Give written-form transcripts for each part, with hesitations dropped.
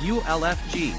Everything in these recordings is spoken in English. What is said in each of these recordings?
ULFG.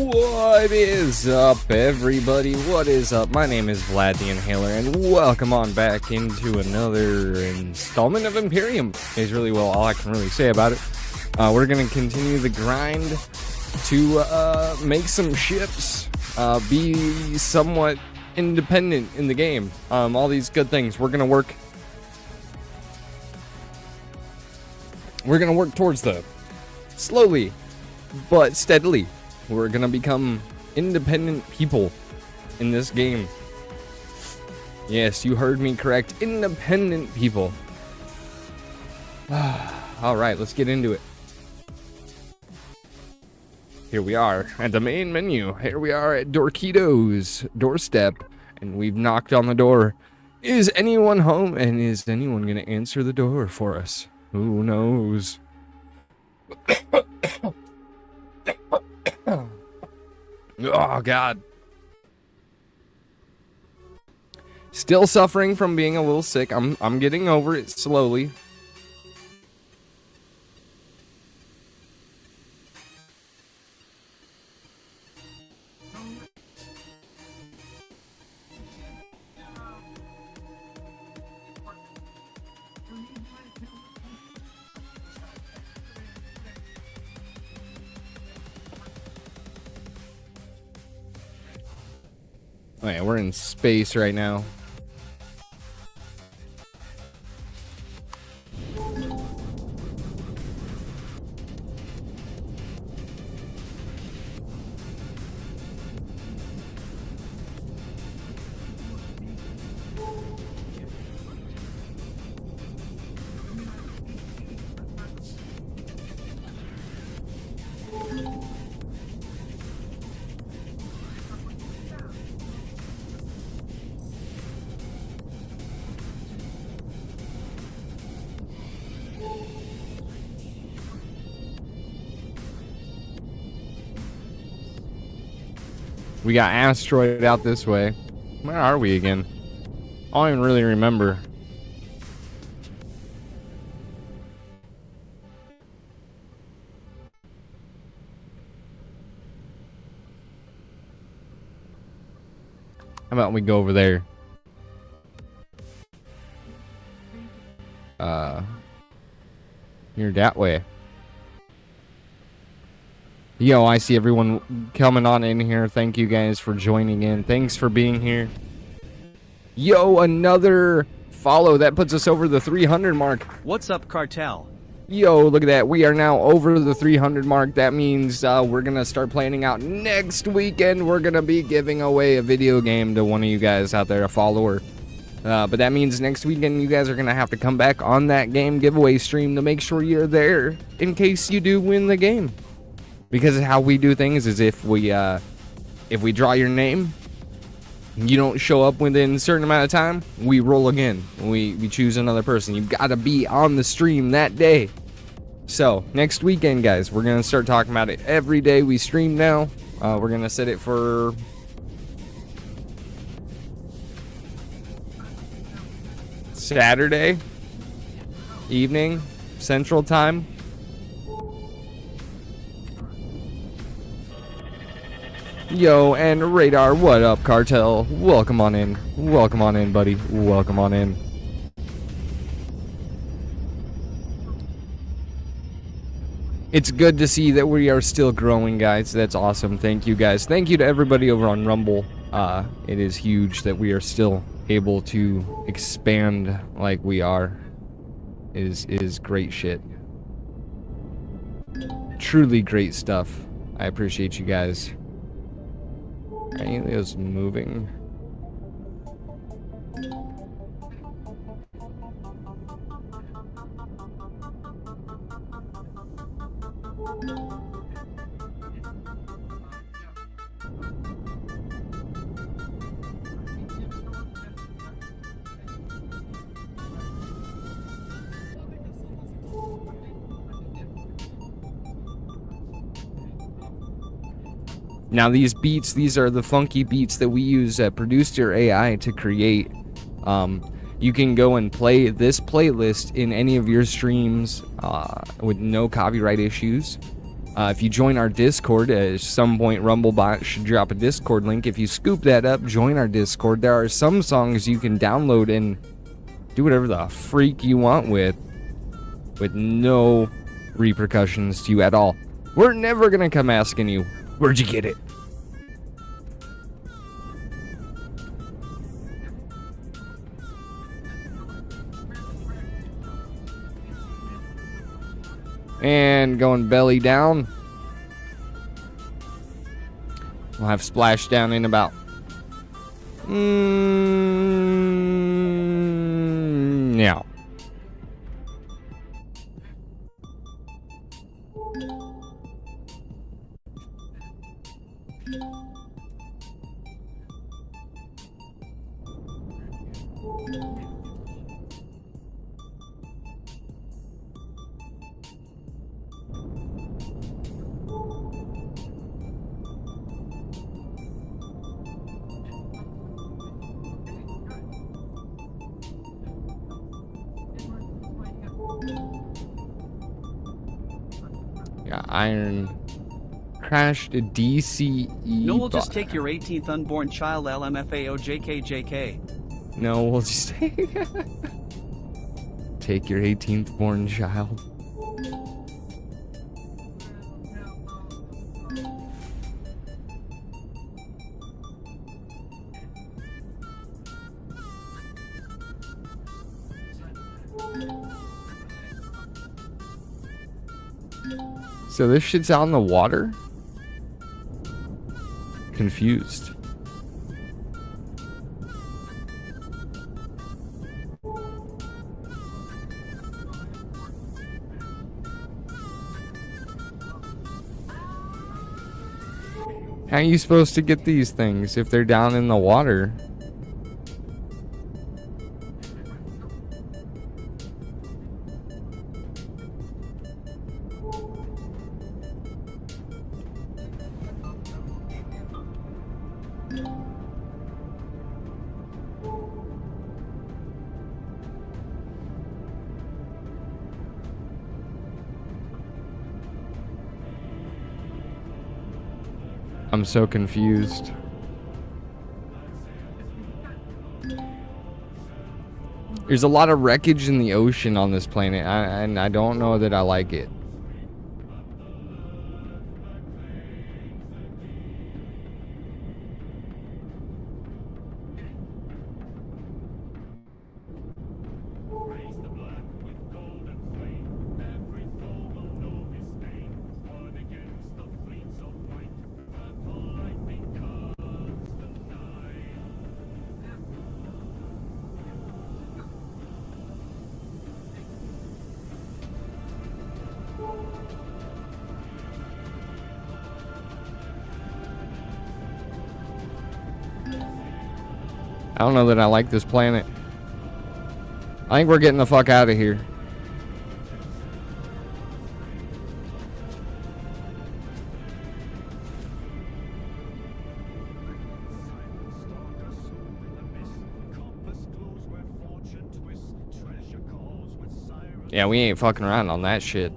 What is up, everybody? What is up? My name is Vlad the Inhaler, and welcome on back into another installment of Empyrion. Is really well all I can really say about it. We're gonna continue the grind to make some ships, be somewhat independent in the game. All these good things. We're gonna work towards them slowly but steadily. We're gonna become independent people in this game. Yes, you heard me correct. Independent people. Alright, let's get into it. Here we are at the main menu. Here we are at Dorkito's doorstep. And we've knocked on the door. Is anyone home? And is anyone gonna answer the door for us? Who knows? Oh, God. Still suffering from being a little sick. I'm getting over it slowly. Oh yeah, we're in space right now. We got asteroid out this way. Where are we again? I don't even really remember. How about we go over there? Here that way. Yo, I see everyone coming on in here. Thank you guys for joining in. Thanks for being here. Yo, another follow. That puts us over the 300 mark. What's up, Cartel? Yo, look at that. We are now over the 300 mark. That means we're going to start planning out next weekend. We're going to be giving away a video game to one of you guys out there, a follower. But that means next weekend you guys are going to have to come back on that game giveaway stream to make sure you're there in case you do win the game. Because how we do things is if we draw your name, you don't show up within a certain amount of time, we roll again. We choose another person. You've got to be on the stream that day. So, next weekend, guys, we're going to start talking about it every day we stream now. We're going to set it for Saturday evening, Central Time. Yo, and Radar, what up, Cartel? Welcome on in. Welcome on in, buddy. Welcome on in. It's good to see that we are still growing, guys. That's awesome. Thank you, guys. Thank you to everybody over on Rumble. It is huge that we are still able to expand like we are. It is great shit. Truly great stuff. I appreciate you guys. Are any of those moving? Now these beats, these are the funky beats that we use at Produced Your AI to create. You can go and play this playlist in any of your streams with no copyright issues. If you join our Discord, at some point Rumblebot should drop a Discord link. If you scoop that up, join our Discord. There are some songs you can download and do whatever the freak you want with no repercussions to you at all. We're never gonna come asking you, where'd you get it? And going belly down. We'll have splashdown in about now. Yeah, iron crashed a DCE. No, we'll just take your 18th unborn child, LMFAO JKJK. No, we'll just take your 18th born child. So this shit's out in the water? Confused. How are you supposed to get these things if they're down in the water? I'm so confused. There's a lot of wreckage in the ocean on this planet, and I don't know that I like it. I don't know that I like this planet. I think we're getting the fuck out of here. Yeah, we ain't fucking around on that shit.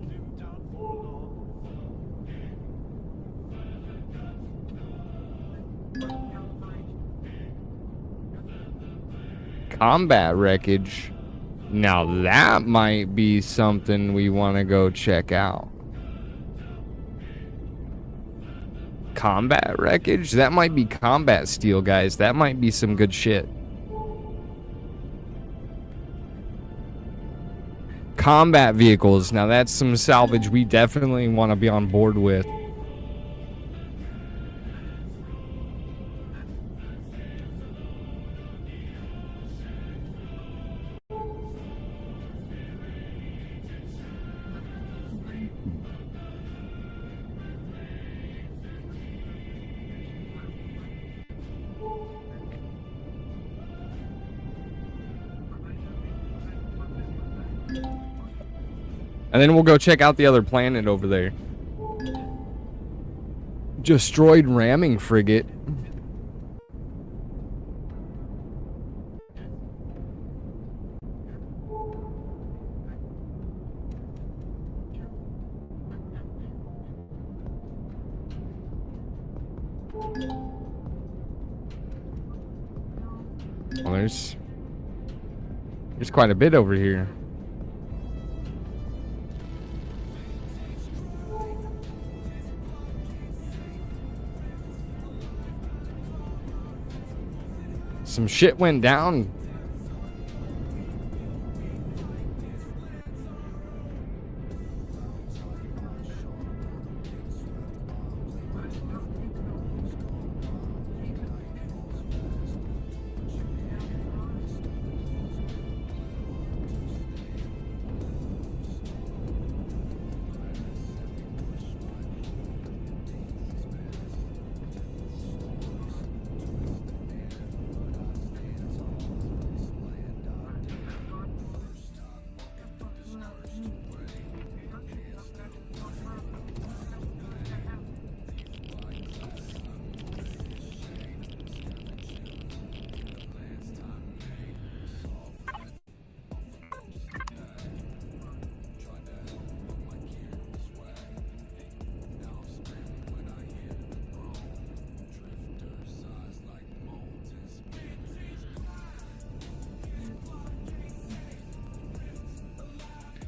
Combat wreckage. Now that might be something we want to go check out. Combat wreckage? That might be combat steel, guys. That might be some good shit. Combat vehicles. Now that's some salvage we definitely want to be on board with. And then we'll go check out the other planet over there. Destroyed ramming frigate. Well, there's quite a bit over here. Some shit went down.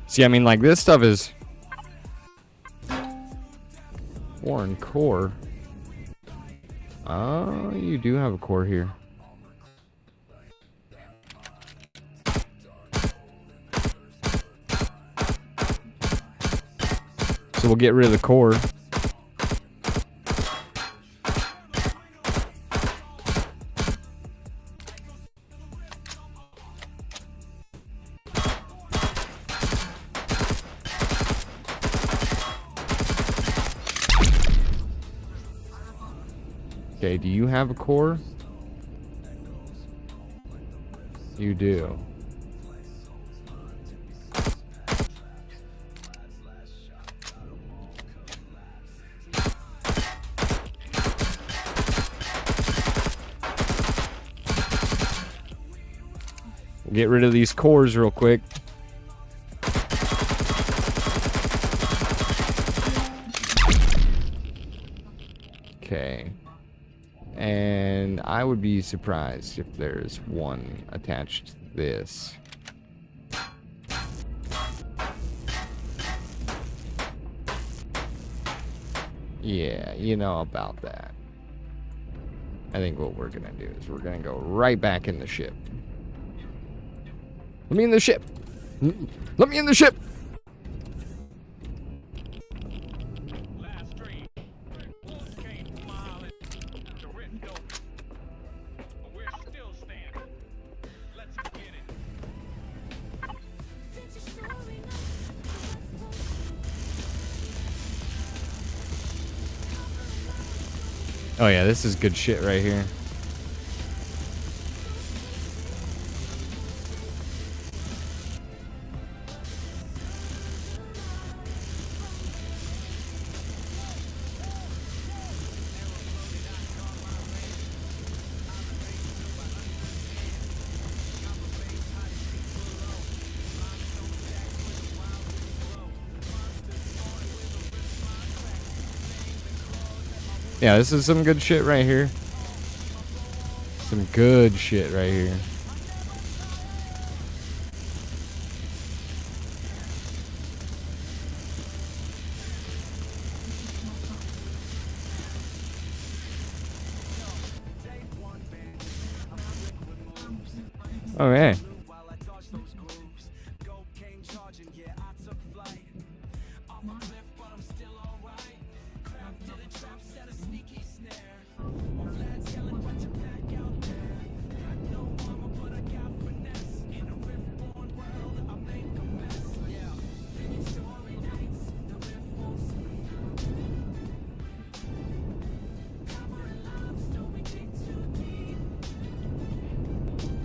See, I mean, like, this stuff is foreign core. Oh, you do have a core here. So we'll get rid of the core. Okay, do you have a core? You do. Get rid of these cores real quick. Okay. And I would be surprised if there's one attached to this. Yeah, you know about that. I think what we're gonna do is we're gonna go right back in the ship. Let me in the ship! Let me in the ship! Oh yeah, this is good shit right here. Yeah, this is some good shit right here. Some good shit right here. Okay.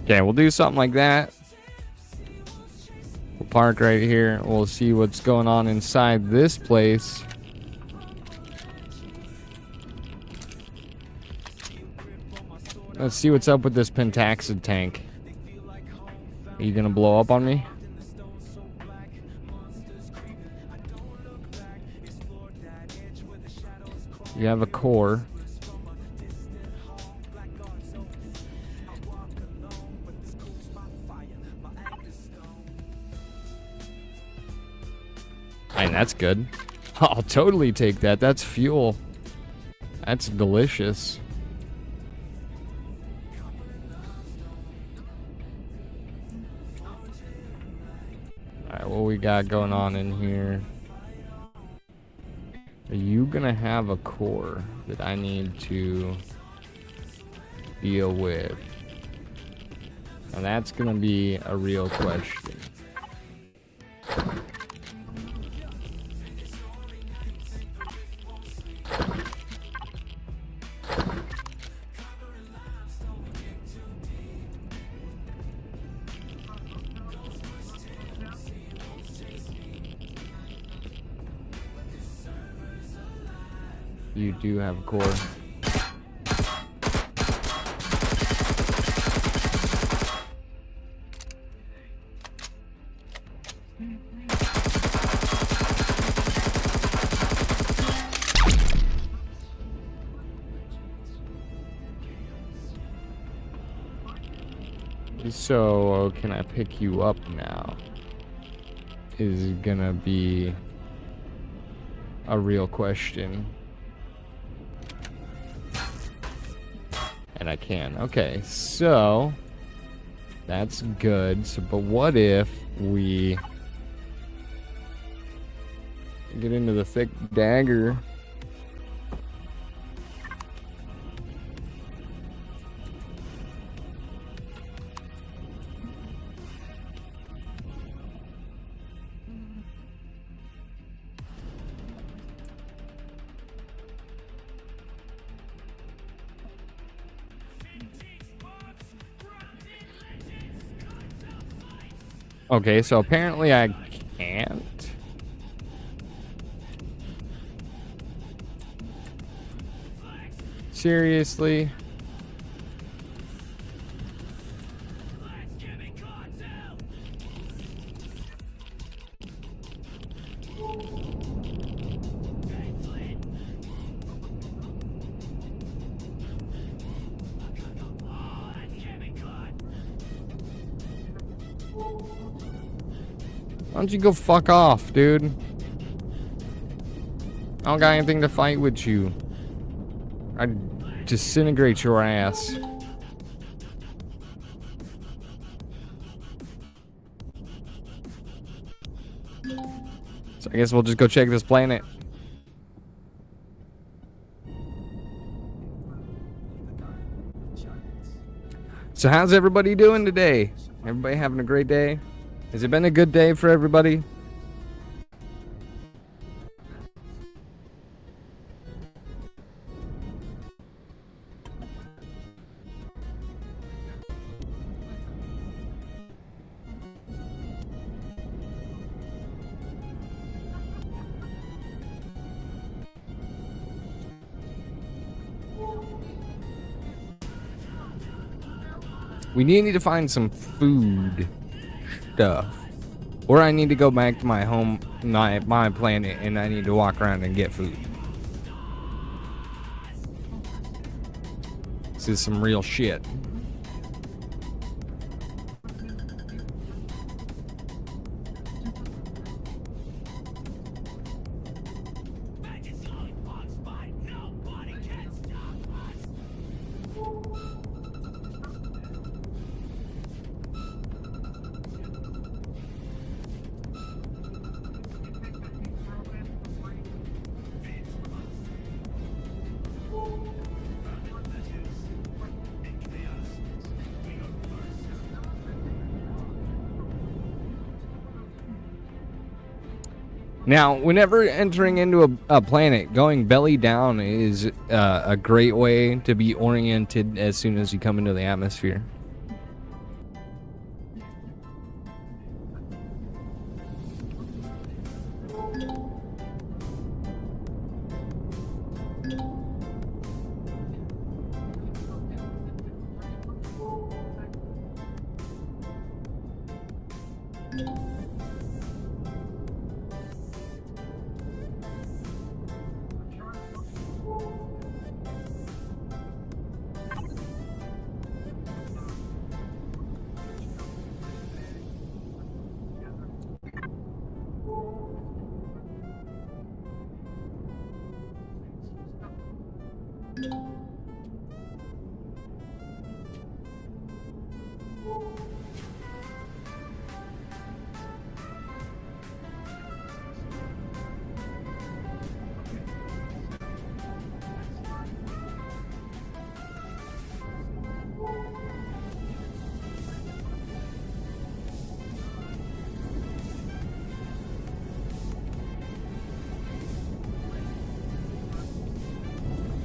Okay, we'll do something like that. We'll park right here. We'll see what's going on inside this place. Let's see what's up with this pentaxid tank. Are you gonna blow up on me? You have a core. And that's good. I'll totally take that. That's fuel. That's delicious. Alright, what we got going on in here? Are you gonna have a core that I need to deal with? Now that's gonna be a real question. You do have a core. So, can I pick you up now? Is gonna be a real question. And I can. Okay, so that's good. So, but what if we get into the thick dagger? Okay, so apparently I can't. Seriously? Why don't you go fuck off, dude? I don't got anything to fight with you. I'd disintegrate your ass. So I guess we'll just go check this planet. So how's everybody doing today? Everybody having a great day? Has it been a good day for everybody? We need to find some food stuff. Or I need to go back to my home, my planet, and I need to walk around and get food. This is some real shit. Now, whenever entering into a planet, going belly down is a great way to be oriented as soon as you come into the atmosphere.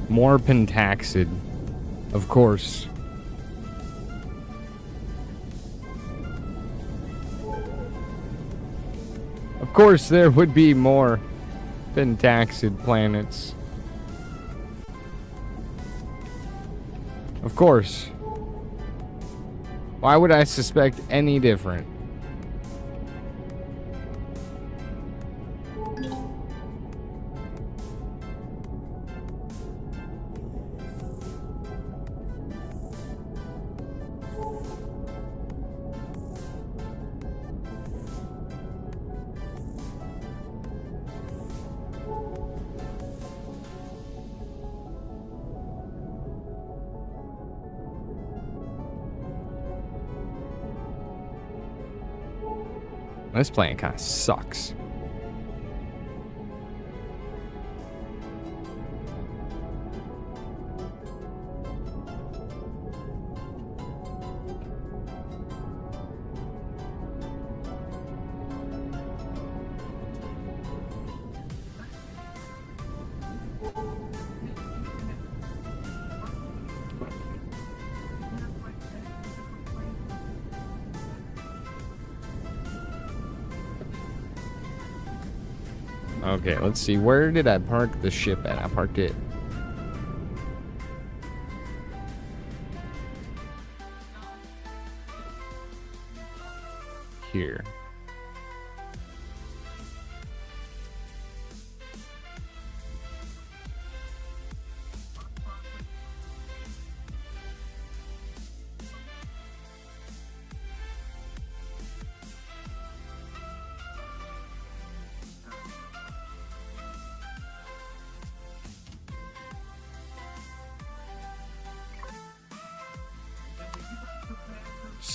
More pentaxid, of course. Of course, there would be more pentaxid planets. Of course. Why would I suspect any different? This planet kind of sucks. Okay, let's see. Where did I park the ship at? I parked it here.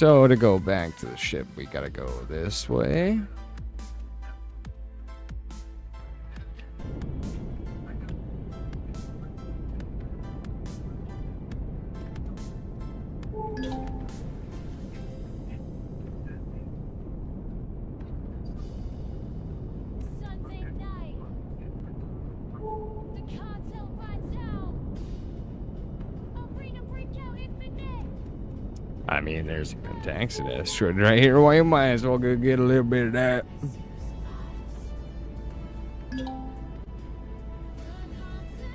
So to go back to the ship, we gotta go this way. I mean, there's a Pentaxid asteroid right here. Why you might as well go get a little bit of that.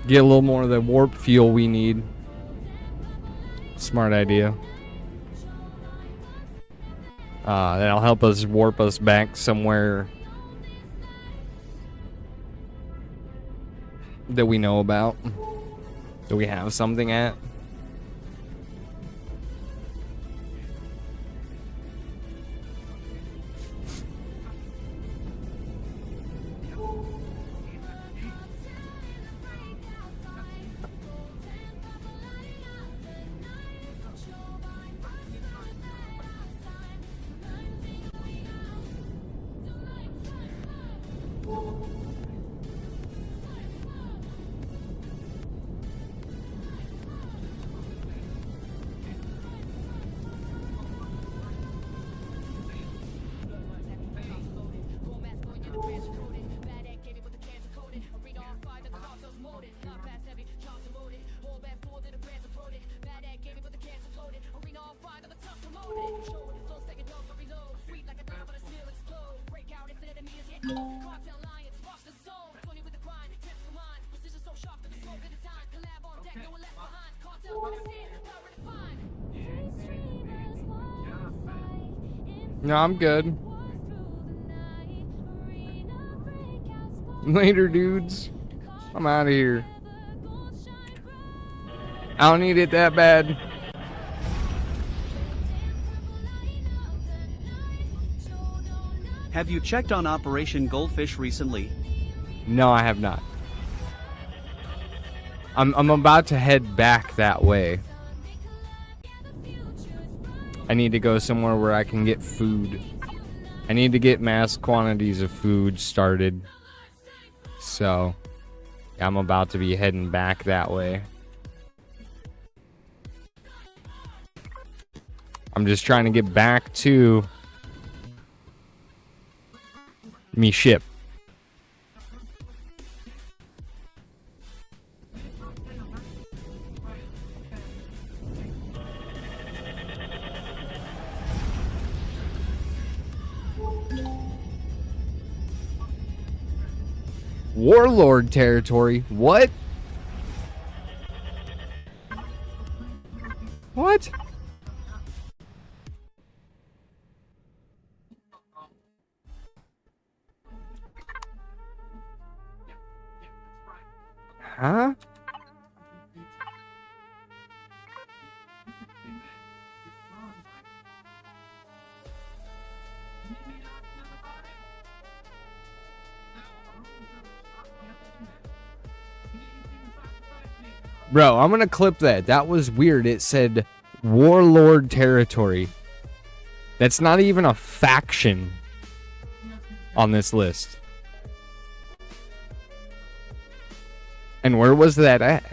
Get a little more of the warp fuel we need. Smart idea. That'll help us warp us back somewhere that we know about. That we have something at. No, I'm good. Later, dudes. I'm out of here. I don't need it that bad. Have you checked on Operation Goldfish recently? No, I have not. I'm about to head back that way. I need to go somewhere where I can get food. I need to get mass quantities of food started. So, I'm about to be heading back that way. I'm just trying to get back to me ship. Warlord territory? What? What? Huh? Bro, I'm gonna clip that. That was weird. It said Warlord territory. That's not even a faction on this list. And where was that at?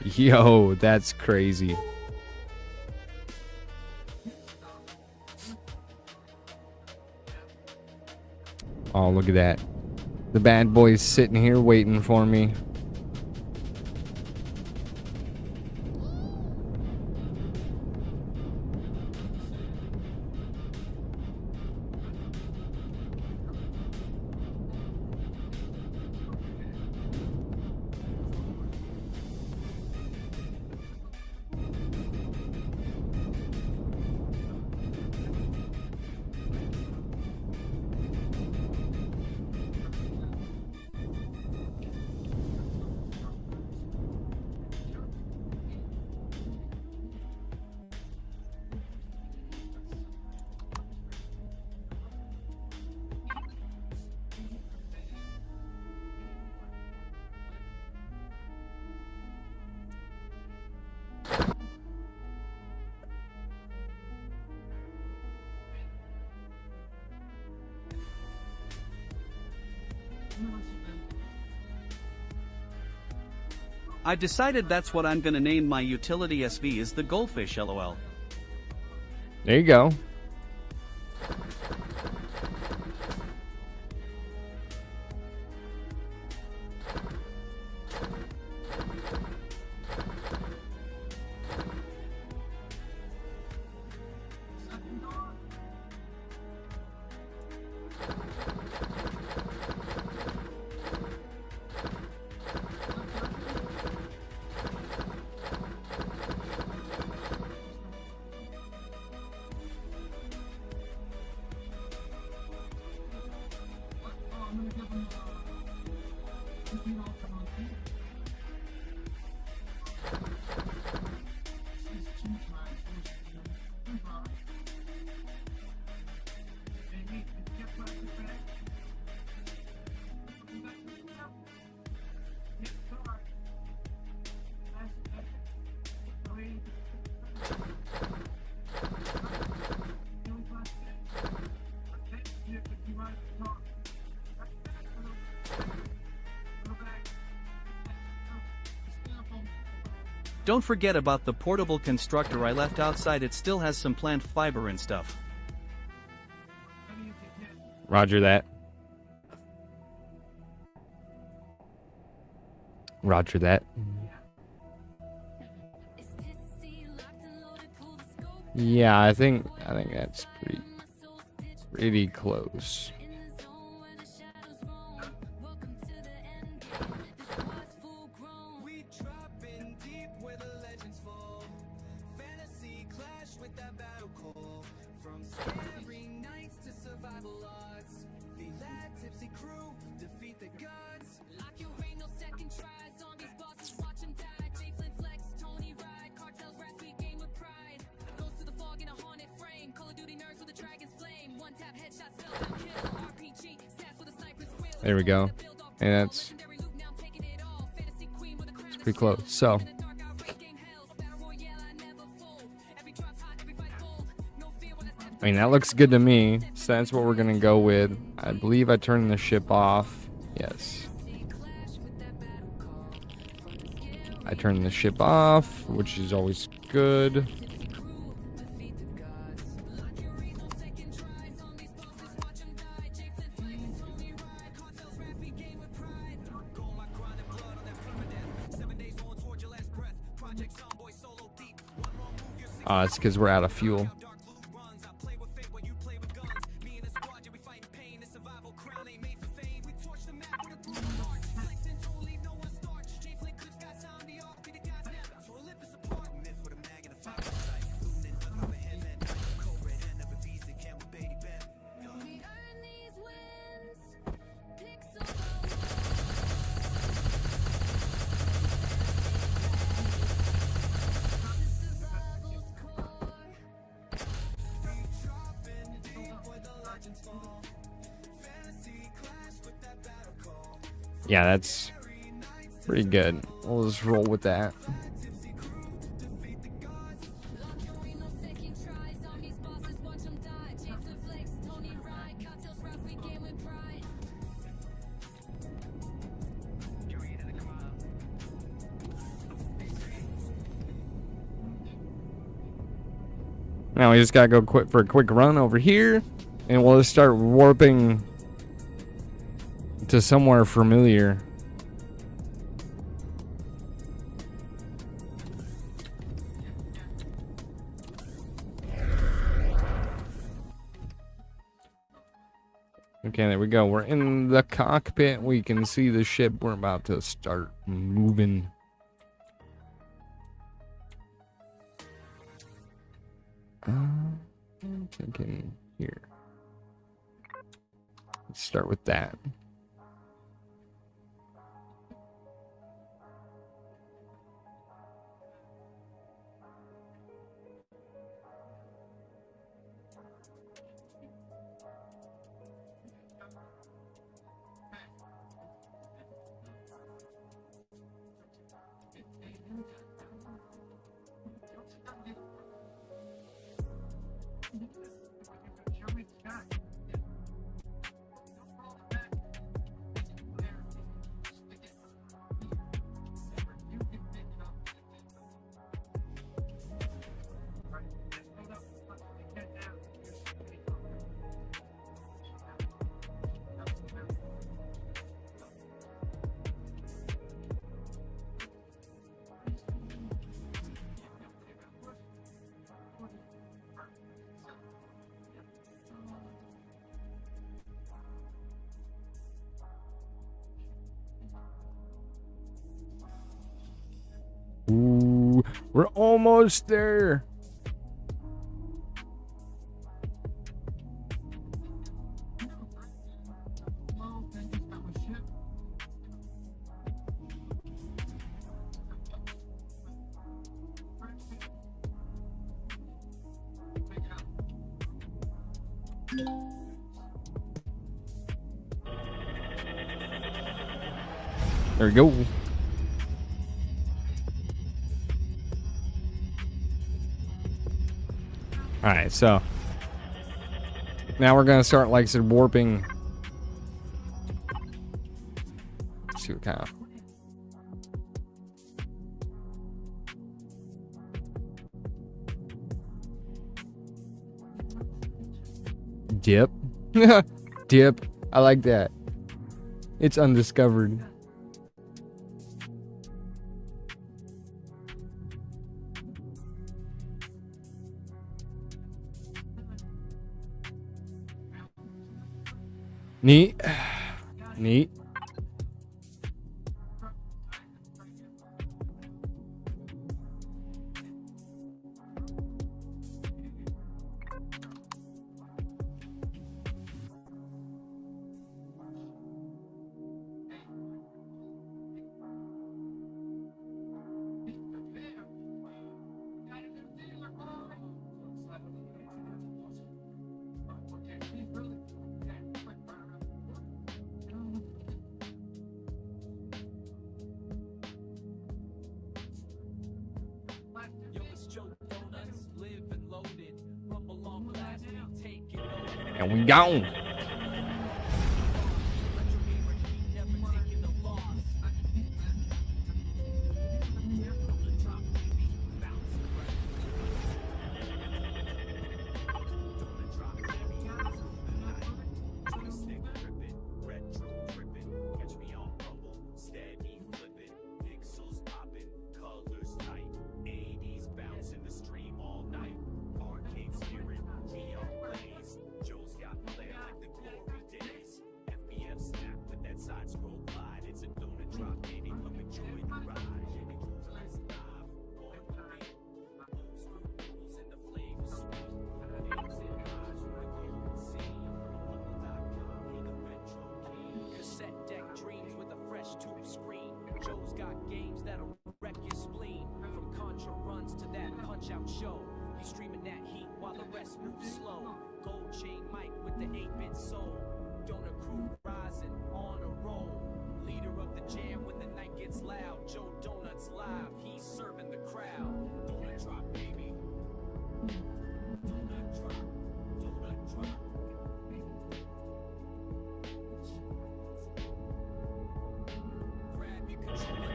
Yo, that's crazy. Oh, look at that. The bad boy's sitting here waiting for me. I decided that's what I'm gonna name my utility SV is the goldfish LOL. There you go. Don't forget about the portable constructor I left outside. It still has some plant fiber and stuff. Roger that. Roger that. Yeah, I think that's pretty close. There we go. And it's pretty close. So I mean, that looks good to me. So that's what we're gonna go with. I believe I turned the ship off. Yes. I turned the ship off, which is always good. It's because we're out of fuel. Yeah, that's pretty good. We'll just roll with that. Now we just gotta go for a quick run over here, and we'll just start warping to somewhere familiar. Okay, there we go. We're in the cockpit. We can see the ship. We're about to start moving. I'm thinking here. Let's start with that. We're almost there. There we go. Alright, so now we're gonna start, like I said, warping. Let's see what kind of. Dip. Dip. I like that. It's undiscovered. Neat. Neat. And we gone.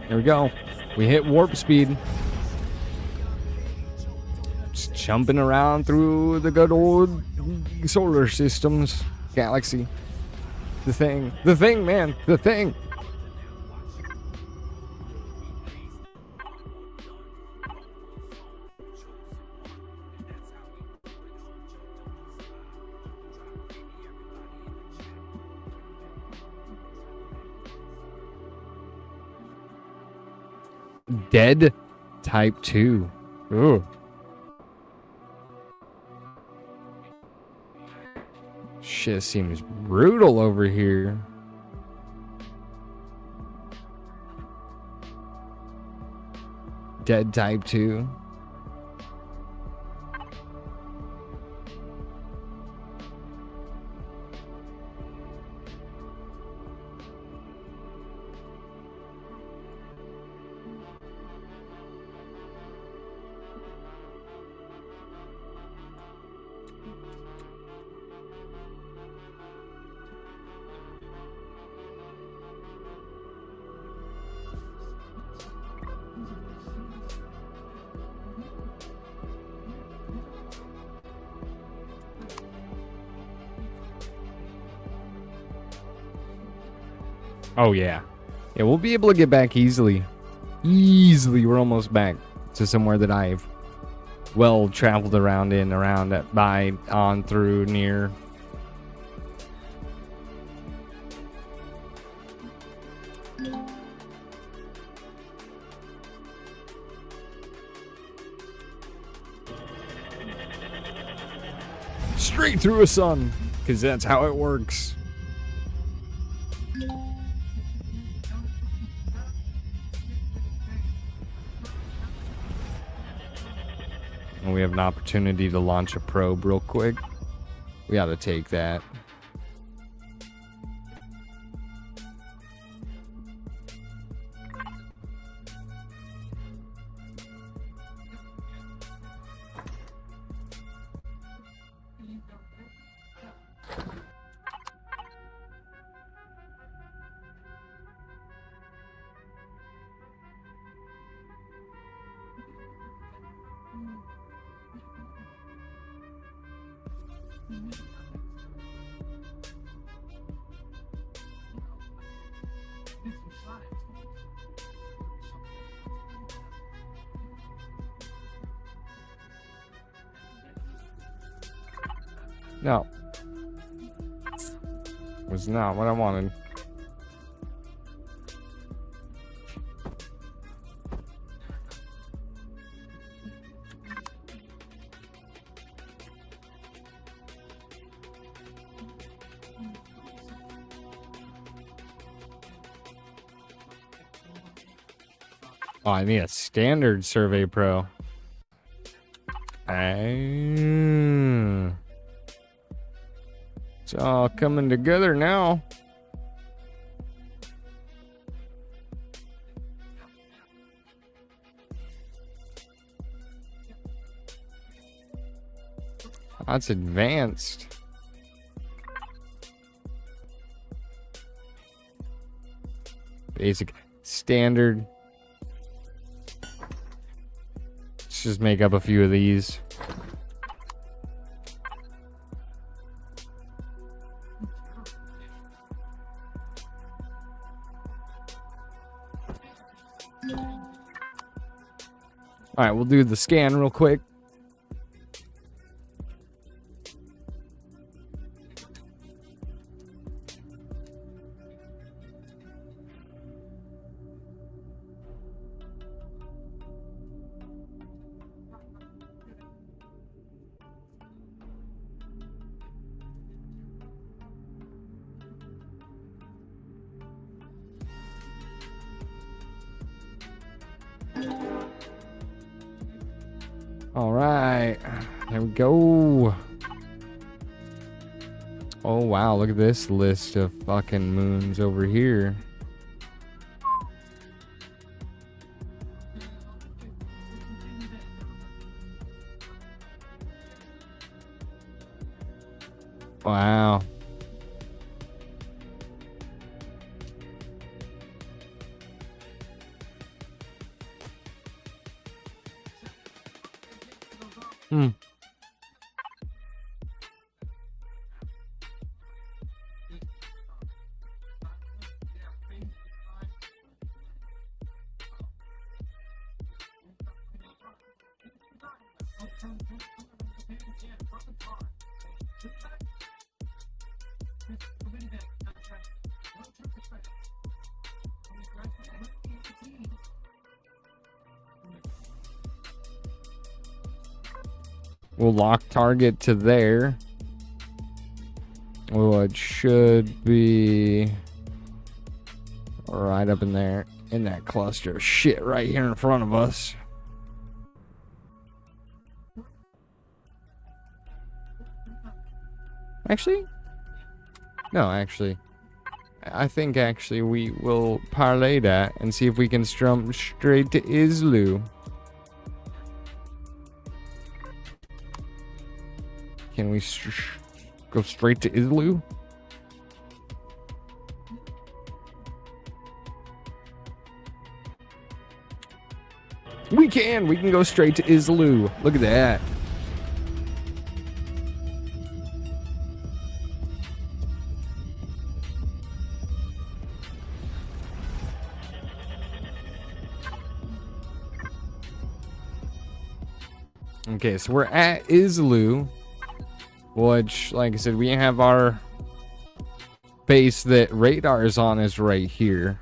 There we go. We hit warp speed. Just jumping around through the good old solar systems. Galaxy. The thing. The thing, man. The thing. Dead type 2. Ooh. Shit seems brutal over here. Dead type 2. Oh, yeah. Yeah, we'll be able to get back easily. Easily. We're almost back to somewhere that I've well traveled around in, around, by, on, through, near. Straight through a sun, because that's how it works. And we have an opportunity to launch a probe real quick. We ought to take that. No. Was not what I wanted. Oh, I need a standard Survey Pro. It's all coming together now. That's advanced. Basic, standard. Let's just make up a few of these. All right, we'll do the scan real quick. All right, there we go. Oh, wow, look at this list of fucking moons over here. Wow. We'll lock target to there. Oh, it should be right up in there, in that cluster of shit right here in front of us. Actually, no, actually, I think actually we will parlay that and see if we can jump straight to Islu. Can we go straight to Islu? We can go straight to Islu. Look at that. Okay, so we're at Islu, which, like I said, we have our base that radar is on is right here.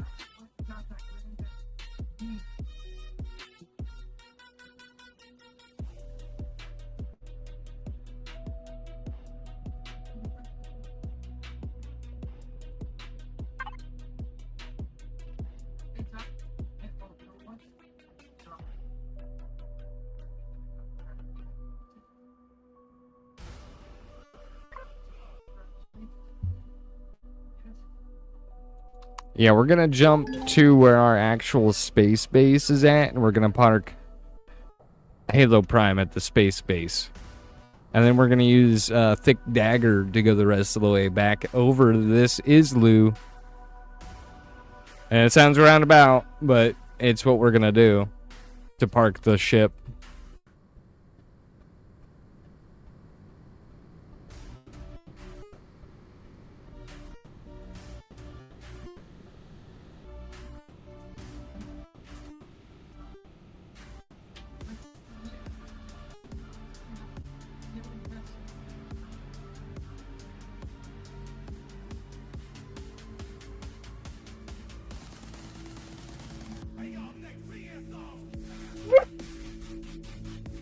Yeah, we're gonna jump to where our actual space base is at, and we're gonna park Halo Prime at the space base. And then we're gonna use Thick Dagger to go the rest of the way back over this Islu. And it sounds roundabout, but it's what we're gonna do to park the ship.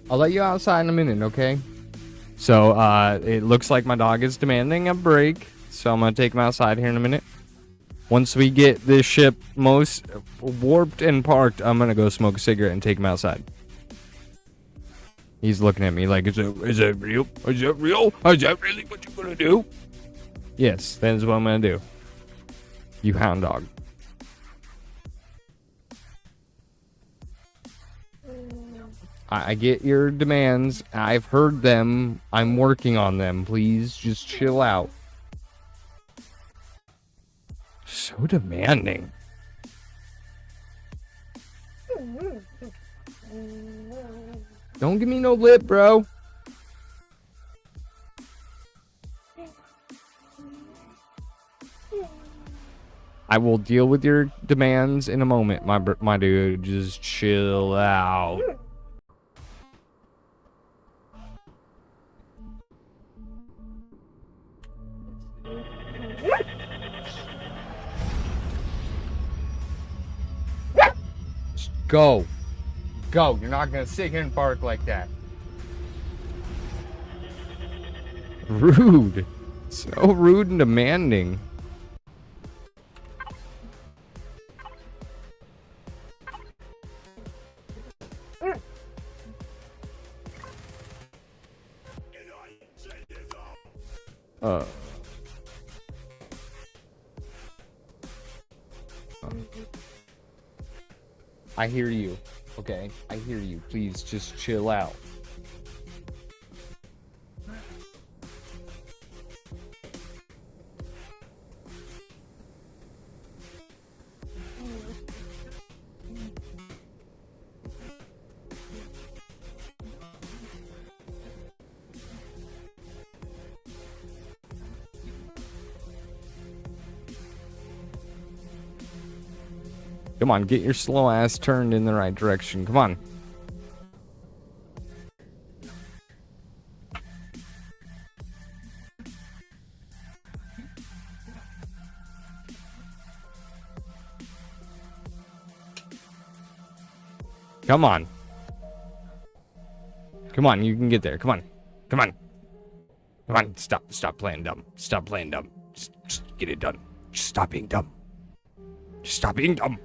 I'll let you outside in a minute, okay? So, it looks like my dog is demanding a break, so I'm gonna take him outside here in a minute. Once we get this ship most warped and parked, I'm gonna go smoke a cigarette and take him outside. He's looking at me like, is it real? Is it real? Is that really what you're gonna do? Yes, that is what I'm gonna do. You hound dog. I get your demands. I've heard them. I'm working on them. Please just chill out. So demanding. Don't give me no lip, bro. I will deal with your demands in a moment, my dude. Just chill out. Go. Go. You're not going to sit here and bark like that. Rude. So rude and demanding. I hear you, okay? I hear you. Please just chill out. Come on, get your slow ass turned in the right direction. Come on. Come on. Come on, you can get there. Come on. Come on. Come on. Stop playing dumb. Stop playing dumb. Just get it done. Just stop being dumb. Just stop being dumb.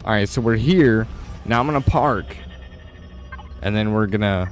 Alright, so we're here. Now I'm gonna park. And then we're gonna...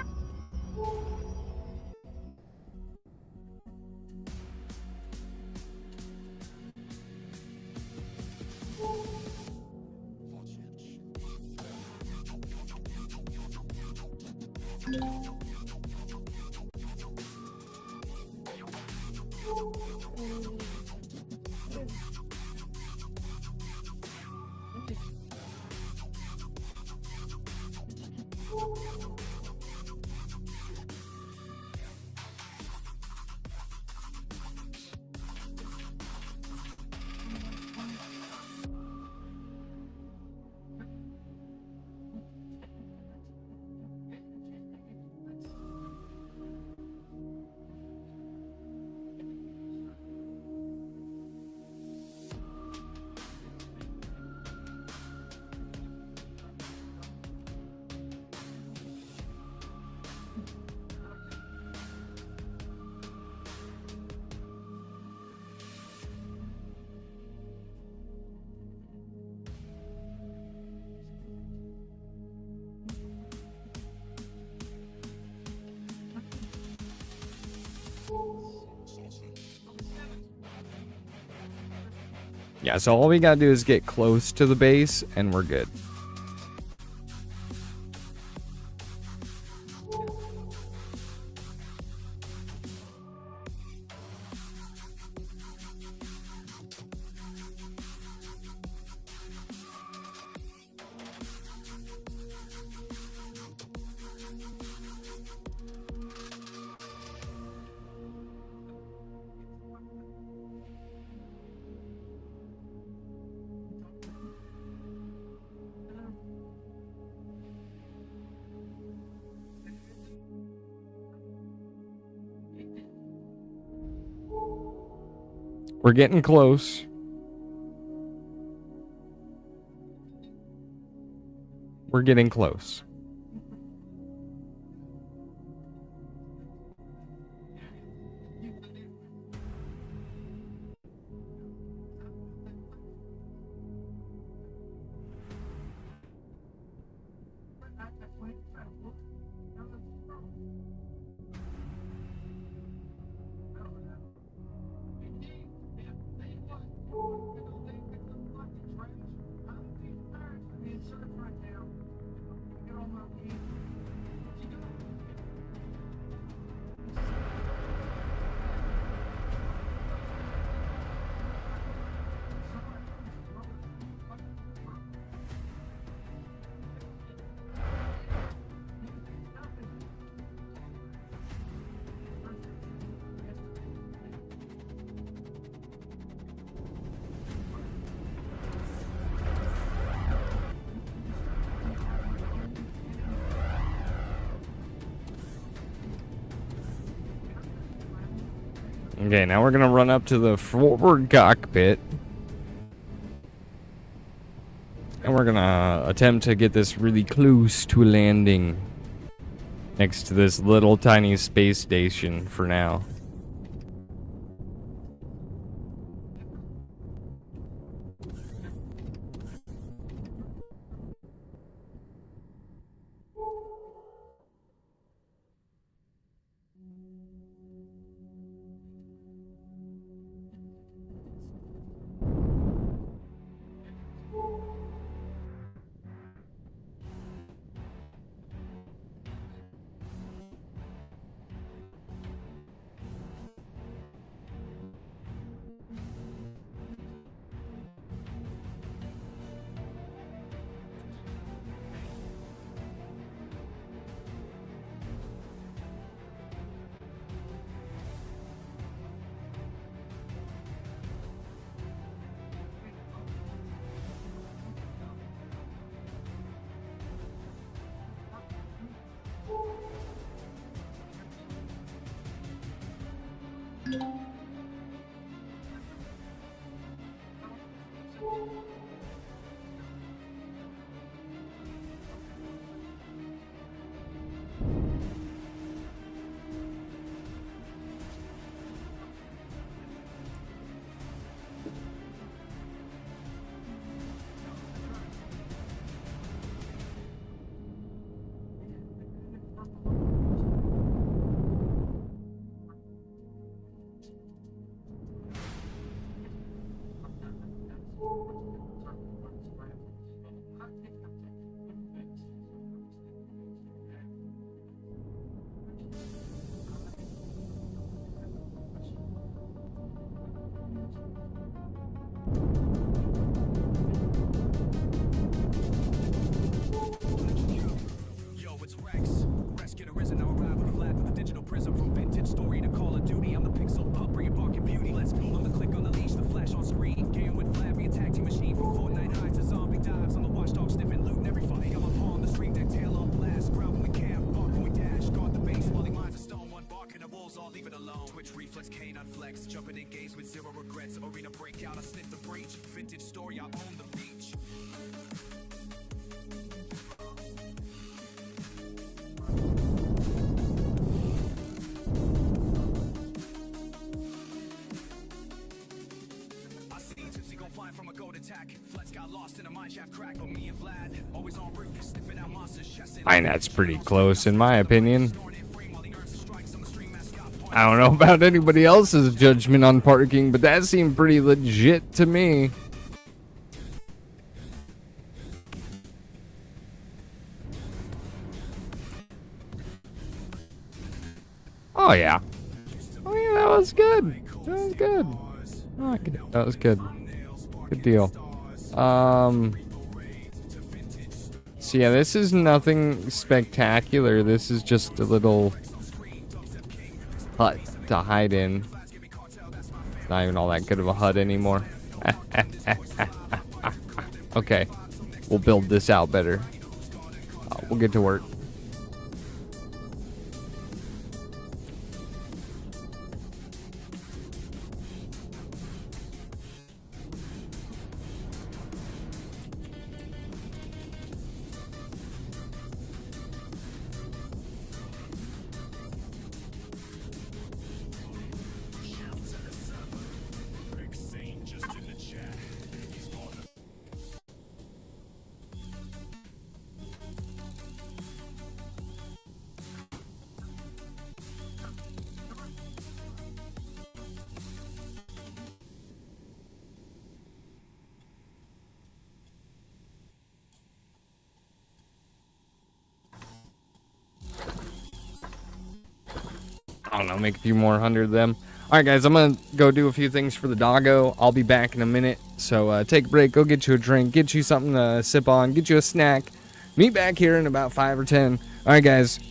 Yeah, so all we gotta do is get close to the base, and we're good. We're getting close. We're getting close. Okay, now we're gonna run up to the forward cockpit. And we're gonna attempt to get this really close to a landing next to this little tiny space station for now. Fine, that's pretty close in my opinion. I don't know about anybody else's judgment on parking, but that seemed pretty legit to me. Oh, yeah. Oh, yeah, that was good. That was good. Oh, that was good. Good deal. So, yeah, this is nothing spectacular. This is just a little hut to hide in. Not even all that good of a hut anymore. Okay. We'll build this out better. We'll get to work. I don't know, make a few more hundred of them. Alright guys, I'm gonna go do a few things for the doggo. I'll be back in a minute. So take a break, go get you a drink, get you something to sip on, get you a snack. Meet back here in about 5 or 10. Alright guys.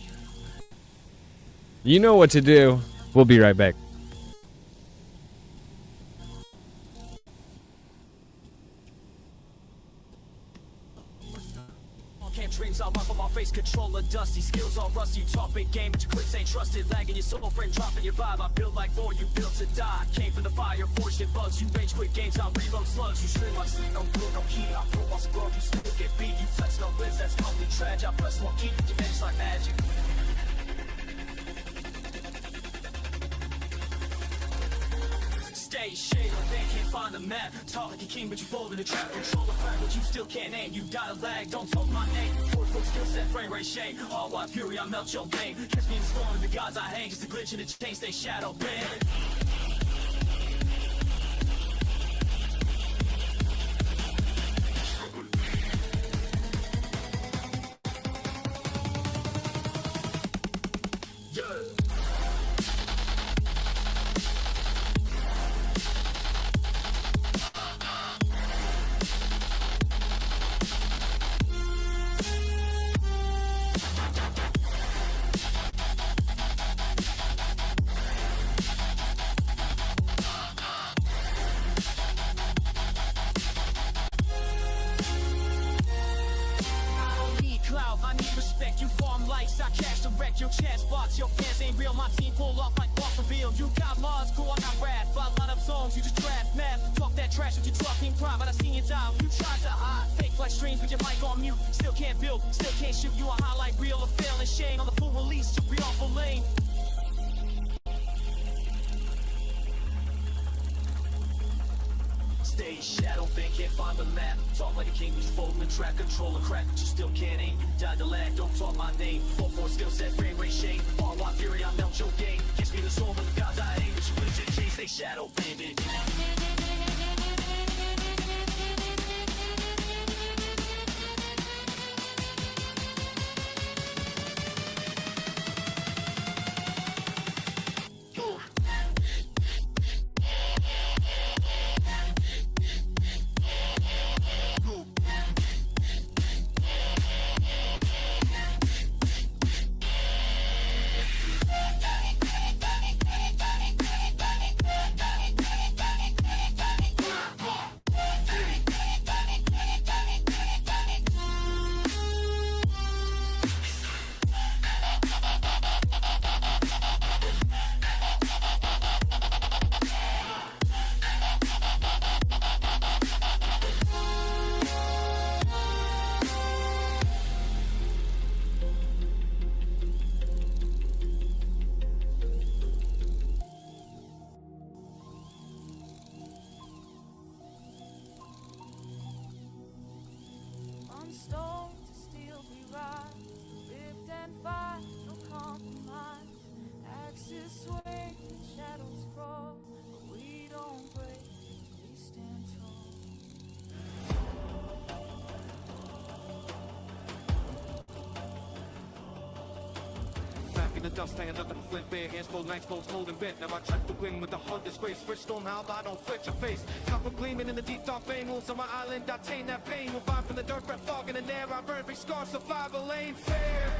You know what to do. We'll be right back. Dreams all up on my face, controller dusty, skills all rusty. You talk big game, but your clicks ain't trusted. Lagging your soul, friend, dropping your vibe. I build like war, you built to die. Came from the fire, forged in bugs. You rage quit games, I reload slugs. You stream like sleep, no blue, no heat. I pull my scroll, you still get beat. You flex no lids, that's complete trash. I press one key, you vanish like magic. Stay shade, they can't find the map. Talk like a king, but you fold in the trap. Control the crack, but you still can't aim. You got a lag, don't talk my name. 4-foot skill set, frame rate shame. All white fury, I melt your game. Catch me in the storm, the gods I hang. Just a glitch in the chain, stay shadow banned. You farm lights, I cash the wreck. Your chat spots, your fans ain't real. My team pull up like boss reveal. You got mods, cool, I got rap. 5 line up songs, you just draft math. Talk that trash with your trucking prime, but I seen you down. You tried to hide, fake flex streams with your mic on mute. Still can't build, still can't shoot. You a highlight reel or failing shame. On the full release, you'll be off a lane. Stay shadow, bank, can't find the map. Talk like a king, but you fold in the track. Control a crack, but you still can't aim. You died the lag, don't talk my name. 4-4 skill set, frame rate shame. All white fury, I melt your game. Catch me in the storm of the gods I hate. But you legit chase, stay shadow, baby. in the dust, hanging up in the flint, bare hands cold, nights cold and bent. Now I check the wind with the hard disgrace. Fresh storm how I don't flinch your face. Copper gleaming in the deep dark vein. Wolves on my island, I tame that pain. Will find from the dirt, breath fog in the air. I burn big scars, survival ain't fair.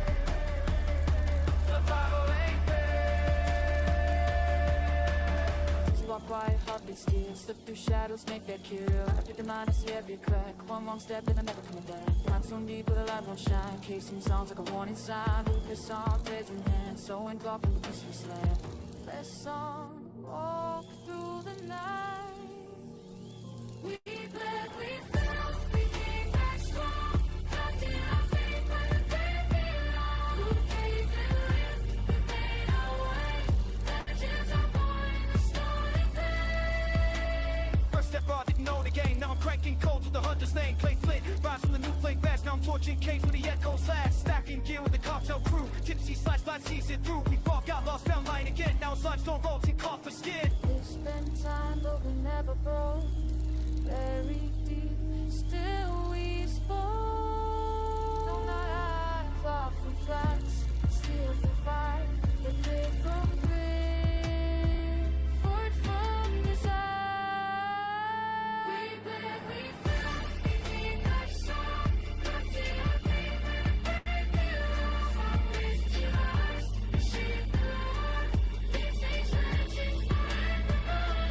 Survival ain't fair. To walk quiet, heart beat still. Slip through shadows, make that kill. After the mind, I see every crack. One wrong step and I'm never coming back. Not so deep, but the light won't shine. Casing sounds like a warning sign. Lucas on, prayers in hand. So engulfed in the peaceful land. Let's on, walk through the night. We bled, we fell, we came back strong. Trapped in our faith, but the faith belong. Who caved and lived, we made our way. Legends are born in the stormy pain. First step I didn't know the game. Now I'm cranking codes with the hunter's name. Play flit, rise from the new flake bash. Now I'm torching caves where the echoes last. Stacking gear with the cartel crew. Tipsy slice, blind sees it through. We fought, got lost, found light again. Now it's limestone roads and caught for skin. It's been time, but we never broke. Very deep, still we spoke. No, not I, far from flats, steal from fire, they live from grit, forward from desire. We bled, we fell, we came back strong. Trapped in our faith, but the faith belong. Some ways to us, we shape the Lord. These things legends forevermore.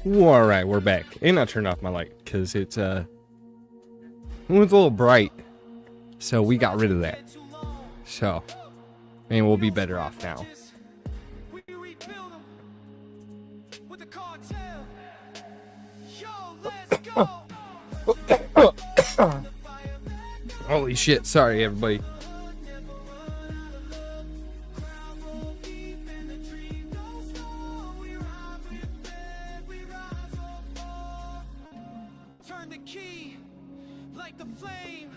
Alright, we're back. And I turned off my light because it was a little bright. So we got rid of that. So, and we'll be better off now. We rebuild 'em with the cartel. Yo, let's go. Holy shit, sorry everybody. Turn the key like the flame.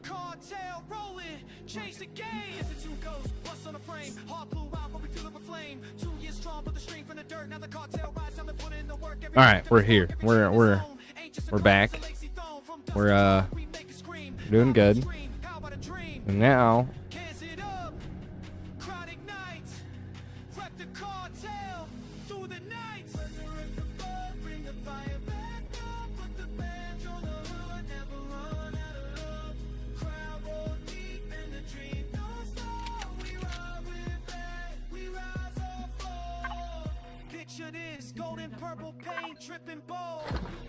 Cartel rolling, change the game. As the two goes, bust on the frame. Heart blew out, but we feel it with flame. 2 years strong, but the string from the dirt. Now the cartel rise, time to put in the work. All right, we're here. We're back. We're doing good. And now golden purple paint dripping bold.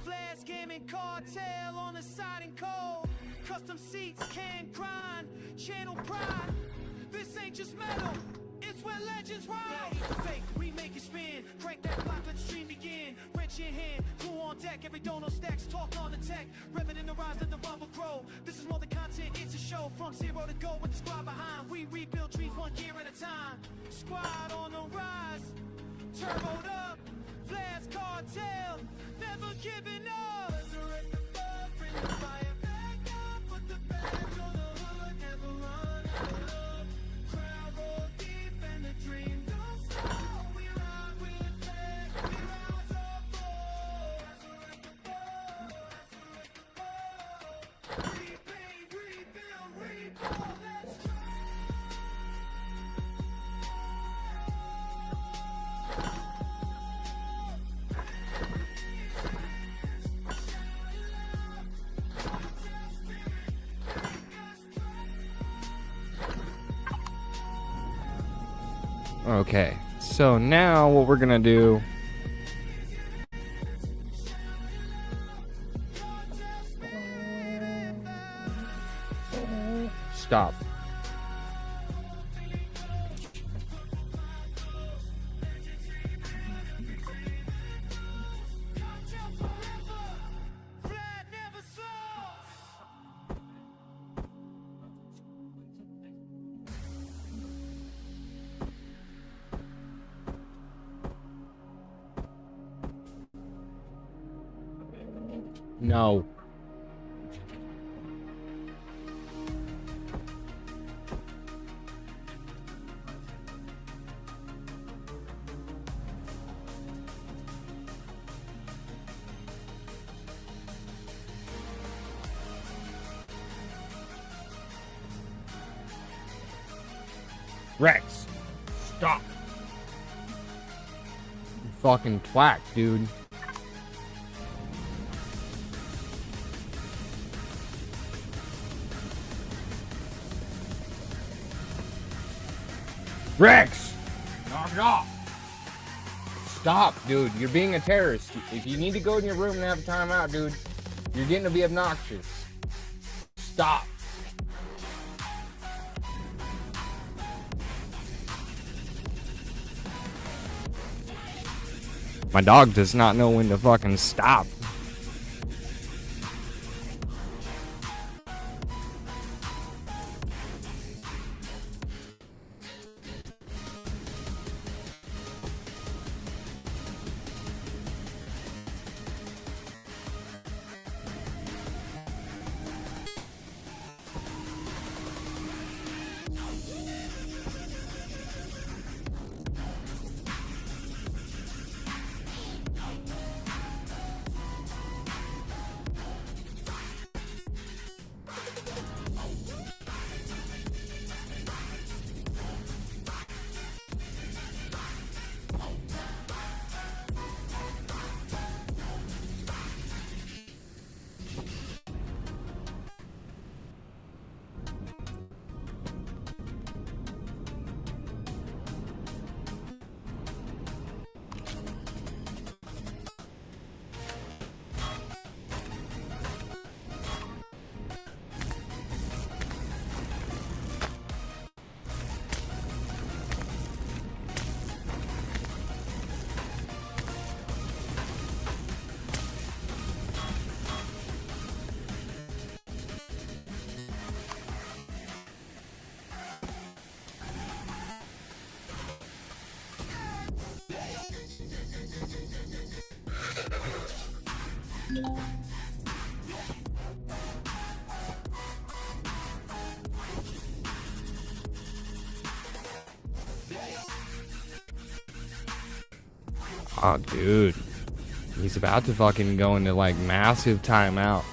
Vlad scamming cartel on the side and cold. Custom seats can grind. Channel pride. This ain't just metal. It's where legends ride. Fake, we make it spin. Crank that block, let the stream begin. Wrench in hand, glue on deck. Every dono stacks, talk on the tech. Revving in the rise, let the rumble grow. This is more than content, it's a show. From zero to go with the squad behind. We rebuild dreams 1 year at a time. Squad on the rise. Turboed up. Vlad's cartel, never giving up. Resurrect the blood, bring the fire back up. Put the badge on the hood, never run out of love. Crowd roll deep and the dream don't stop. We ride with Vlad, we rise up bold. Resurrect the blood, resurrect the blood. Repaint, rebuild, rebuild, let's try. okay, so now what we're gonna do. Stop. Vlad never slows. No. Rex, stop. You fucking twat, dude. Rex! Knock it off! Stop, dude. You're being a terrorist. If you need to go in your room and have a timeout, dude, you're getting to be obnoxious. Stop. My dog does not know when to fucking stop. Oh, dude. He's about to fucking go into, like, massive timeout.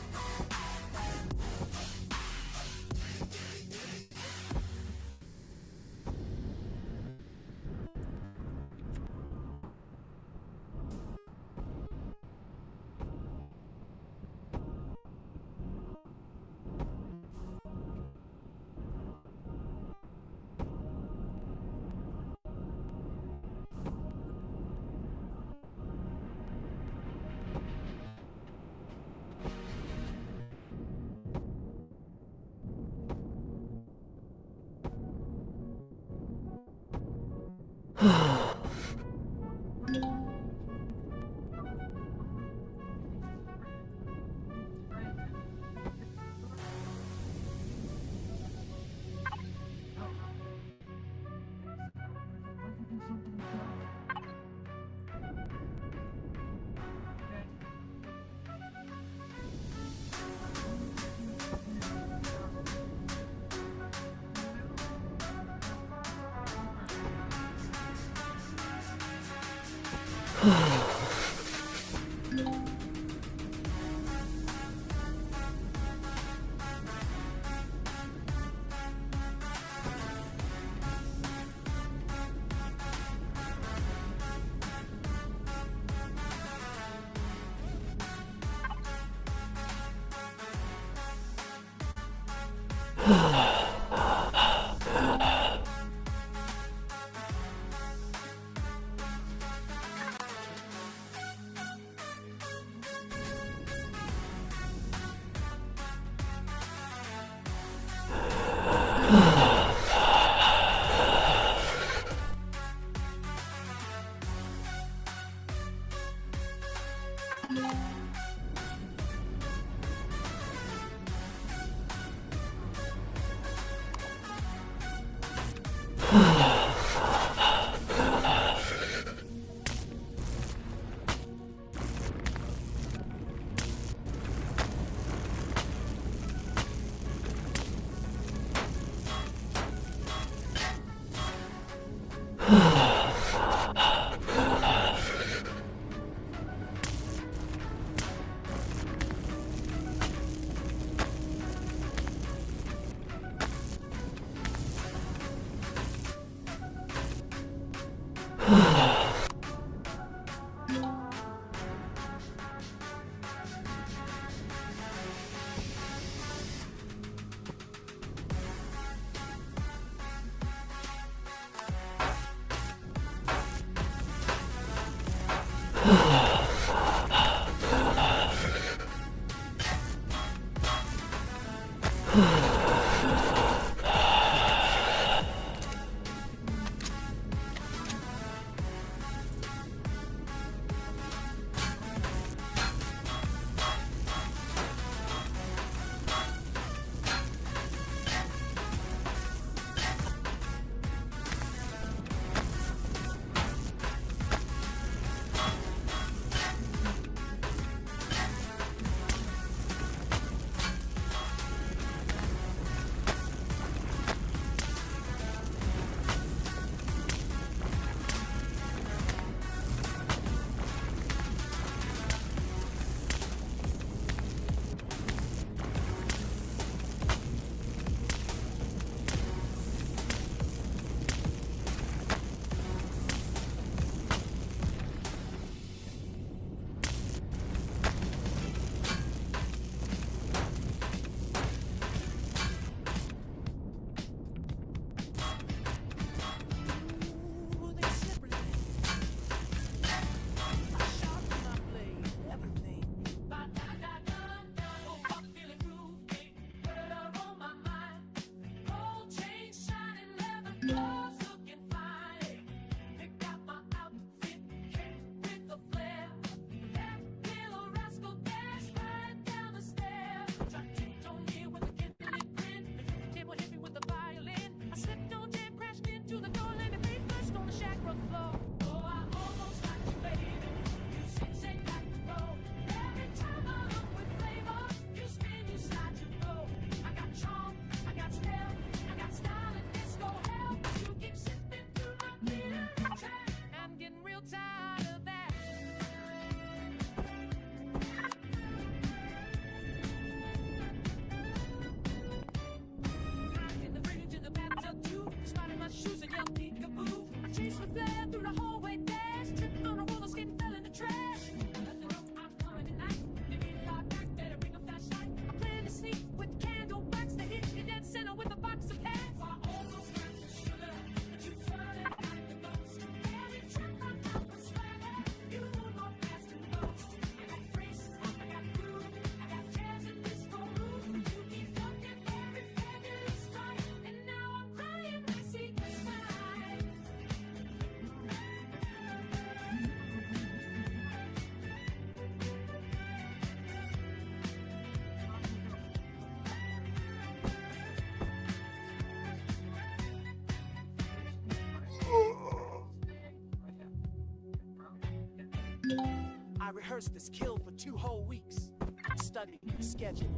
I rehearsed this kill for 2 whole weeks. Studied the schedule,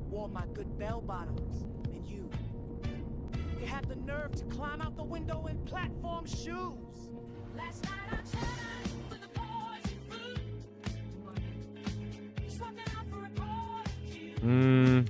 wore my good bell bottoms, and you had the nerve to climb out the window in platform shoes. Last night I tried with the boys and food. Swapped it out for a barbecue.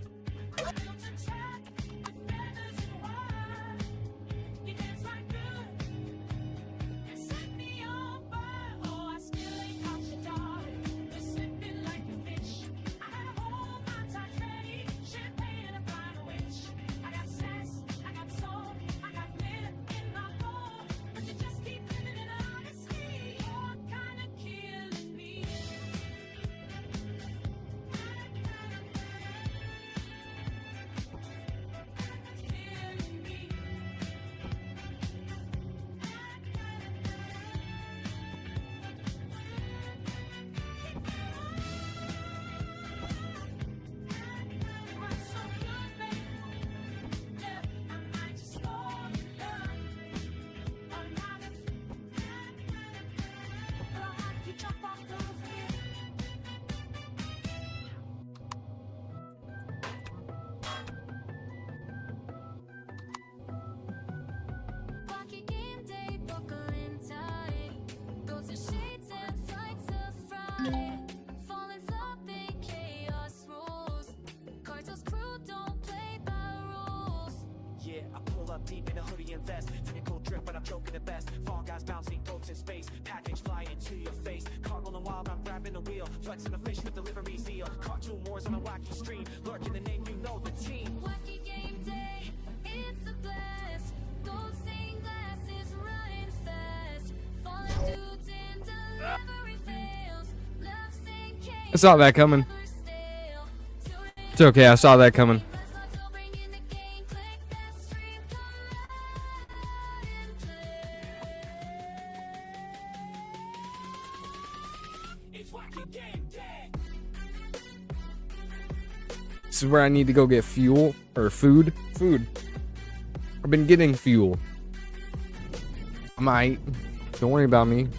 Deep in a hoodie and vest, technical drip, but I'm joking at best. Fall guys bouncing boats in space, package flying to your face. Car rolling wild, I'm grabbing the wheel, flexing a fish with delivery zeal. Cartoon wars on a wacky stream, lurking the name, you know the team. Wacky game day, it's a blast. Gold stained glasses running fast. Falling dudes in delivery fails. Love stained cake. I saw that coming. It's okay, I saw that coming. This is where I need to go get fuel or food. I've been getting fuel. I might. Don't worry about me.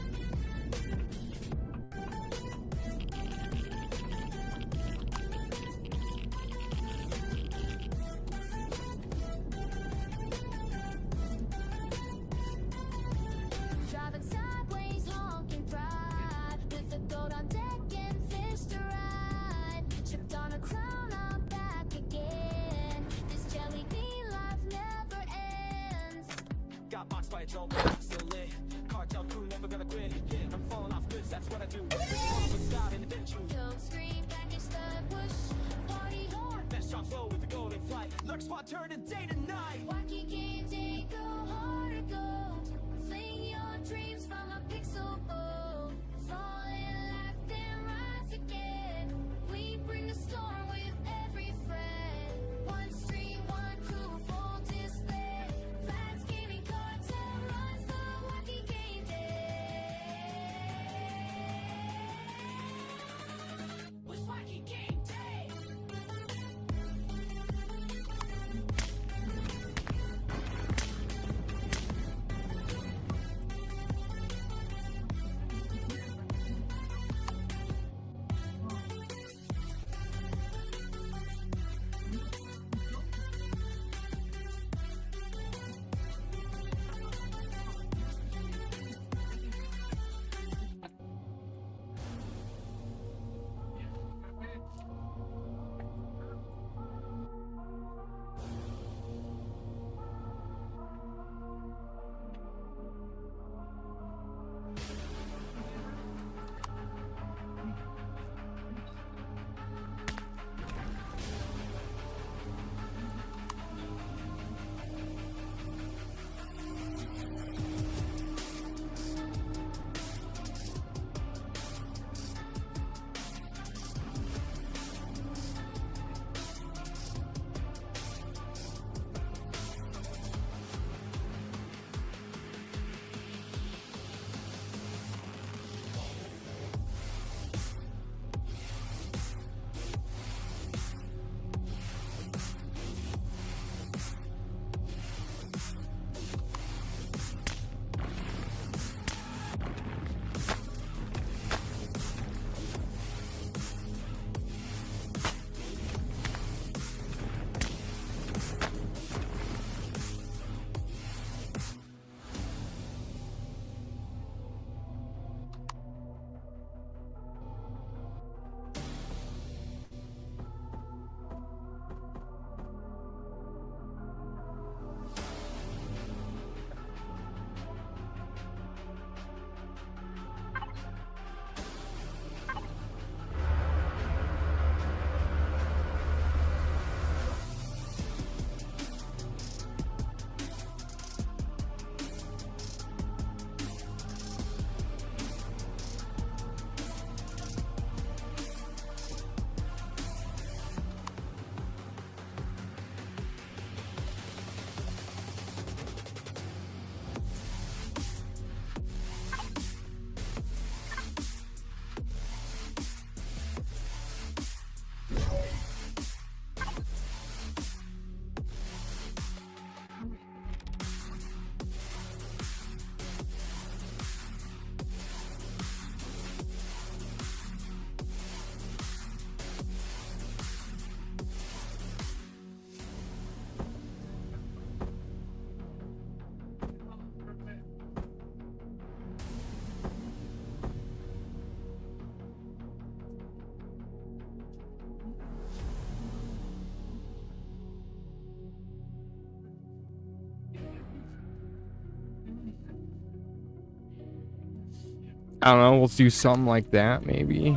I don't know, let's do something like that, maybe.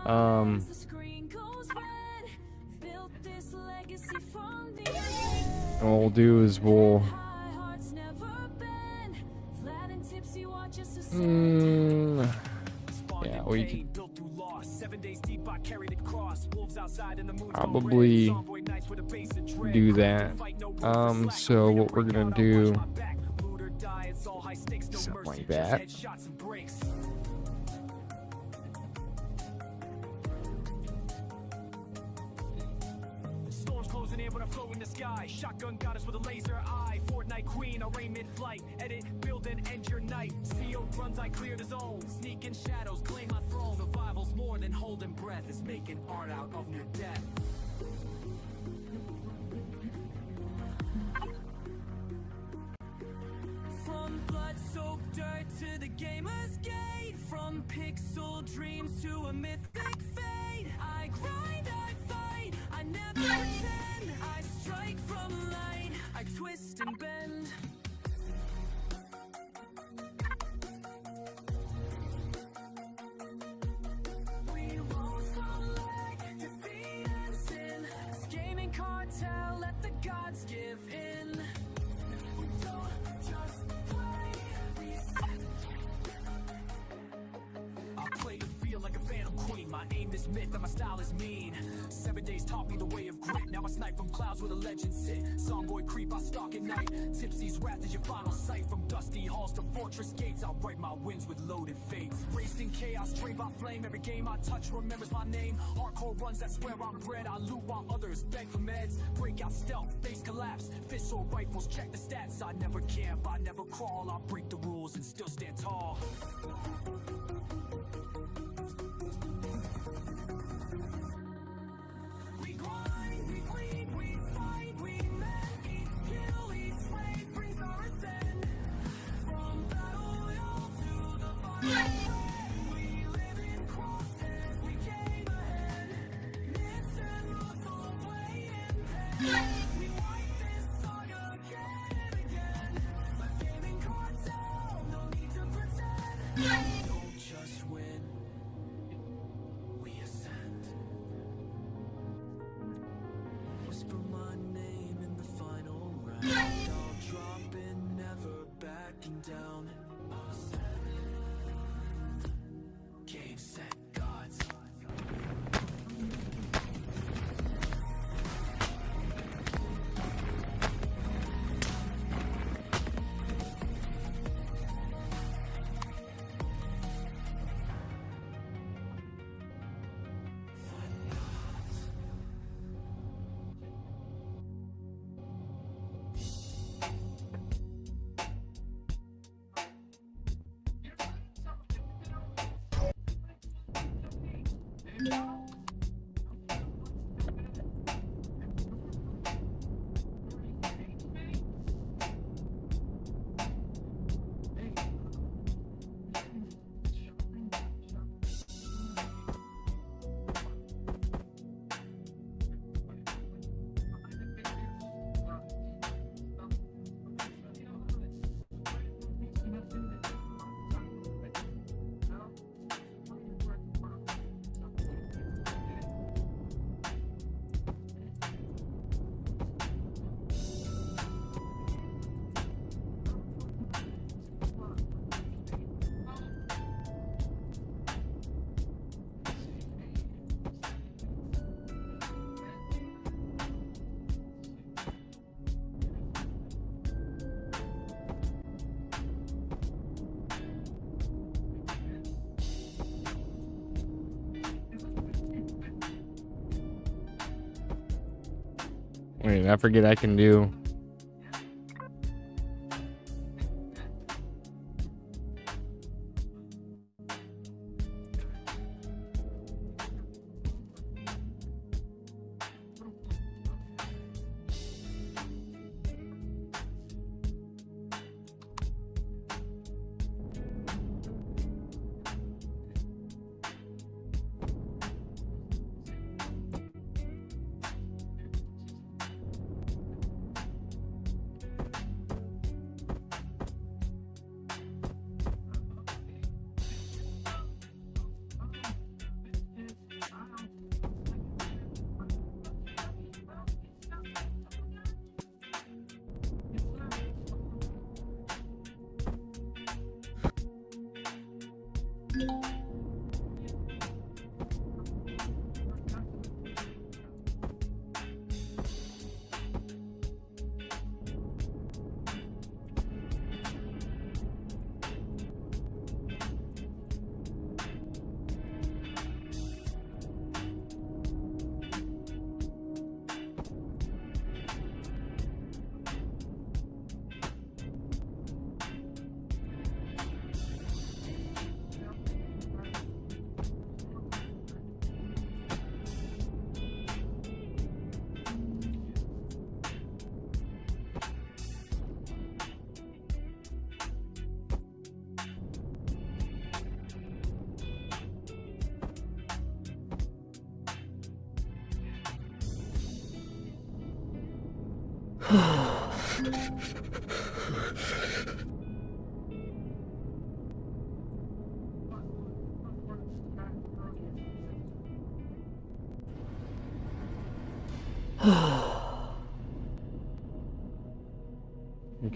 The screen goes red. Built this legacy from the What we'll do is we'll... high hearts never bend. Vlad and Tipsy watch us ascend. Yeah, we could probably do that. So what we're gonna do, something like that. Storms closing in, but I float in the sky. Shotgun got us with a laser eye. Fortnite queen, I reign mid-flight. Edit, build, and end your night. CO runs, I clear the zone. Sneak in shadows, claim my throne. Survival's more than holding breath. It's making art out of near death. From blood-soaked dirt to the gamer's gate. From pixel dreams to a mythic fate. I grind, I fight, I never pretend. I strike from light, I twist and bend. We rose from lag, defeat and sin. This gaming cartel, let the gods give in. We don't just play, we set. I play to feel like a phantom queen. My aim is myth and my style is mean. 7 days taught me the way of grit. Now I snipe from clouds where the legends sit. Songboy creep, I stalk at night. Tipsy's wrath is your final sight. From dusty halls to fortress gates, I'll write my wins with loaded fates. Raised in chaos, trained by flame. Every game I touch remembers my name. Hardcore runs, that's where I'm bred. I loot while others beg for meds. Break out stealth, face collapse. Fists or rifles, check the stats. I never camp, I never crawl. I break the rules and still stand tall. We grind, we bleed, we fight, we mend. Each kill, each raid brings our ascent. From battle to the final we live in crosshairs, we came ahead. Myths and rules all play in pen. We fight this saga again and again. Let's gaming cartel, no need to pretend. Don't just win, we ascend. Whisper my name in the final round. I'll drop in, never backing down. Game, set, gods. Wait, I forget I can do...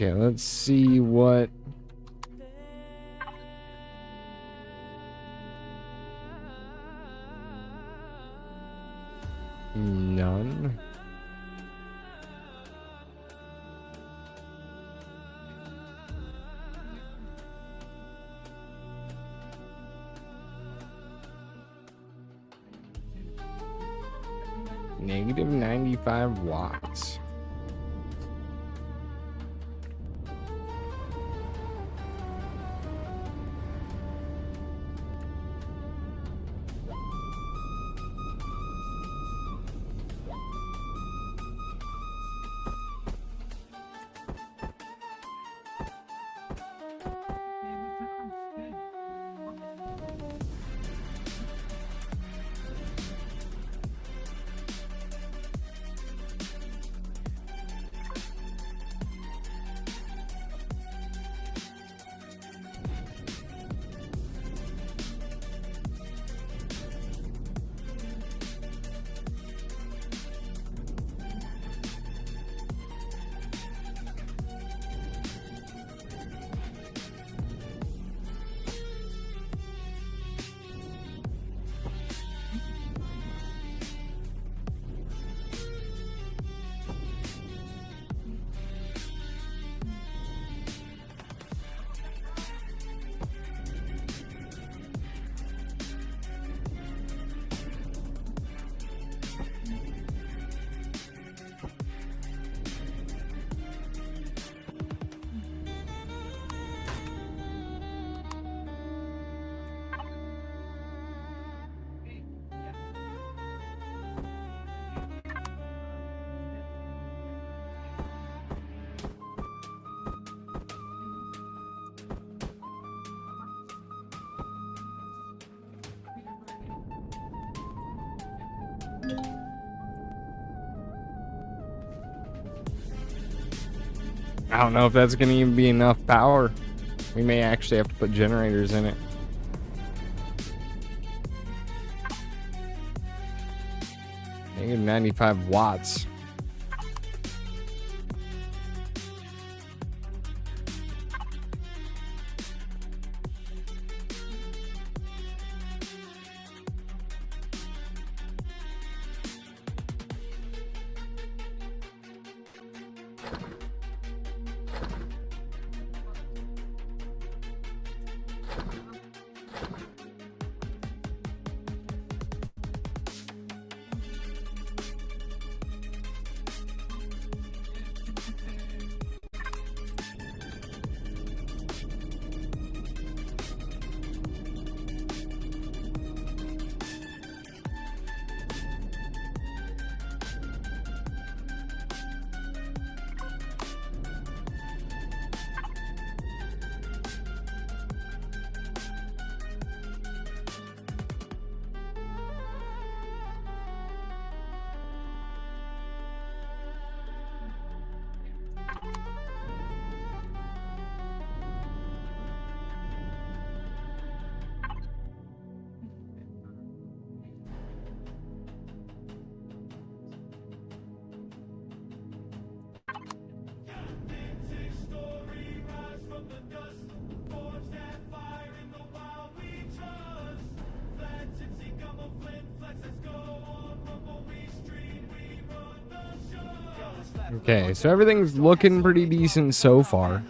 Okay, let's see what... None. Negative 95 watts. I don't know if that's going to even be enough power. We may actually have to put generators in it. Negative 95 watts. Okay, so everything's looking pretty decent so far.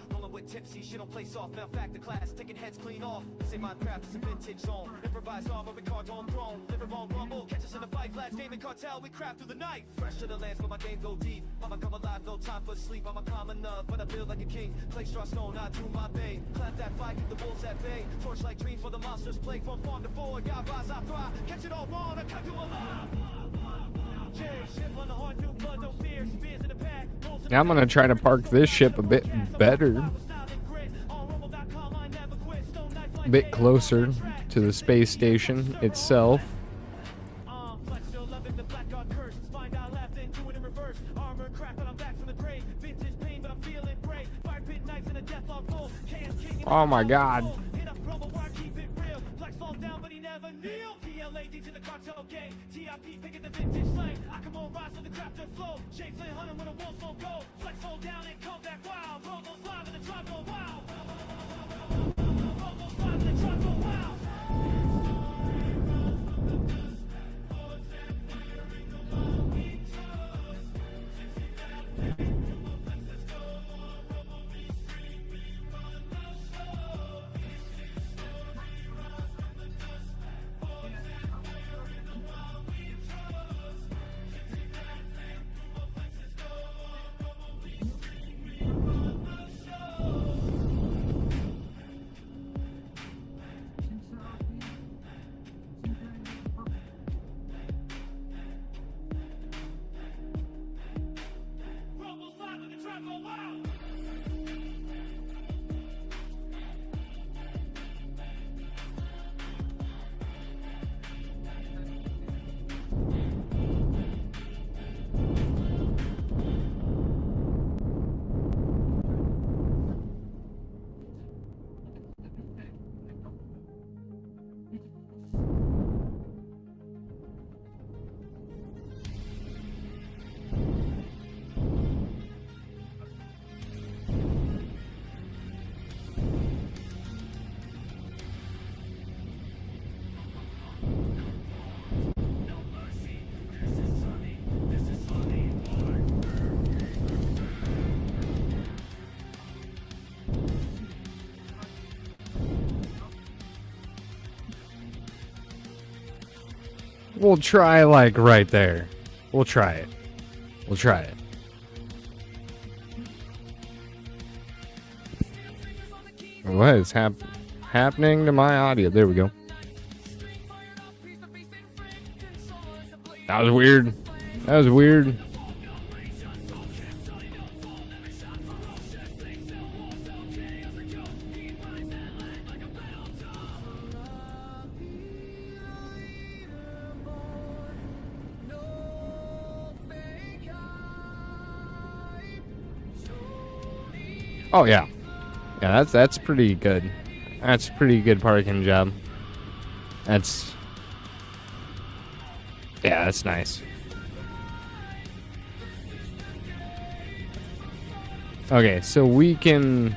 We craft through the night. Fresh to the lands, but my game go deep. I'ma come alive, no time for sleep. I'm a calm enough, but I feel like a king. Play straw stone, I do my thing. Clap that fight, keep the wolves at bay. Torch like dreams for the monsters play. From farm to forward, God rise, I thrive. Catch it all wrong, I cut you alive. Now I'm gonna try to park this ship a bit better. A bit closer to the space station itself. Oh my god. We'll try, like, right there. We'll try it. We'll try it. What is happening to my audio? There we go. That was weird. That was weird. Oh yeah, yeah. That's pretty good. That's a pretty good parking job. Yeah, that's nice. Okay, so we can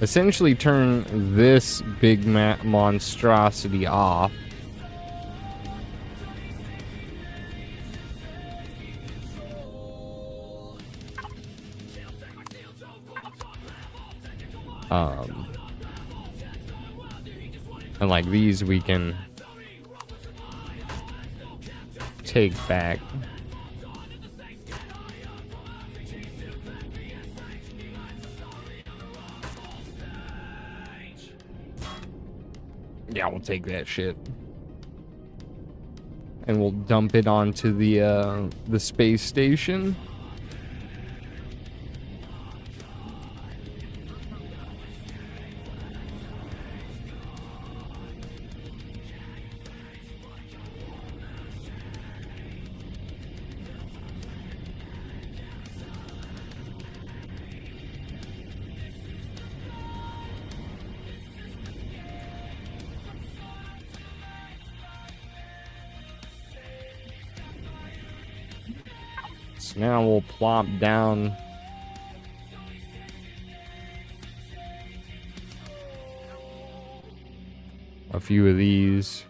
essentially turn this big monstrosity off. And like these we can take back. Yeah, we'll take that shit. And we'll dump it onto the space station. So now we'll plop down a few of these.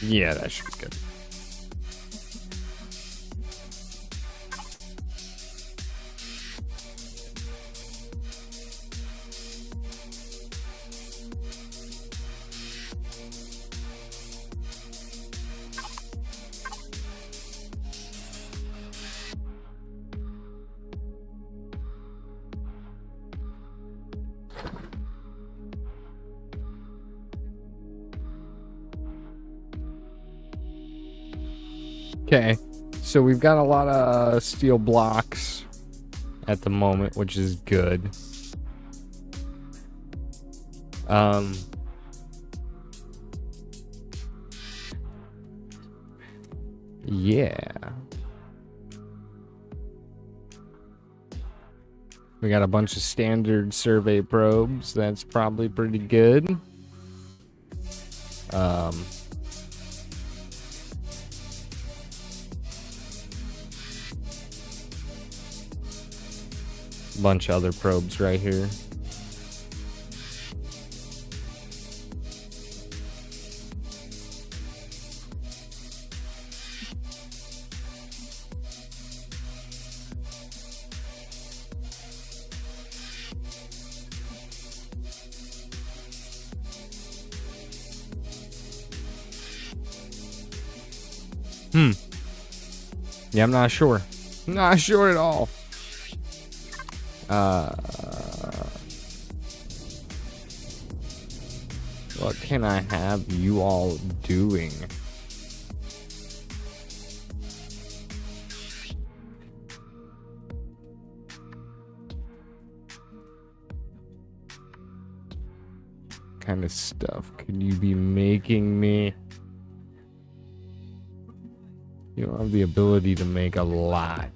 Yeah, that should be good. Okay, so we've got a lot of steel blocks at the moment, which is good. Yeah. We got a bunch of standard survey probes. That's probably pretty good. Bunch of other probes right here. Yeah, I'm not sure. Not sure at all. What can I have you all doing? What kind of stuff could you be making me? You don't have the ability to make a lot.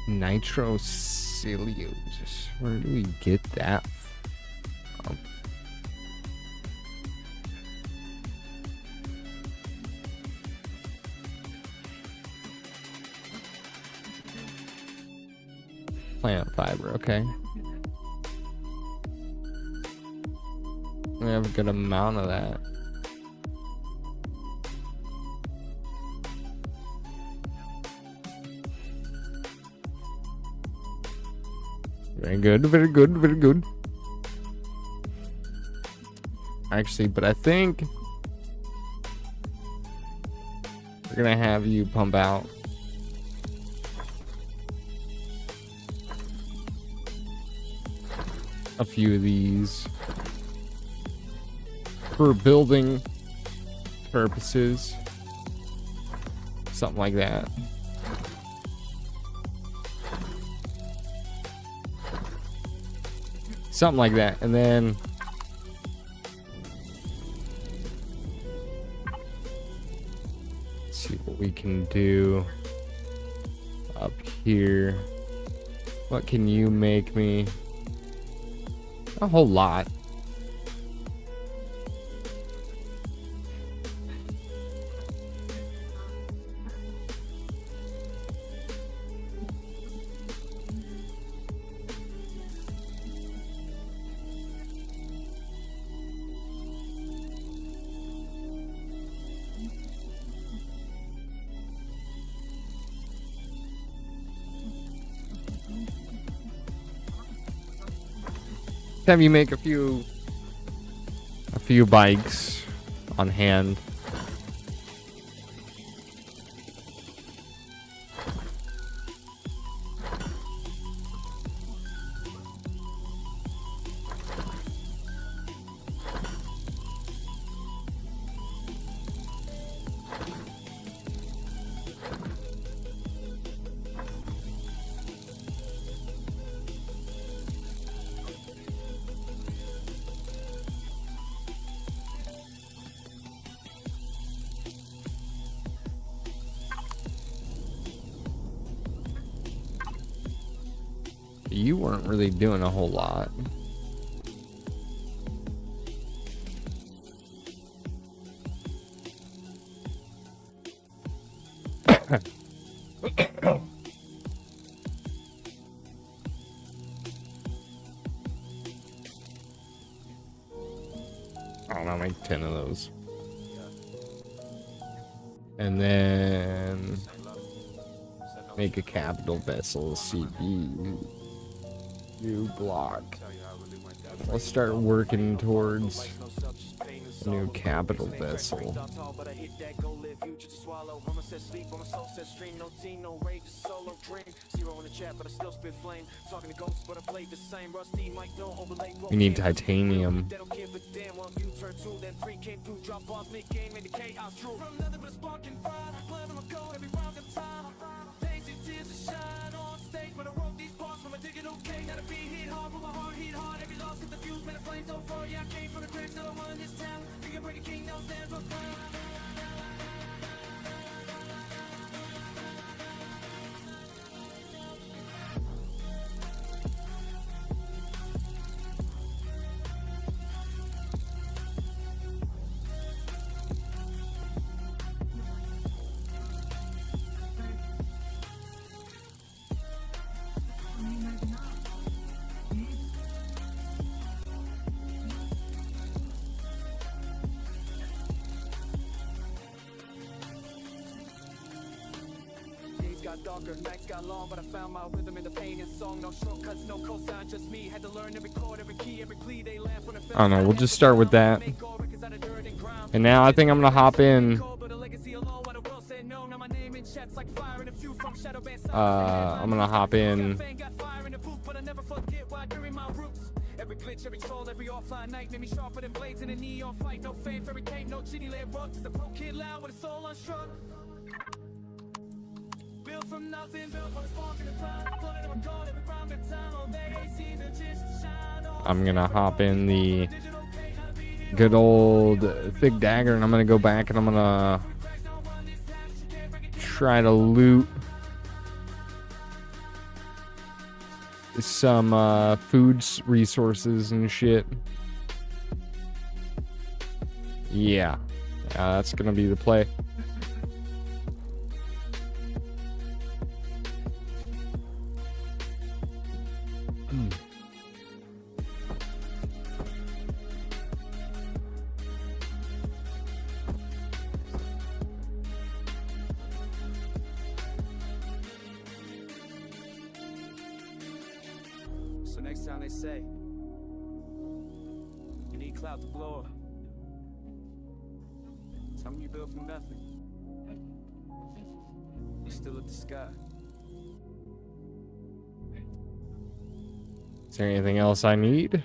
Nitrocellulose. Where do we get that from? Plant fiber, okay. We have a good amount of that. Very good, very good, very good. Actually, but I think we're gonna have you pump out a few of these for building purposes. Something like that. Something like that. And then let's see what we can do up here. What can you make me? A whole lot. have you make a few bikes on hand. You weren't really doing a whole lot. I don't know, make 10 of those. And then make a capital vessel CPU. New block. Let's start working towards a new capital vessel. We need titanium. Darker nights got long, but I found my rhythm in the pain and song. No shortcuts, no cosign, just me. Had to learn every chord, every key, every plea. They laugh when I don't know, we'll just start with that. And now I think I'm gonna hop in. I'm gonna hop in. Every glitch, every troll, every offline night made me sharper than blades in a neon fight. No fame, every cape, no chitty laid rugs. Just a broke kid loud with a soul unstruck. Built from nothing, built from a spark in the cloud. Flooded in my god, every ground in town. All day, see the just shine on. I'm gonna hop in the good old thick dagger, and I'm gonna go back and I'm gonna try to loot some food resources and shit. Yeah, that's gonna be the play. So next time they say you need cloud to blow up, tell me you built from nothing. You still at the sky. Is there anything else I need?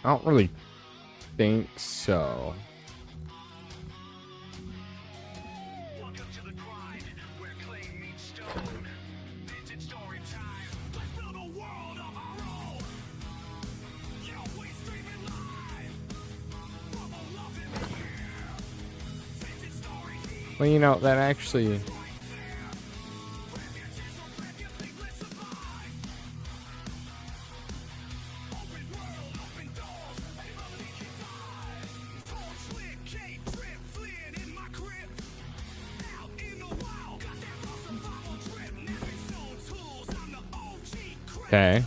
I don't really think so. Well, you know, that actually... Okay.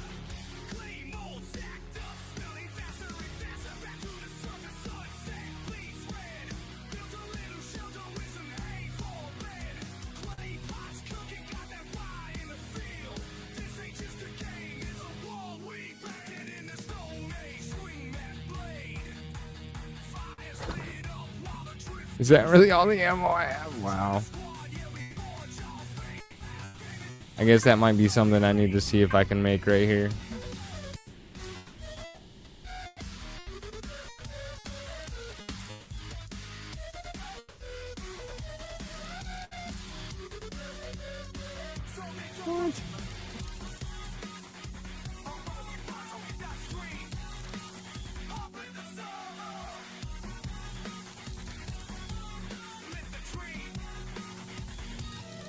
Is that really all the ammo I have? Wow. I guess that might be something I need to see if I can make right here.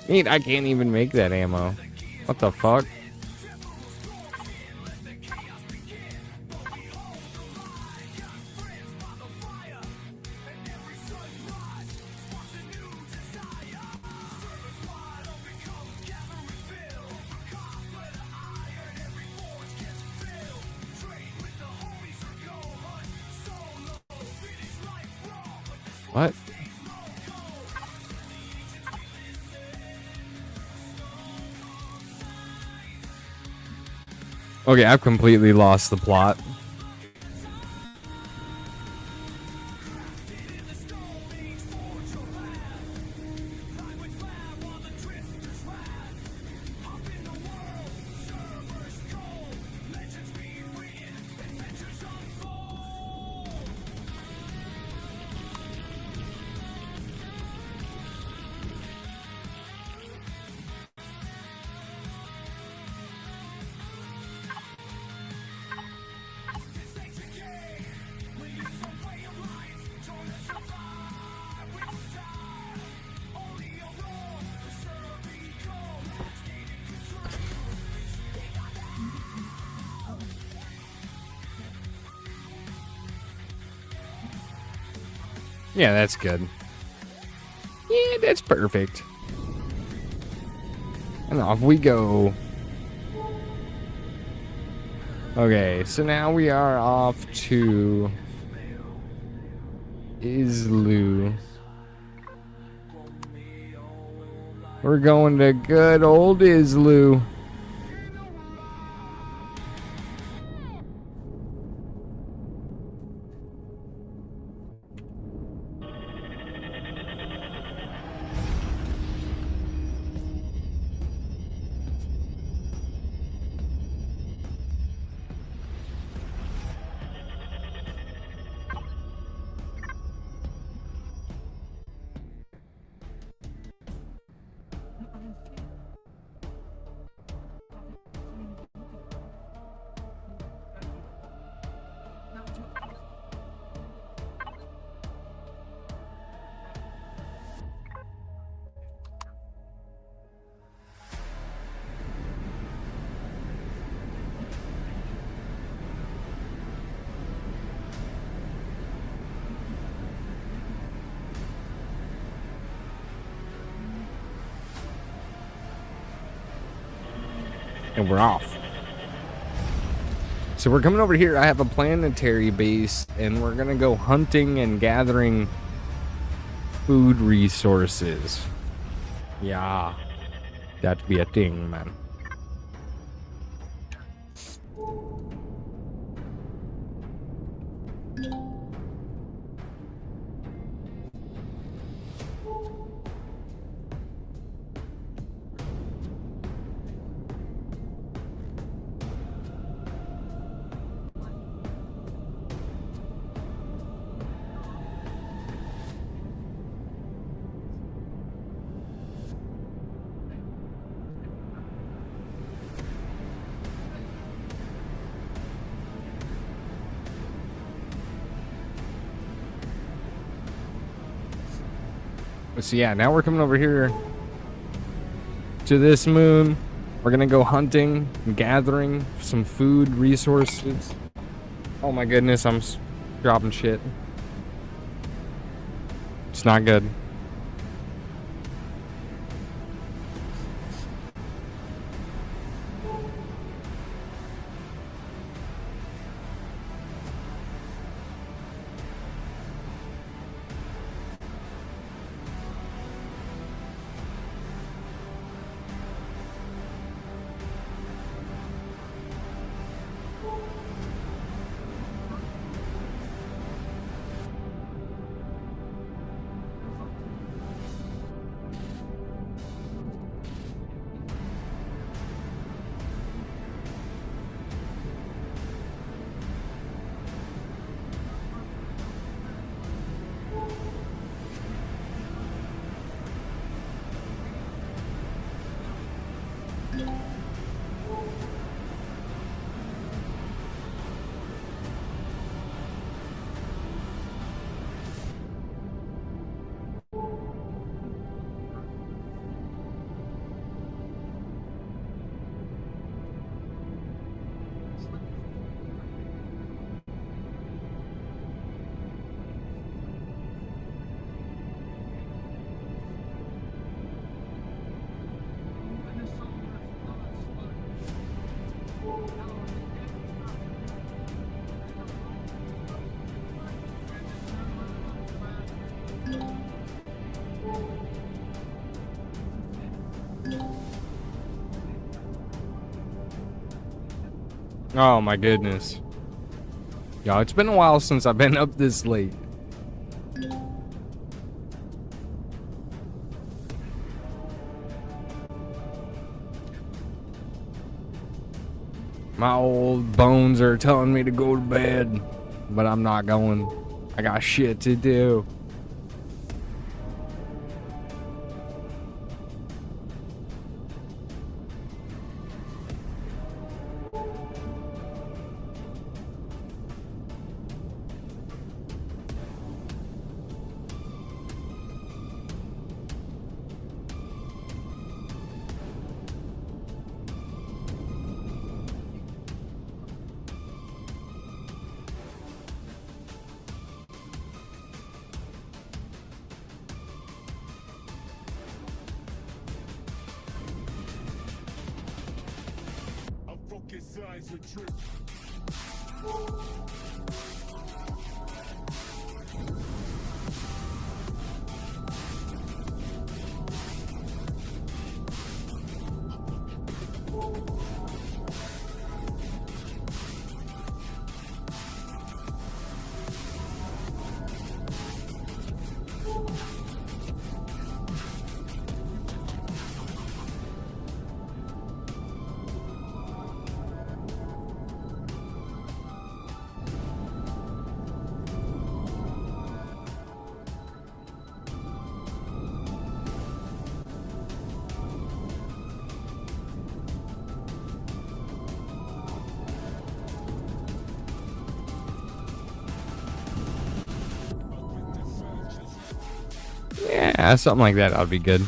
Neat, I can't even make that ammo. What the fuck? What? Okay, I've completely lost the plot. Yeah, that's good. Yeah, that's perfect. And off we go. Okay, so now we are off to Islu. We're going to good old Islu. And we're off. So we're coming over here. I have a planetary base, and we're gonna go hunting and gathering food resources. Yeah, that'd be a thing, man. So yeah, now we're coming over here to this moon. We're gonna go hunting and gathering some food resources. Oh my goodness, I'm dropping shit. It's not good. Oh my goodness. Yo, it's been a while since I've been up this late. My old bones are telling me to go to bed, but I'm not going. I got shit to do. Yeah, something like that, that'd be good.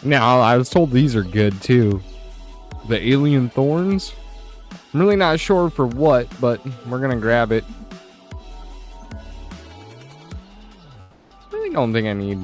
Now, I was told these are good too. The alien thorns. I'm really not sure for what, but we're gonna grab it. I really don't think I need.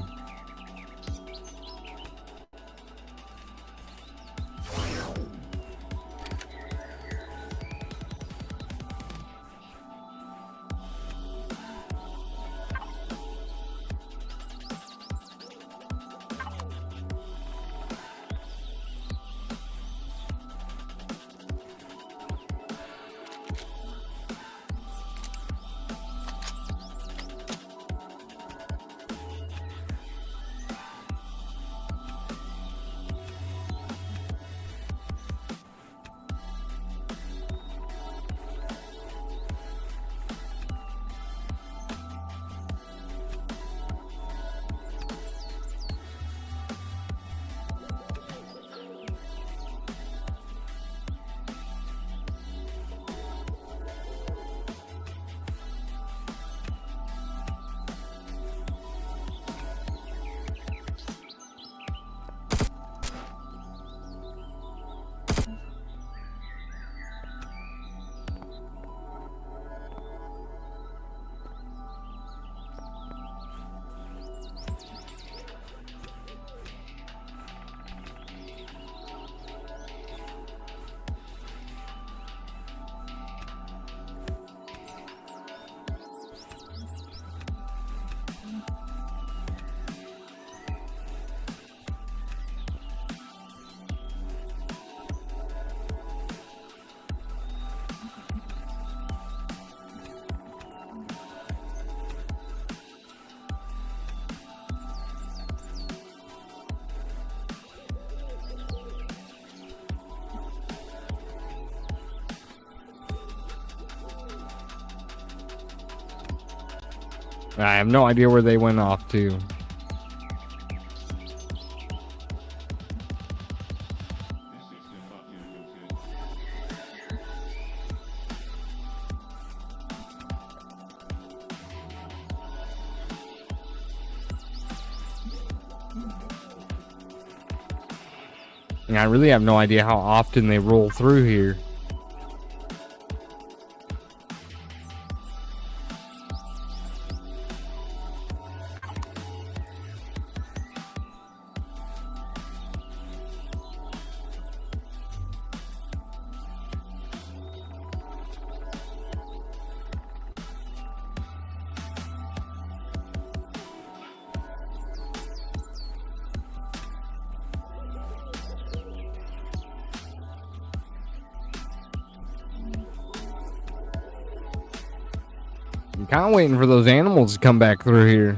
I have no idea where they went off to. And I really have no idea how often they roll through here. I'm kind of waiting for those animals to come back through here.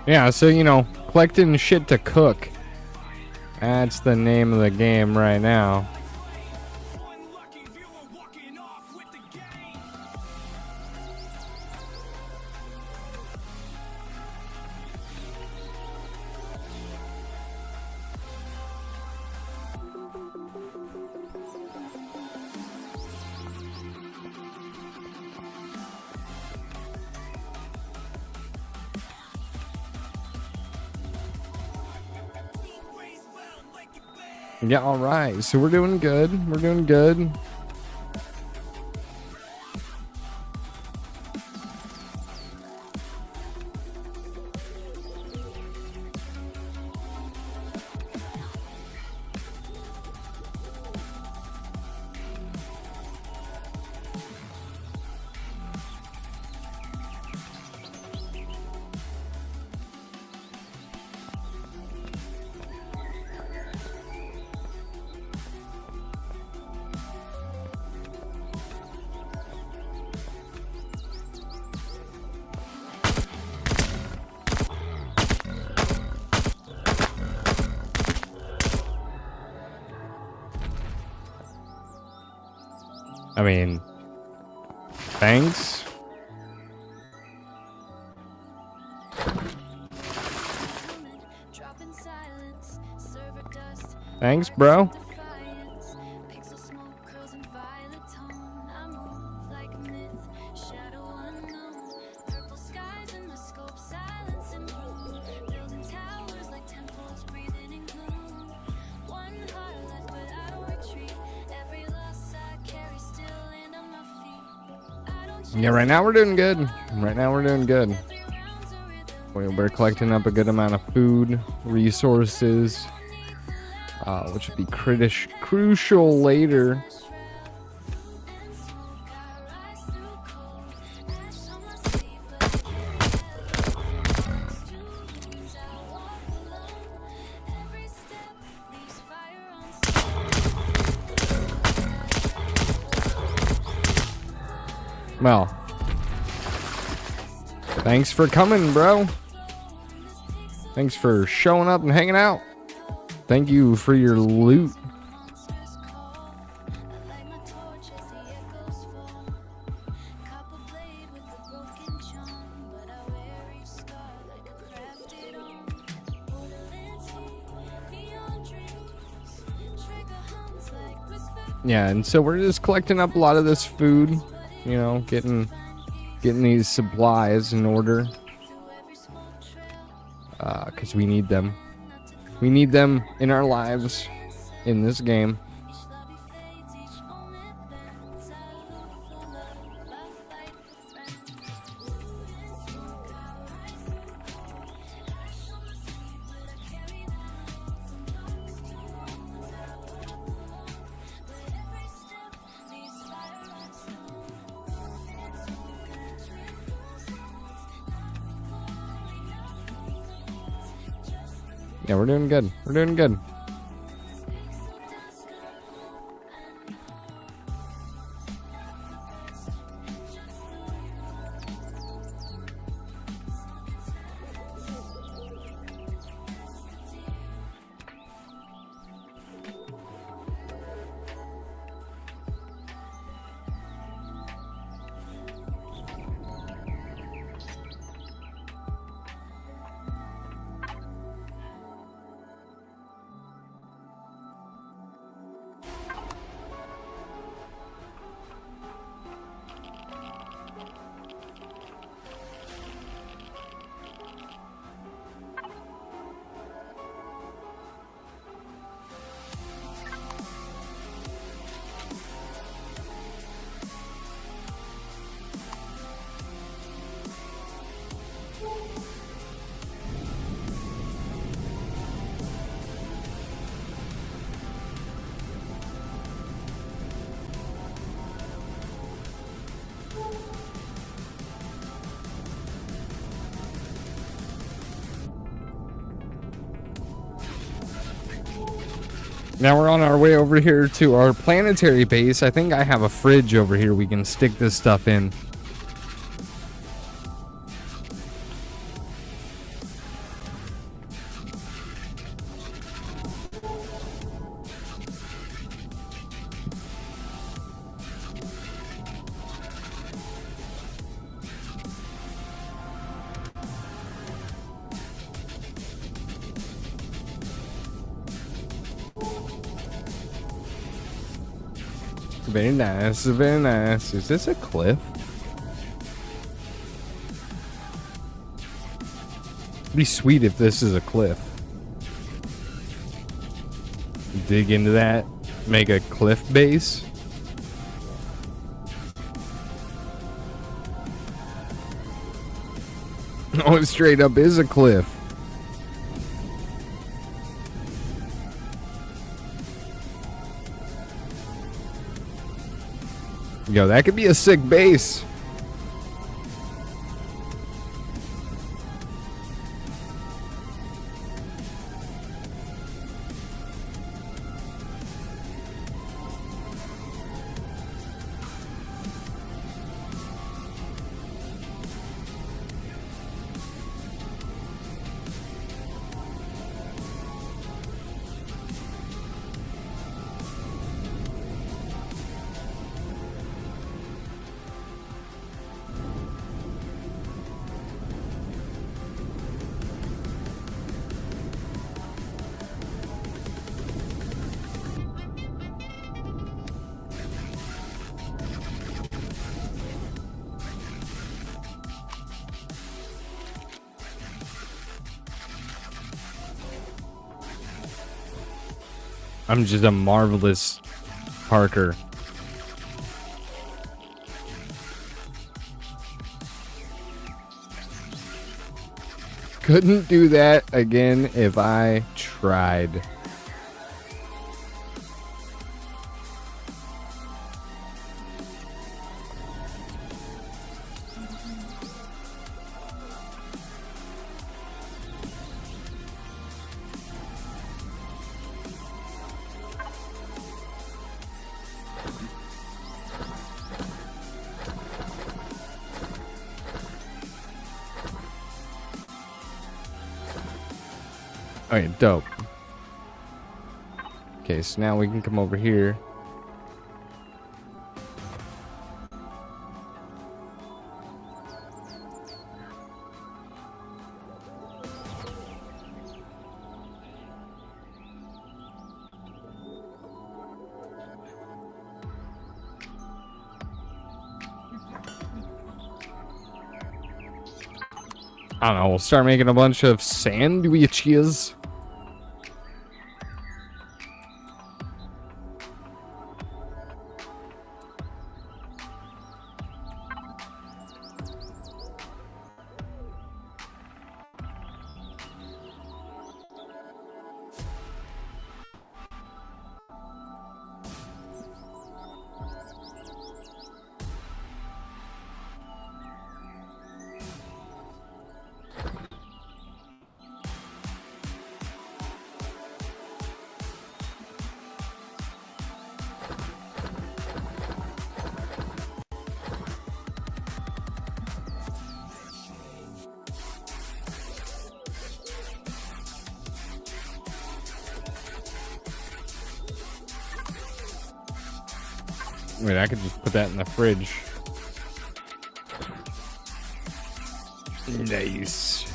Yeah, so, you know, collecting shit to cook. That's the name of the game right now. Yeah, alright. So we're doing good. We're doing good. I mean, thanks. Thanks, bro. Yeah, right now we're doing good. Right now we're doing good. We're collecting up a good amount of food, resources, which would be crucial later. Well, thanks for coming, bro. Thanks for showing up and hanging out. Thank you for your loot. Yeah, and so we're just collecting up a lot of this food, you know, getting these supplies in order, because we need them. We need them in our lives in this game. Yeah, we're doing good. We're doing good. Now we're on our way over here to our planetary base. I think I have a fridge over here we can stick this stuff in. Very nice, very nice. Is this a cliff? It'd be sweet if this is a cliff. Dig into that, make a cliff base. Oh, it straight up is a cliff. Yo, that could be a sick base. I'm just a marvelous Parker. Couldn't do that again if I tried. Okay, dope. Okay, so now we can come over here. I don't know, we'll start making a bunch of sandwiches. Wait, I could just put that in the fridge. Nice.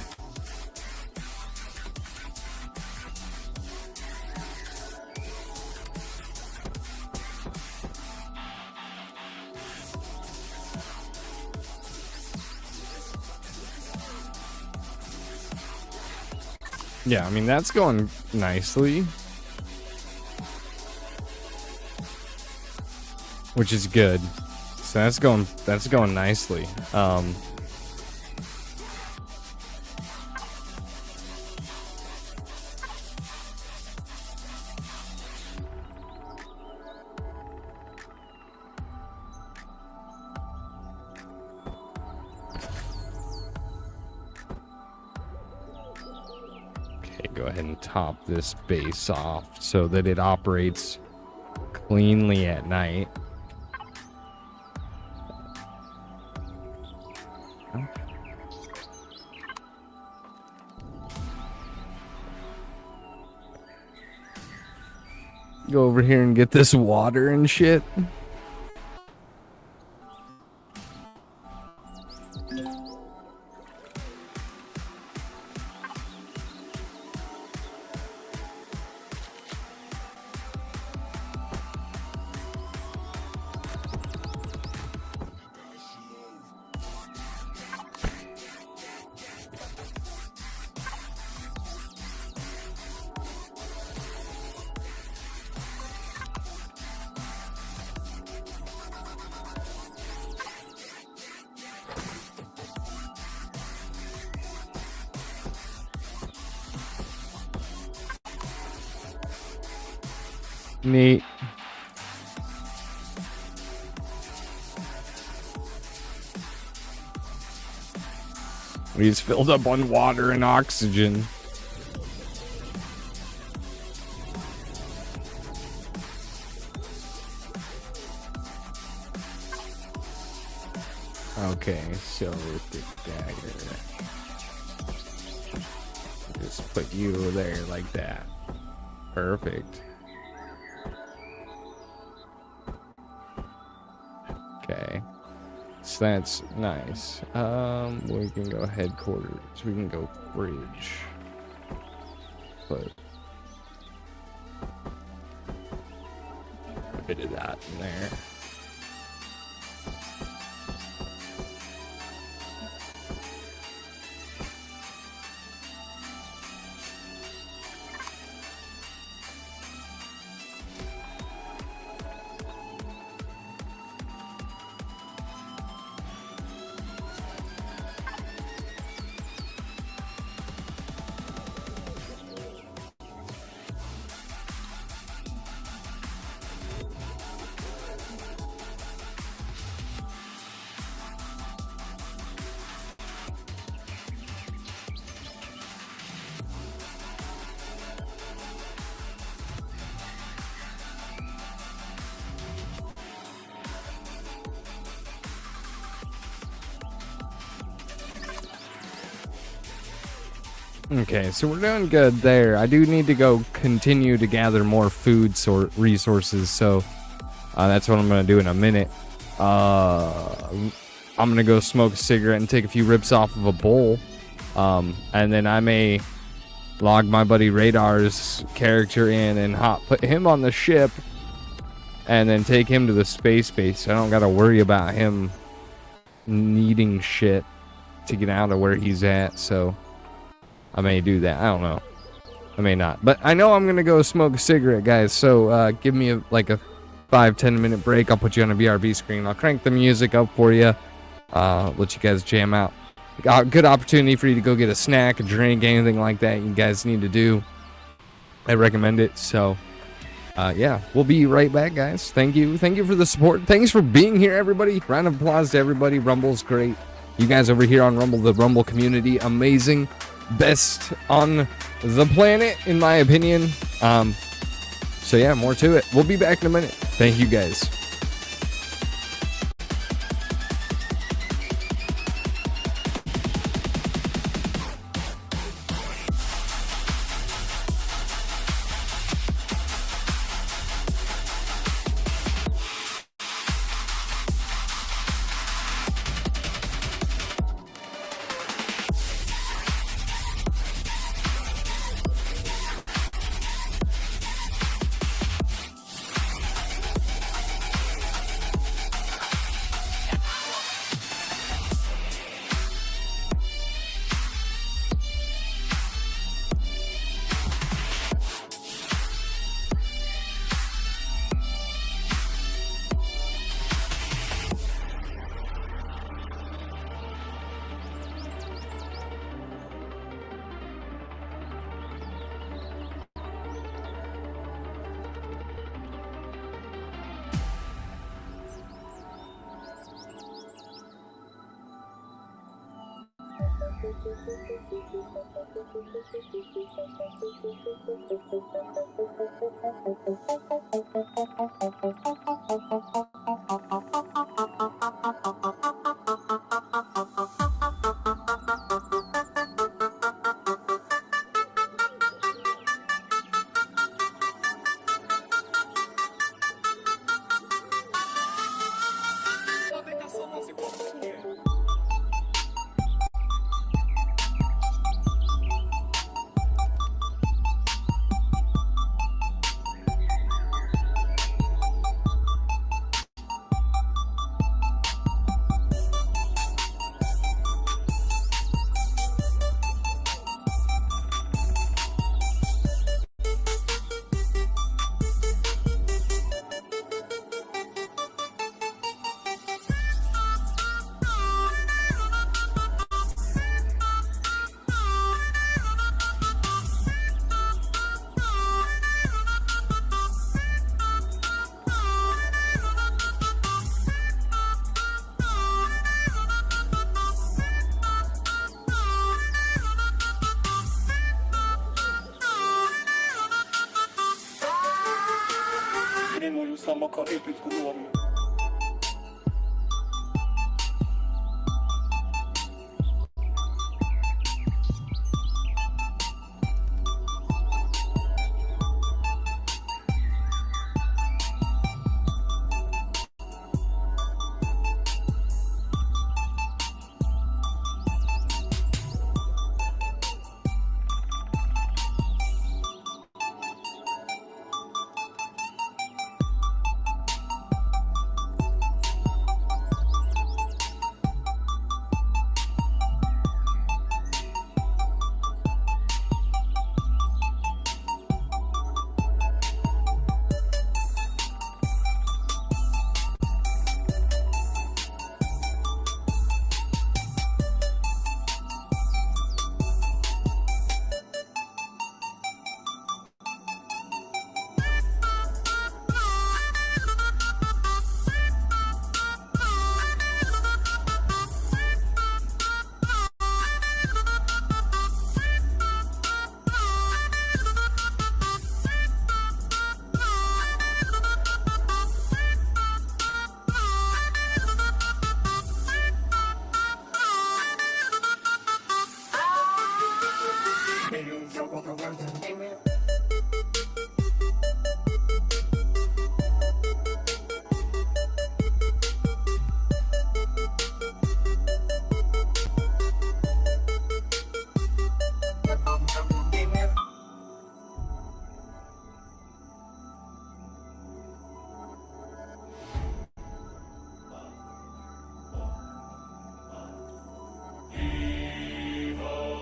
Yeah, I mean, that's going nicely. Which is good. So that's going nicely. Okay, go ahead and top this base off so that it operates cleanly at night. Go over here and get this water and shit. Neat. He's filled up on water and oxygen. Okay, so with the dagger, just put you there like that. Perfect. Okay, so that's nice. We can go headquarters. We can go fridge. Put a bit of that in there. Okay, so we're doing good there. I do need to go continue to gather more food resources, so that's what I'm going to do in a minute. I'm going to go smoke a cigarette and take a few rips off of a bowl, and then I may log my buddy Radar's character in and put him on the ship, and then take him to the space base, so I don't got to worry about him needing shit to get out of where he's at, so I may do that. I don't know. I may not. But I know I'm going to go smoke a cigarette, guys. So give me a 5-10 minute break. I'll put you on a BRB screen. I'll crank the music up for you. Let you guys jam out. Good opportunity for you to go get a snack, a drink, anything like that you guys need to do. I recommend it. So, yeah, we'll be right back, guys. Thank you. Thank you for the support. Thanks for being here, everybody. Round of applause to everybody. Rumble's great. You guys over here on Rumble, the Rumble community, amazing. Best on the planet, in my opinion. So yeah, more to it. We'll be back in a minute. Thank you guys.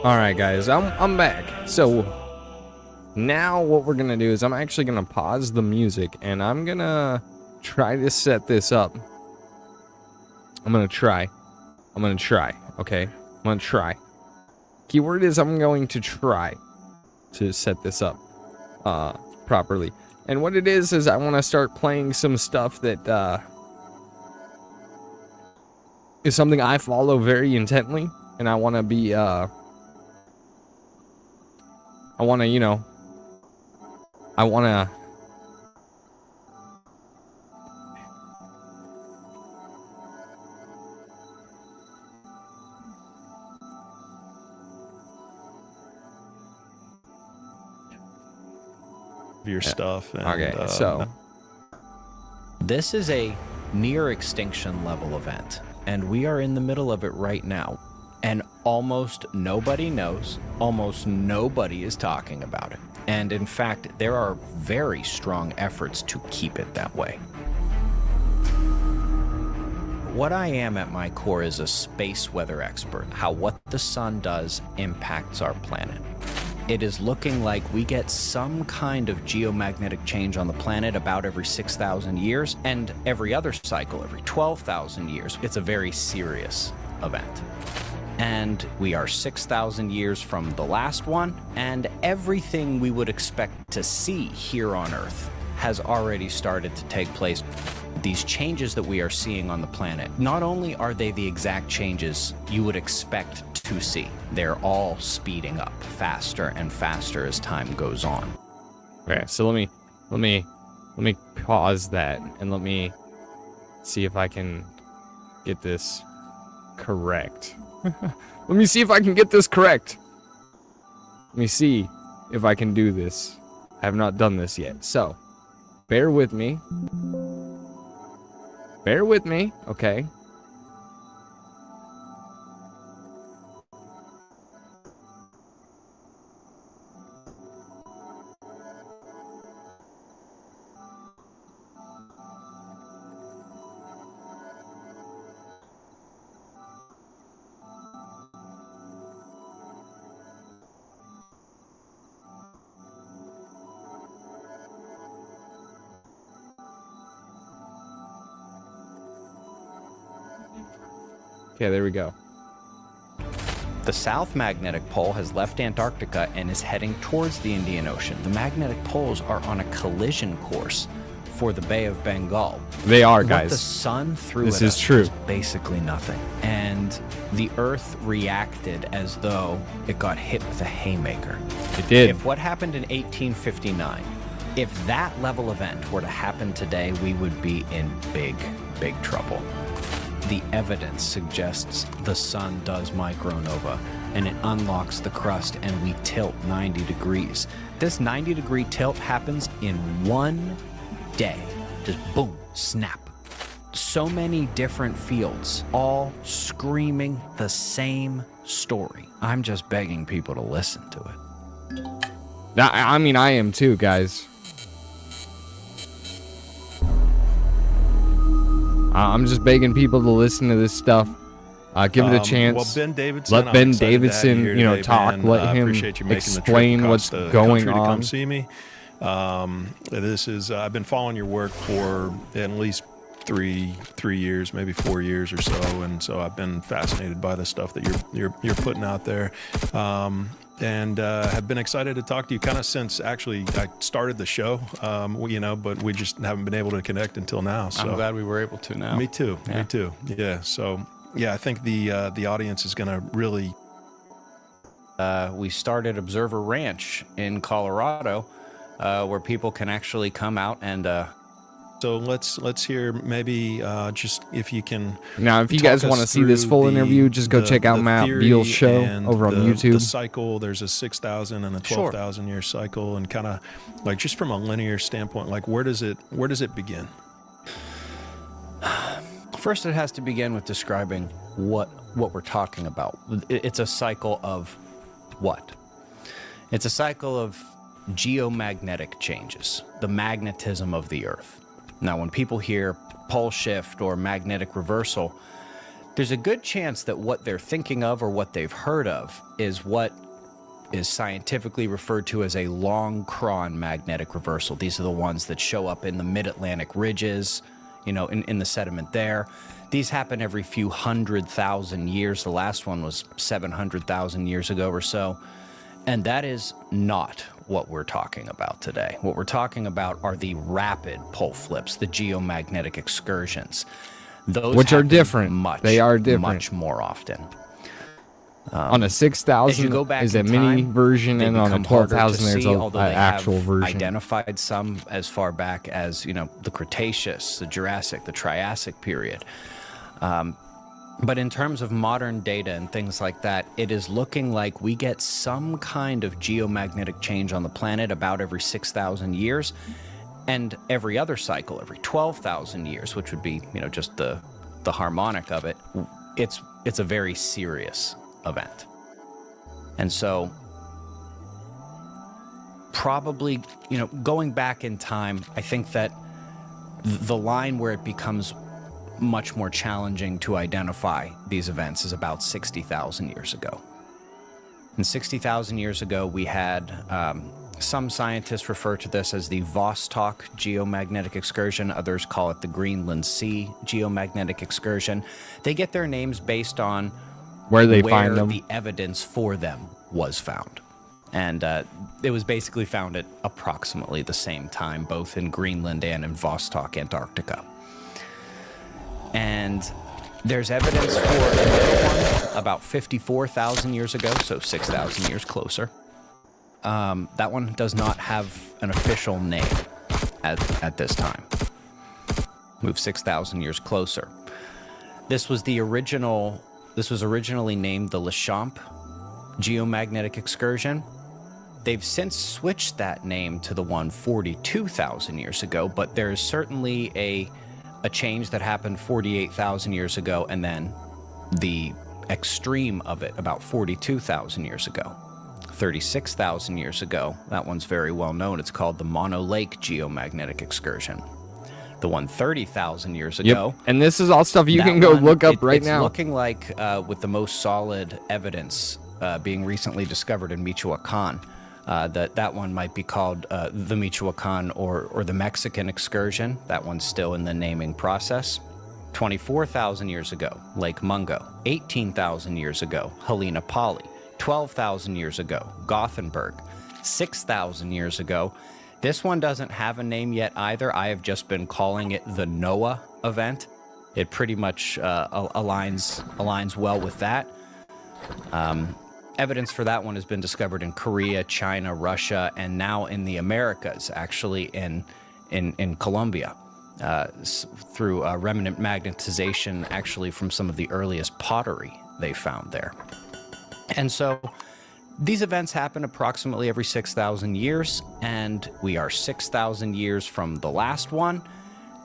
Alright guys, I'm back. So now what we're gonna do is I'm actually gonna pause the music and I'm gonna try to set this up. I'm gonna try, okay? I'm gonna try. Keyword is I'm going to try to set this up properly. And what it is I want to start playing some stuff that is something I follow very intently, and I want to be I want to, you know, I want to your stuff. And, okay, so this is a near extinction level event, and we are in the middle of it right now. And almost nobody knows, almost nobody is talking about it. And in fact, there are very strong efforts to keep it that way. What I am at my core is a space weather expert, how what the sun does impacts our planet. It is looking like we get some kind of geomagnetic change on the planet about every 6,000 years, and every other cycle every 12,000 years. It's a very serious event. And we are 6,000 years from the last one, and everything we would expect to see here on Earth has already started to take place. These changes that we are seeing on the planet, not only are they the exact changes you would expect to see, they're all speeding up faster and faster as time goes on. okay, so let me pause that and let me see if I can get this correct. Let me see if I can get this correct. Let me see if I can do this. I have not done this yet, so bear with me. Bear with me, okay? Okay, there we go. The South Magnetic Pole has left Antarctica and is heading towards the Indian Ocean. The magnetic poles are on a collision course for the Bay of Bengal. They are, What guys. the sun threw This at is us true. was basically nothing. And the Earth reacted as though it got hit with a haymaker. It did. If what happened in 1859, if that level event were to happen today, we would be in big, big trouble. The evidence suggests the sun does micronova, and it unlocks the crust and we tilt 90 degrees. This 90-degree tilt happens in one day. Just boom, snap. So many different fields, all screaming the same story. I'm just begging people to listen to it. I mean, I am too, guys. I'm just begging people to listen to this stuff. Give it a chance. Well, Ben Davidson, let I'm Ben excited to have Davidson, you here you know, today, talk. Ben. Let I him appreciate you making the trip explain across what's the going country to on. come see me. This is I've been following your work for at least three years, maybe 4 years or so, and so I've been fascinated by the stuff that you're putting out there. And have been excited to talk to you kind of since actually I started the show, you know, but we just haven't been able to connect until now. So I'm glad we were able to now. Me too. Yeah. So yeah, I think the audience is going to really. We started Observer Ranch in Colorado, where people can actually come out and. So let's hear maybe just if you can. Now, if you guys want to see this full interview, just go check out Matt Beal's show over on YouTube. The cycle, there's a 6,000 and a 12,000 year cycle, and kind of like just from a linear standpoint, like where does it begin? First, it has to begin with describing what we're talking about. It's a cycle of what? It's a cycle of geomagnetic changes, the magnetism of the Earth. Now, when people hear pole shift or magnetic reversal, there's a good chance that what they're thinking of or what they've heard of is what is scientifically referred to as a long Cron magnetic reversal. These are the ones that show up in the mid-Atlantic ridges, you know, in the sediment there. These happen every few 100,000 years. The last one was 700,000 years ago or so. And that is not what we're talking about today. What we're talking about are the rapid pole flips, the geomagnetic excursions. Those which are happen different. They are different. Much more often. On a 6,000 is a mini version, and on a 12,000 there's an actual version. Identified some as far back as, you know, the Cretaceous, the Jurassic, the Triassic period. But in terms of modern data and things like that, it is looking like we get some kind of geomagnetic change on the planet about every 6,000 years, and every other cycle, every 12,000 years, which would be, you know, just the harmonic of it. It's a very serious event. And so probably, you know, going back in time, I think that the line where it becomes much more challenging to identify these events is about 60,000 years ago. And 60,000 years ago, we had some scientists refer to this as the Vostok geomagnetic excursion. Others call it the Greenland Sea geomagnetic excursion. They get their names based on where find them. The evidence for them was found. And it was basically found at approximately the same time, both in Greenland and in Vostok, Antarctica. And there's evidence for another one about 54,000 years ago, so 6,000 years closer. That one does not have an official name at this time. Move 6,000 years closer. This was originally named the Lechamp geomagnetic excursion. They've since switched that name to the one 42,000 years ago, but there is certainly a change that happened 48,000 years ago, and then the extreme of it about 42,000 years ago. 36,000 years ago, that one's very well known. It's called the Mono Lake geomagnetic excursion. The one 30,000 years ago. Yep. And this is all stuff you can go look up right now. It's looking like, with the most solid evidence being recently discovered in Michoacan, that one might be called the Michoacan or the Mexican excursion. That one's still in the naming process. 24,000 years ago, Lake Mungo. 18,000 years ago, Helena Pali. 12,000 years ago, Gothenburg. 6,000 years ago. This one doesn't have a name yet either. I have just been calling it the NOAA event. It pretty much aligns well with that. Evidence for that one has been discovered in Korea, China, Russia, and now in the Americas, actually in Colombia, through remnant magnetization, actually from some of the earliest pottery they found there. And so these events happen approximately every 6,000 years, and we are 6,000 years from the last one,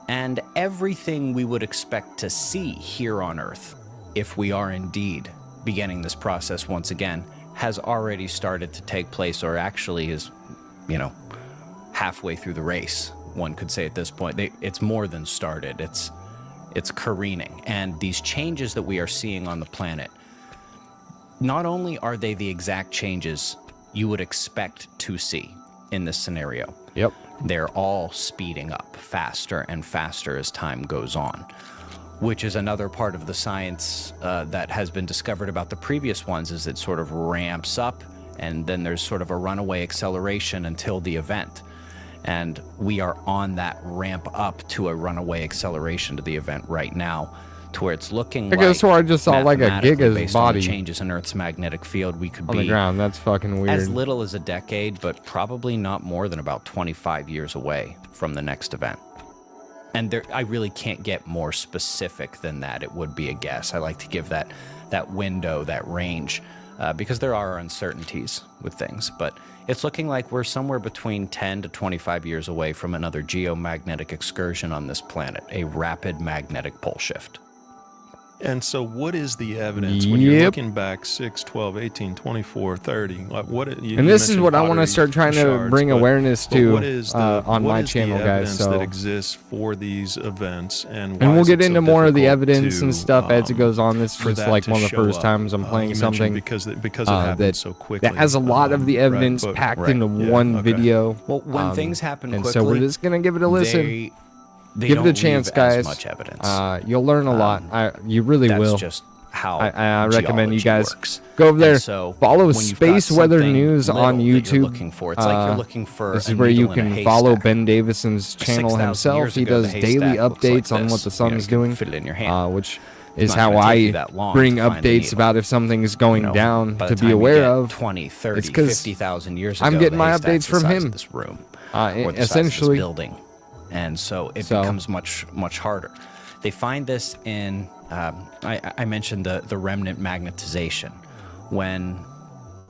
and everything we would expect to see here on Earth, if we are indeed beginning this process once again, has already started to take place, or actually is, you know, halfway through the race, one could say at this point. It's more than started. It's careening. And these changes that we are seeing on the planet, not only are they the exact changes you would expect to see in this scenario, yep, they're all speeding up faster and faster as time goes on, which is another part of the science that has been discovered about the previous ones, is it sort of ramps up and then there's sort of a runaway acceleration until the event. And we are on that ramp up to a runaway acceleration to the event right now, to where it's looking like, so I just saw like a Giga's based body on the changes in Earth's magnetic field, we could on be the ground. That's fucking weird. as little as a decade, but probably not more than about 25 years away from the next event. And I really can't get more specific than that. It would be a guess. I like to give that window, that range, because there are uncertainties with things. But it's looking like we're somewhere between 10 to 25 years away from another geomagnetic excursion on this planet, a rapid magnetic pole shift. And so what is the evidence when you're Yep. looking back 6, 12, 18, 24, 30? Like what, And this is what I want to start trying to bring awareness to what is the, on what my is channel, the guys. evidence So, that exists for these events, and and why we'll is get it so into more of the difficult evidence and to, stuff as it goes on. This for is that like to one of the show first up? times I'm You playing mentioned something because it happened so quickly. that has a lot of the evidence right, but- packed right, into yeah, one okay. video. Well, when things happen and quickly, so we're just gonna give it a listen. They Give it a don't chance, leave guys. As much evidence. You'll learn a lot. You really That's will. just how I recommend you geology guys works. go over there, And so follow when you've got Space Weather something News on little that YouTube. you're looking for. It's like you're looking for This a is where you needle in a can follow haystack. Ben Davison's channel 6,000 himself. years He ago, does the daily haystack looks updates like on what this. the You sun's can doing, fit it in your hand. which is not how gonna take you I that long bring to find the updates needle. about if something's going You know, down by to the be time you aware get of. 20, 30, It's 'cause 50,000 years ago, I'm getting the my haystack's updates the from size him. of this room, or the size of Essentially. this building, and so it So- becomes much harder. They find this in I mentioned the remnant magnetization, when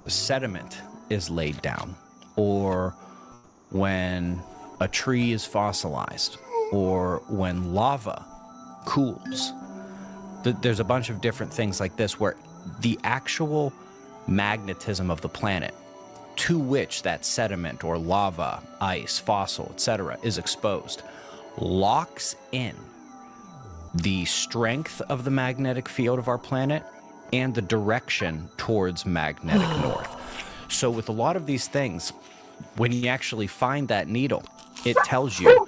sediment is laid down, or when a tree is fossilized, or when lava cools. There's a bunch of different things like this where the actual magnetism of the planet to which that sediment or lava, ice, fossil, etc. is exposed locks in the strength of the magnetic field of our planet and the direction towards magnetic north. So with a lot of these things, when you actually find that needle, it tells you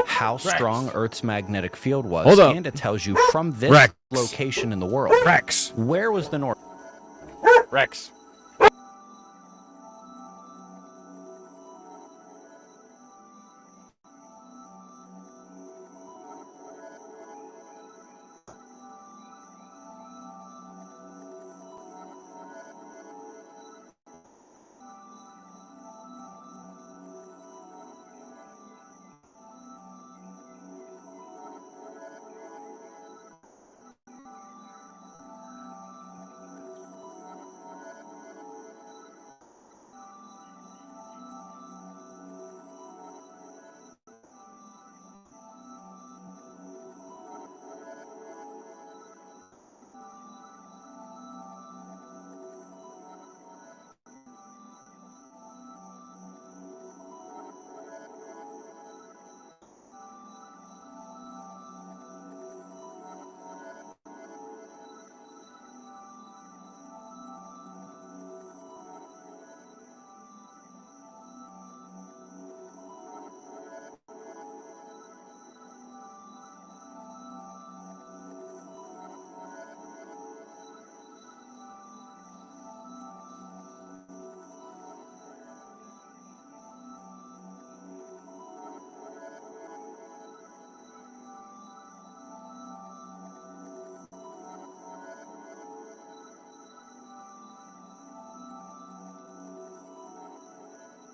how strong Earth's magnetic field was, Hold up. and it tells you from this Rex. location in the world, Rex. where was the north? Rex.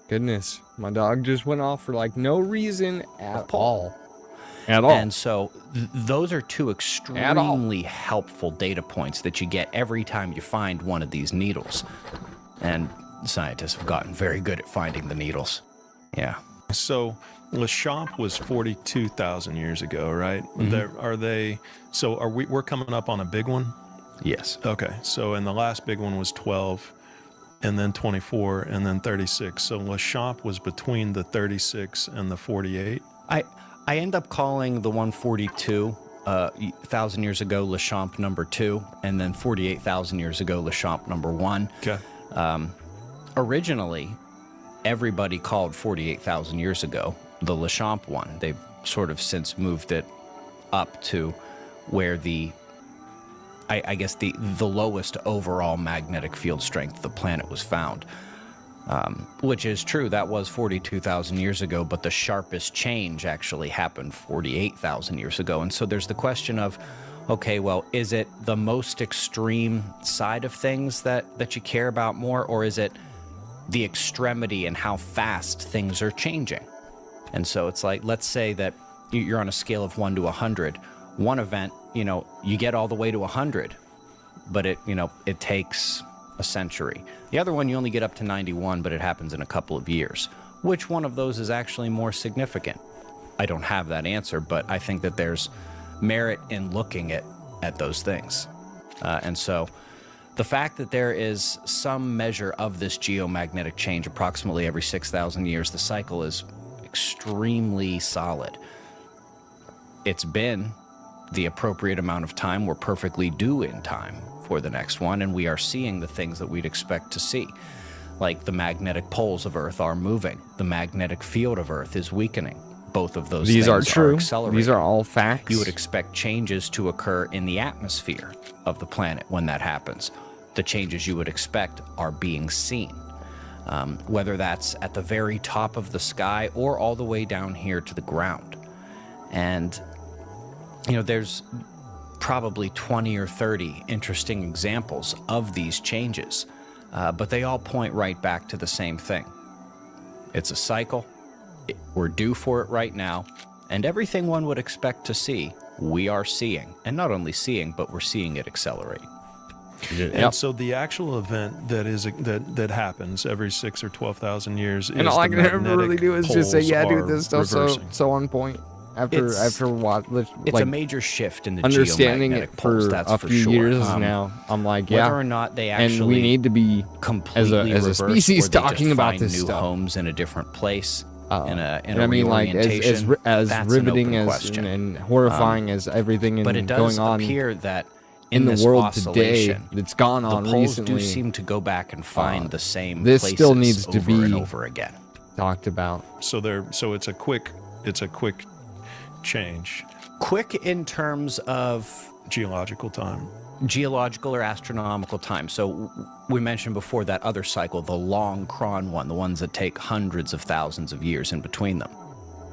Goodness, my dog just went off for like no reason at all. At all. And so those are two extremely helpful data points that you get every time you find one of these needles. And scientists have gotten very good at finding the needles. Yeah. So Le Champ was 42,000 years ago, right? We're coming up on a big one? Yes. Okay, so and the last big one was 12, and then 24, and then 36. So Le Champ was between the 36 and the 48. I end up calling the 142 1,000 years ago Le Champ number 2, and then 48,000 years ago Le Champ number 1. Okay. Originally, everybody called 48,000 years ago the Le Champ one. They've sort of since moved it up to where I guess the lowest overall magnetic field strength of the planet was found. Which is true, that was 42,000 years ago, but the sharpest change actually happened 48,000 years ago. And so there's the question of, okay, well, is it the most extreme side of things that you care about more, or is it the extremity and how fast things are changing? And so it's like, let's say that you're on a scale of 1 to 100. One event, you get all the way to 100, but it takes a century. The other one, you only get up to 91, but it happens in a couple of years. Which one of those is actually more significant? I don't have that answer, but I think that there's merit in looking at at those things. And so the fact that there is some measure of this geomagnetic change approximately every 6,000 years, the cycle is extremely solid. It's been the appropriate amount of time. We're perfectly due in time for the next one, and we are seeing the things that we'd expect to see. Like the magnetic poles of Earth are moving. The magnetic field of Earth is weakening. Both of those These are things true. accelerating. These are all facts. You would expect changes to occur in the atmosphere of the planet when that happens. The changes you would expect are being seen, whether that's at the very top of the sky or all the way down here to the ground. And, you know, there's probably 20 or 30 interesting examples of these changes, but they all point right back to the same thing. It's a cycle. We're due for it right now, and everything one would expect to see, we are seeing. And not only seeing, but we're seeing it accelerate. And so the actual event that happens every 6 or 12,000 years, And is all I the can ever magnetic really do is just say, poles yeah, dude, are this stuff's reversing. so on point. After what, It's like, a major shift in the understanding geomagnetic it poles, for that's a for few sure. years now, I'm like, yeah. Whether or not they and actually we need to be completely as a reverse, species or they talking just about find this new stuff. homes in a different place, in a And I mean, like, reorientation, as that's an riveting open as question. and horrifying as everything But it does going on appear that in the this world today oscillation, that's gone on the poles recently, do seem to go back and find the same this places still needs to over be and over again. talked about. So it's a quick change, Quick in terms of geological time. geological or astronomical time. So we mentioned before that other cycle, the long Cron one, the ones that take hundreds of thousands of years in between them.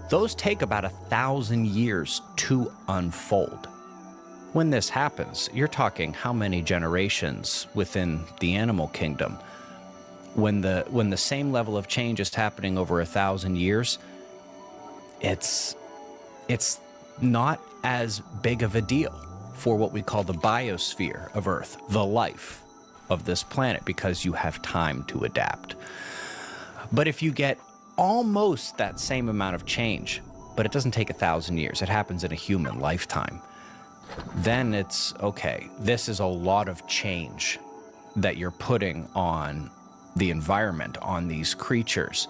Those take about 1,000 years to unfold. When this happens, you're talking how many generations within the animal kingdom. When the same level of change is happening over 1,000 years, it's not as big of a deal for what we call the biosphere of Earth, the life of this planet, because you have time to adapt. But if you get almost that same amount of change, but it doesn't take 1,000 years, it happens in a human lifetime, then it's okay. This is a lot of change that you're putting on the environment, on these creatures.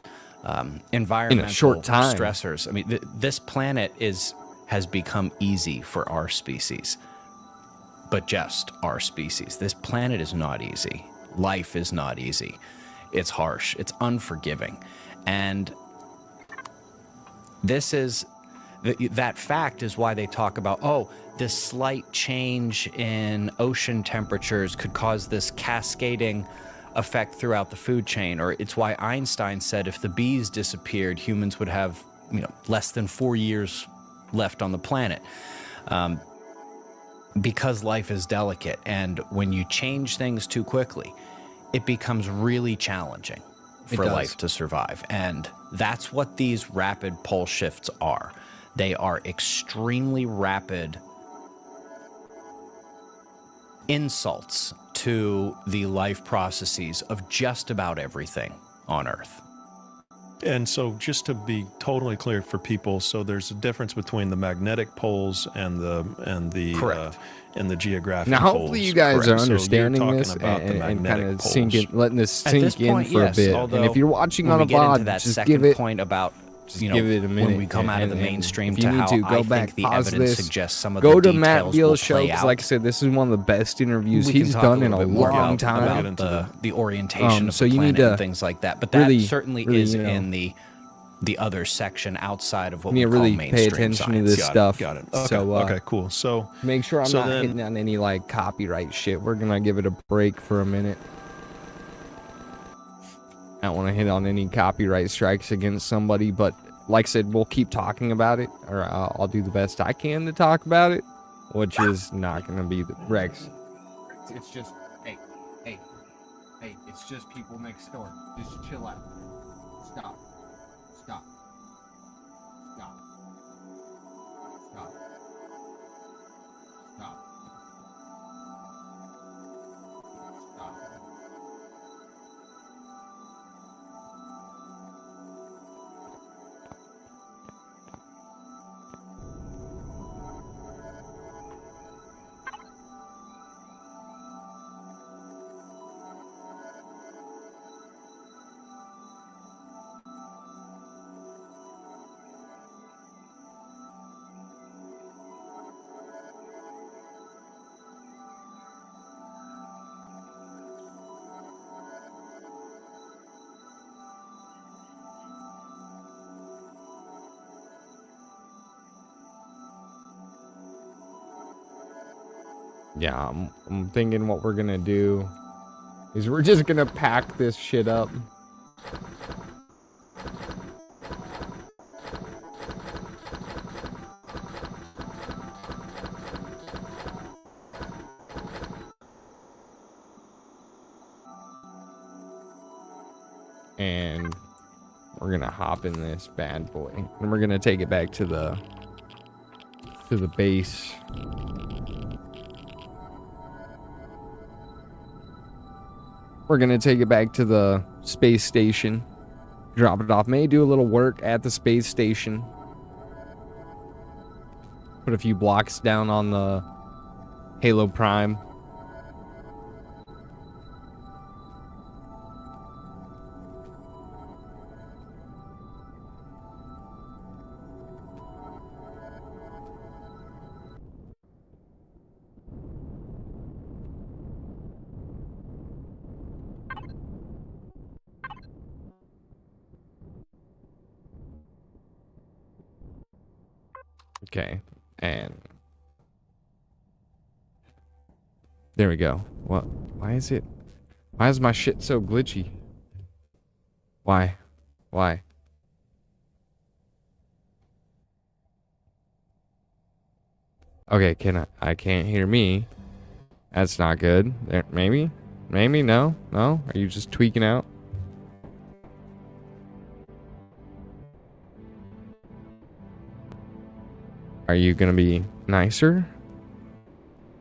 Environmental short time. stressors. I mean, this planet has become easy for our species, but just our species. This planet is not easy. Life is not easy. It's harsh. It's unforgiving. And this is, that fact is why they talk about, oh, this slight change in ocean temperatures could cause this cascading effect throughout the food chain. Or it's why Einstein said if the bees disappeared, humans would have, less than 4 years left on the planet. Because life is delicate, and when you change things too quickly, it becomes really challenging for life to survive. And that's what these rapid pole shifts are. They are extremely rapid insults to the life processes of just about everything on Earth. And so just to be totally clear for people, so there's a difference between the magnetic poles and the Correct. And the geographic Now, poles. hopefully, you guys Correct. are understanding so you're this talking about the and kind magnetic of poles. letting this At this sink in point, for yes, a bit. although And if you're watching when on a we get into VOD, that just second give it. point about Just give it a minute. when we come out of the and mainstream if to you need how to, go I back, think the pause evidence this, suggests some of go the to Matt details Beal's will show, play 'cause out. like I said, this is one of the best interviews We can he's talk done in a little bit more long about time. the orientation of so the you need planet and to things like that. But that really, certainly really, is you know, in the other section outside of what you we need to call really mainstream pay attention to science. this stuff. Got it. Okay. So, Okay. Cool. So make sure I'm So not then- hitting on any like copyright shit. We're gonna give it a break for a minute. I don't want to hit on any copyright strikes against somebody, but like I said, we'll keep talking about it, or I'll do the best I can to talk about it, which is not gonna be the Rex. It's just, hey, it's just people next door. Just chill out. Stop. Stop. Stop. Stop. Stop. Stop. Yeah, I'm thinking what we're gonna do is we're just gonna pack this shit up. And we're gonna hop in this bad boy, and we're gonna take it back to the base. We're gonna take it back to the space station, drop it off. May do a little work at the space station. Put a few blocks down on the Halo Prime. Okay, and there we go. What? Why is my shit so glitchy? Why? Okay, I can't hear me. That's not good. There, maybe, no. Are you just tweaking out? Are you gonna be nicer?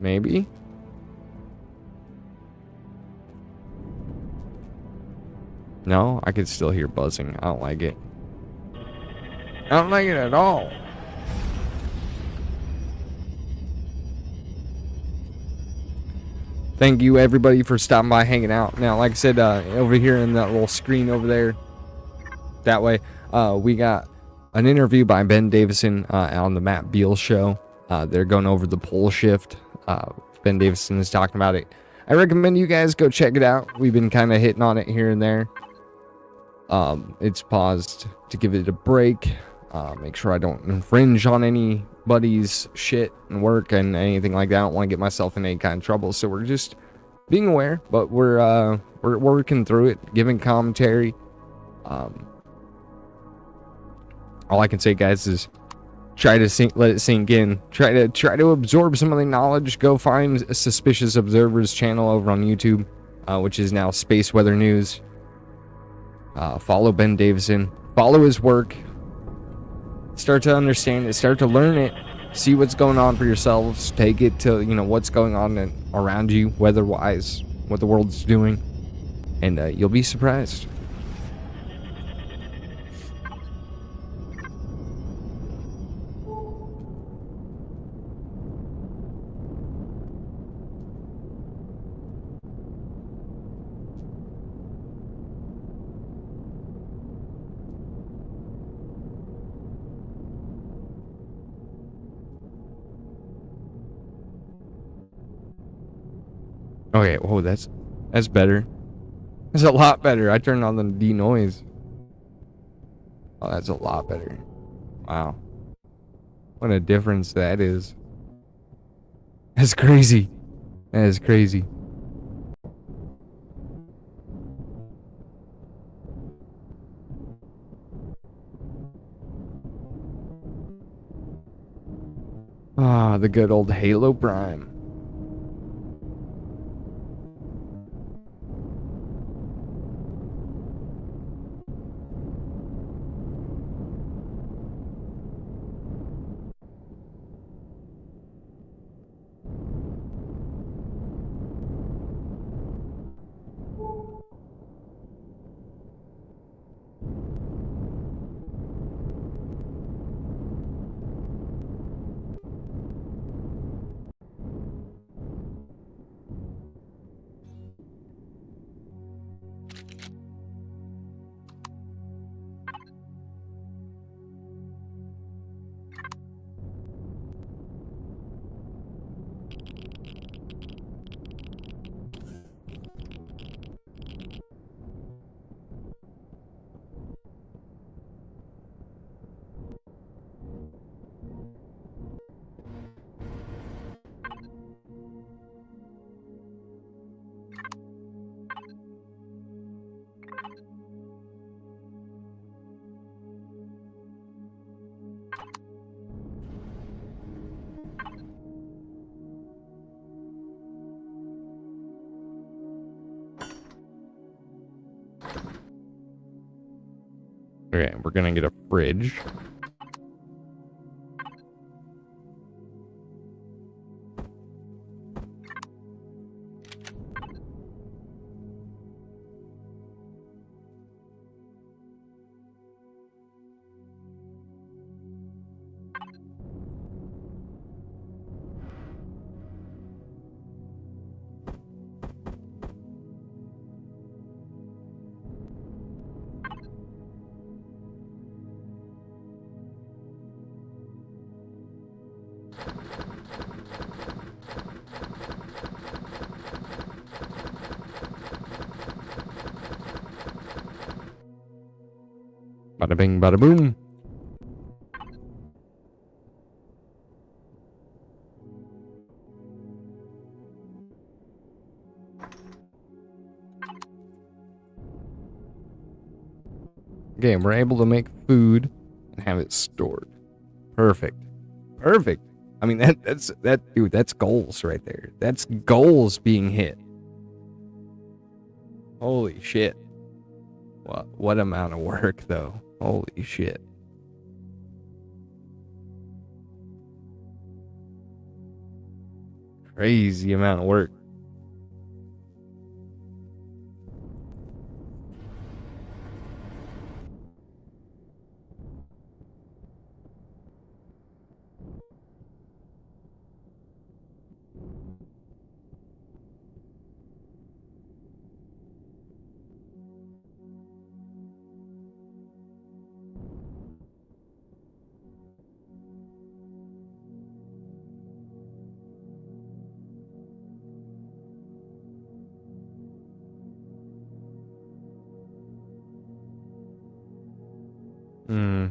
Maybe? No, I could still hear buzzing. I don't like it. I don't like it at all. Thank you everybody for stopping by, hanging out. Now, like I said, over here in that little screen over there, that way, we got an interview by Ben Davison on the Matt Beal show. They're going over the pole shift. Ben Davison is talking about it. I recommend you guys go check it out. We've been kind of hitting on it here and there. It's paused to give it a break. Make sure I don't infringe on anybody's shit and work and anything like that. I don't want to get myself in any kind of trouble. So we're just being aware, but we're working through it, giving commentary. All I can say, guys, is try to let it sink in. Try to absorb some of the knowledge. Go find a Suspicious Observers channel over on YouTube, which is now Space Weather News. Follow Ben Davison. Follow his work. Start to understand it. Start to learn it. See what's going on for yourselves. Take it to, what's going on around you, weather-wise, what the world's doing. And you'll be surprised. Okay, whoa, that's better. That's a lot better. I turned on the denoise. Oh, that's a lot better. Wow. What a difference that is. That's crazy. That is crazy. Ah, the good old Halo Prime. Okay, we're gonna get a fridge. Bada bing, bada boom. Okay, and we're able to make food and have it stored. Perfect. Perfect. I mean, dude, that's goals right there. That's goals being hit. Holy shit. What amount of work, though? Holy shit. Crazy amount of work. Hmm.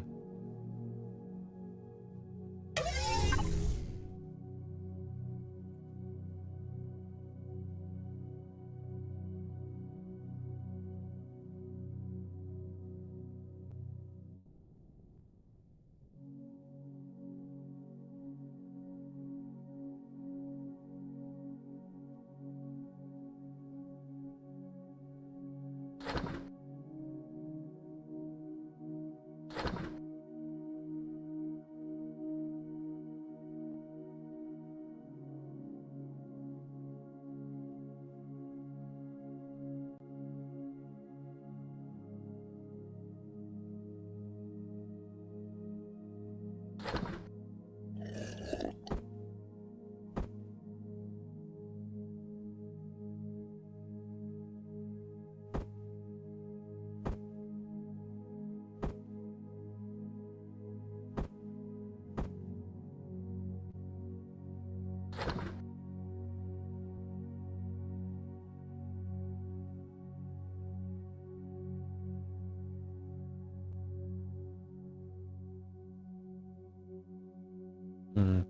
Hmm.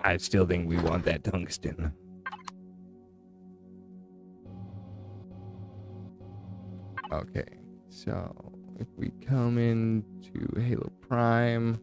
I still think we want that tungsten. Okay, so if we come into Halo Prime,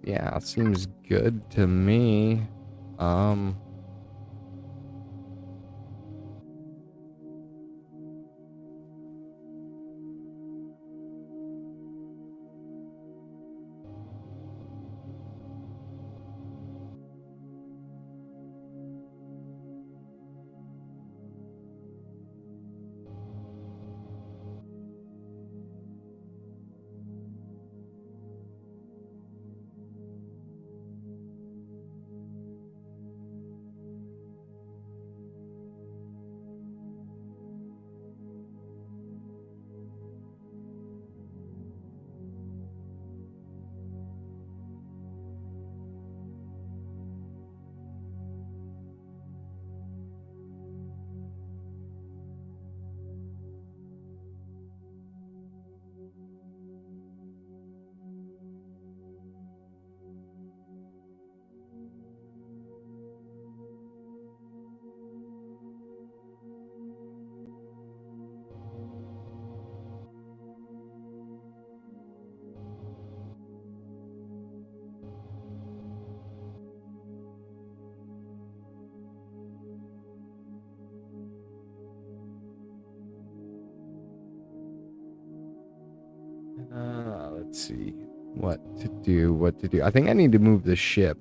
yeah, seems good to me. Let's see what to do. I think I need to move the ship.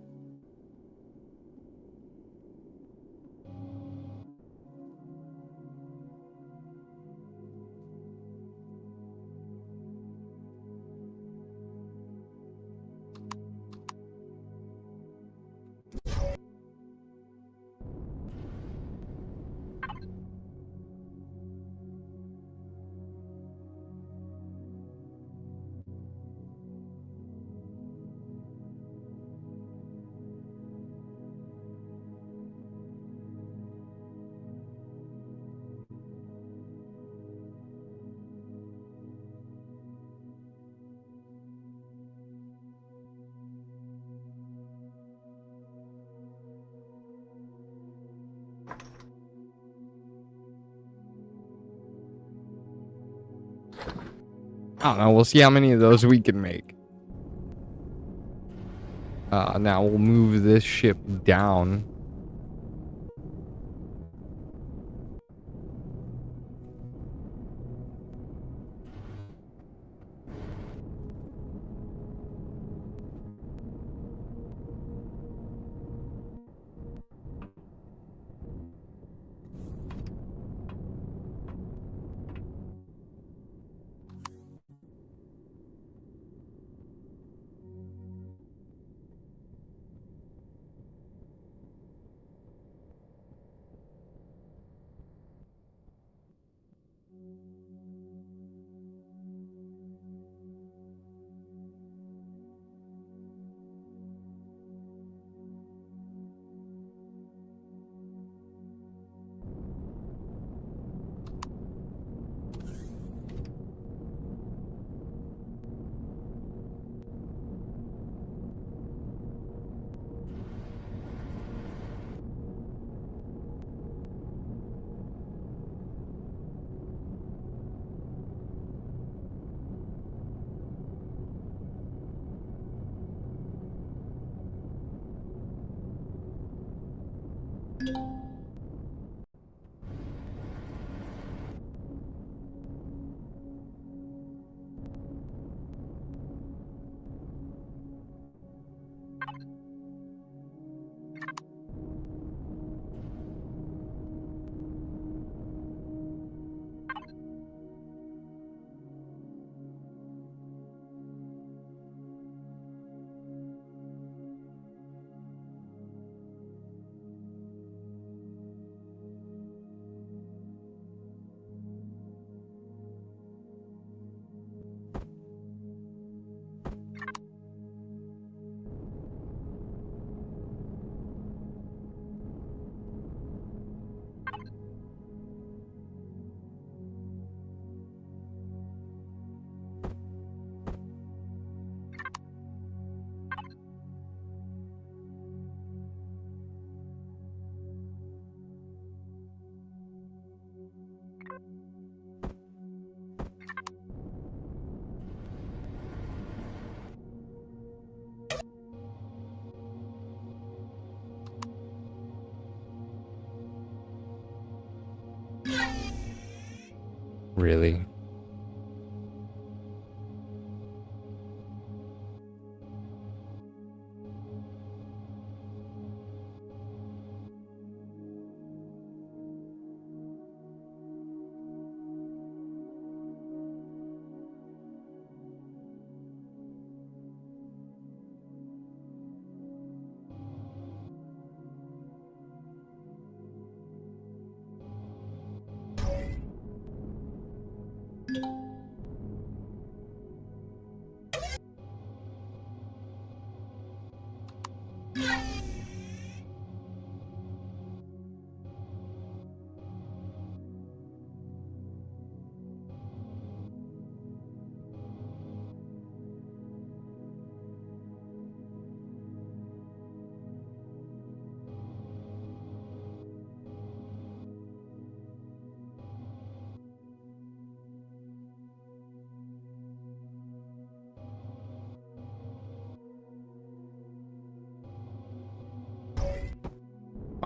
I don't know. We'll see how many of those we can make. Now we'll move this ship down. Really?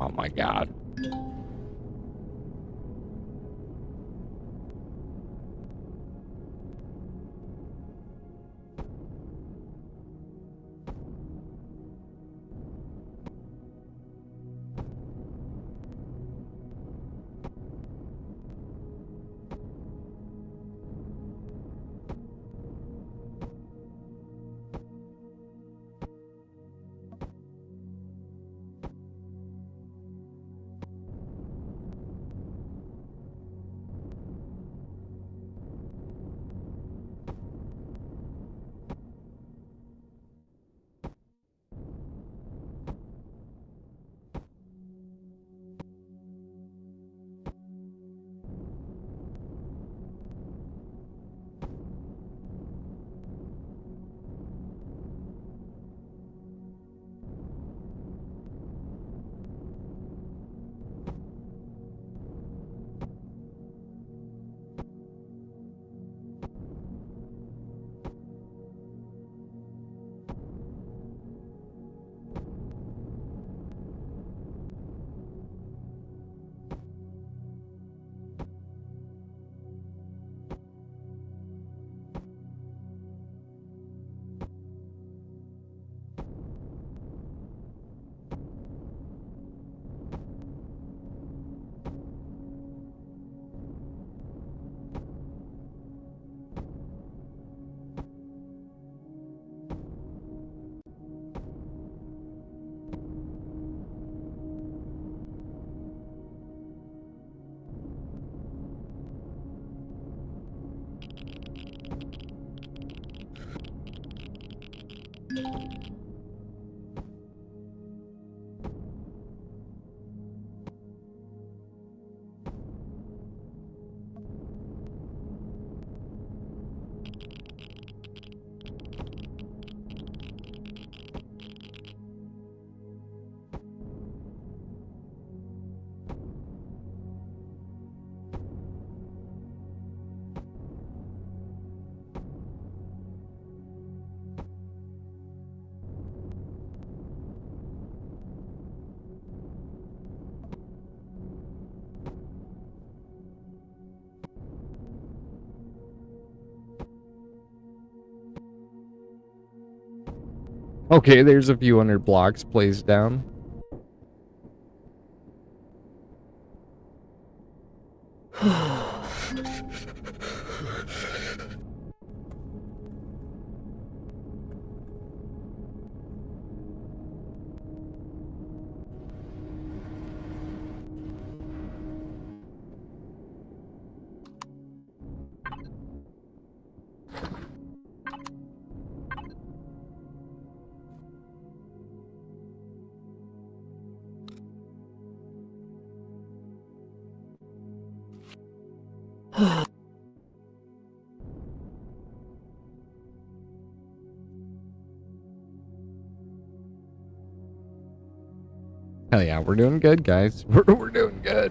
Oh my god. Okay, there's a few hundred blocks placed down. Hell yeah, we're doing good, guys. We're doing good.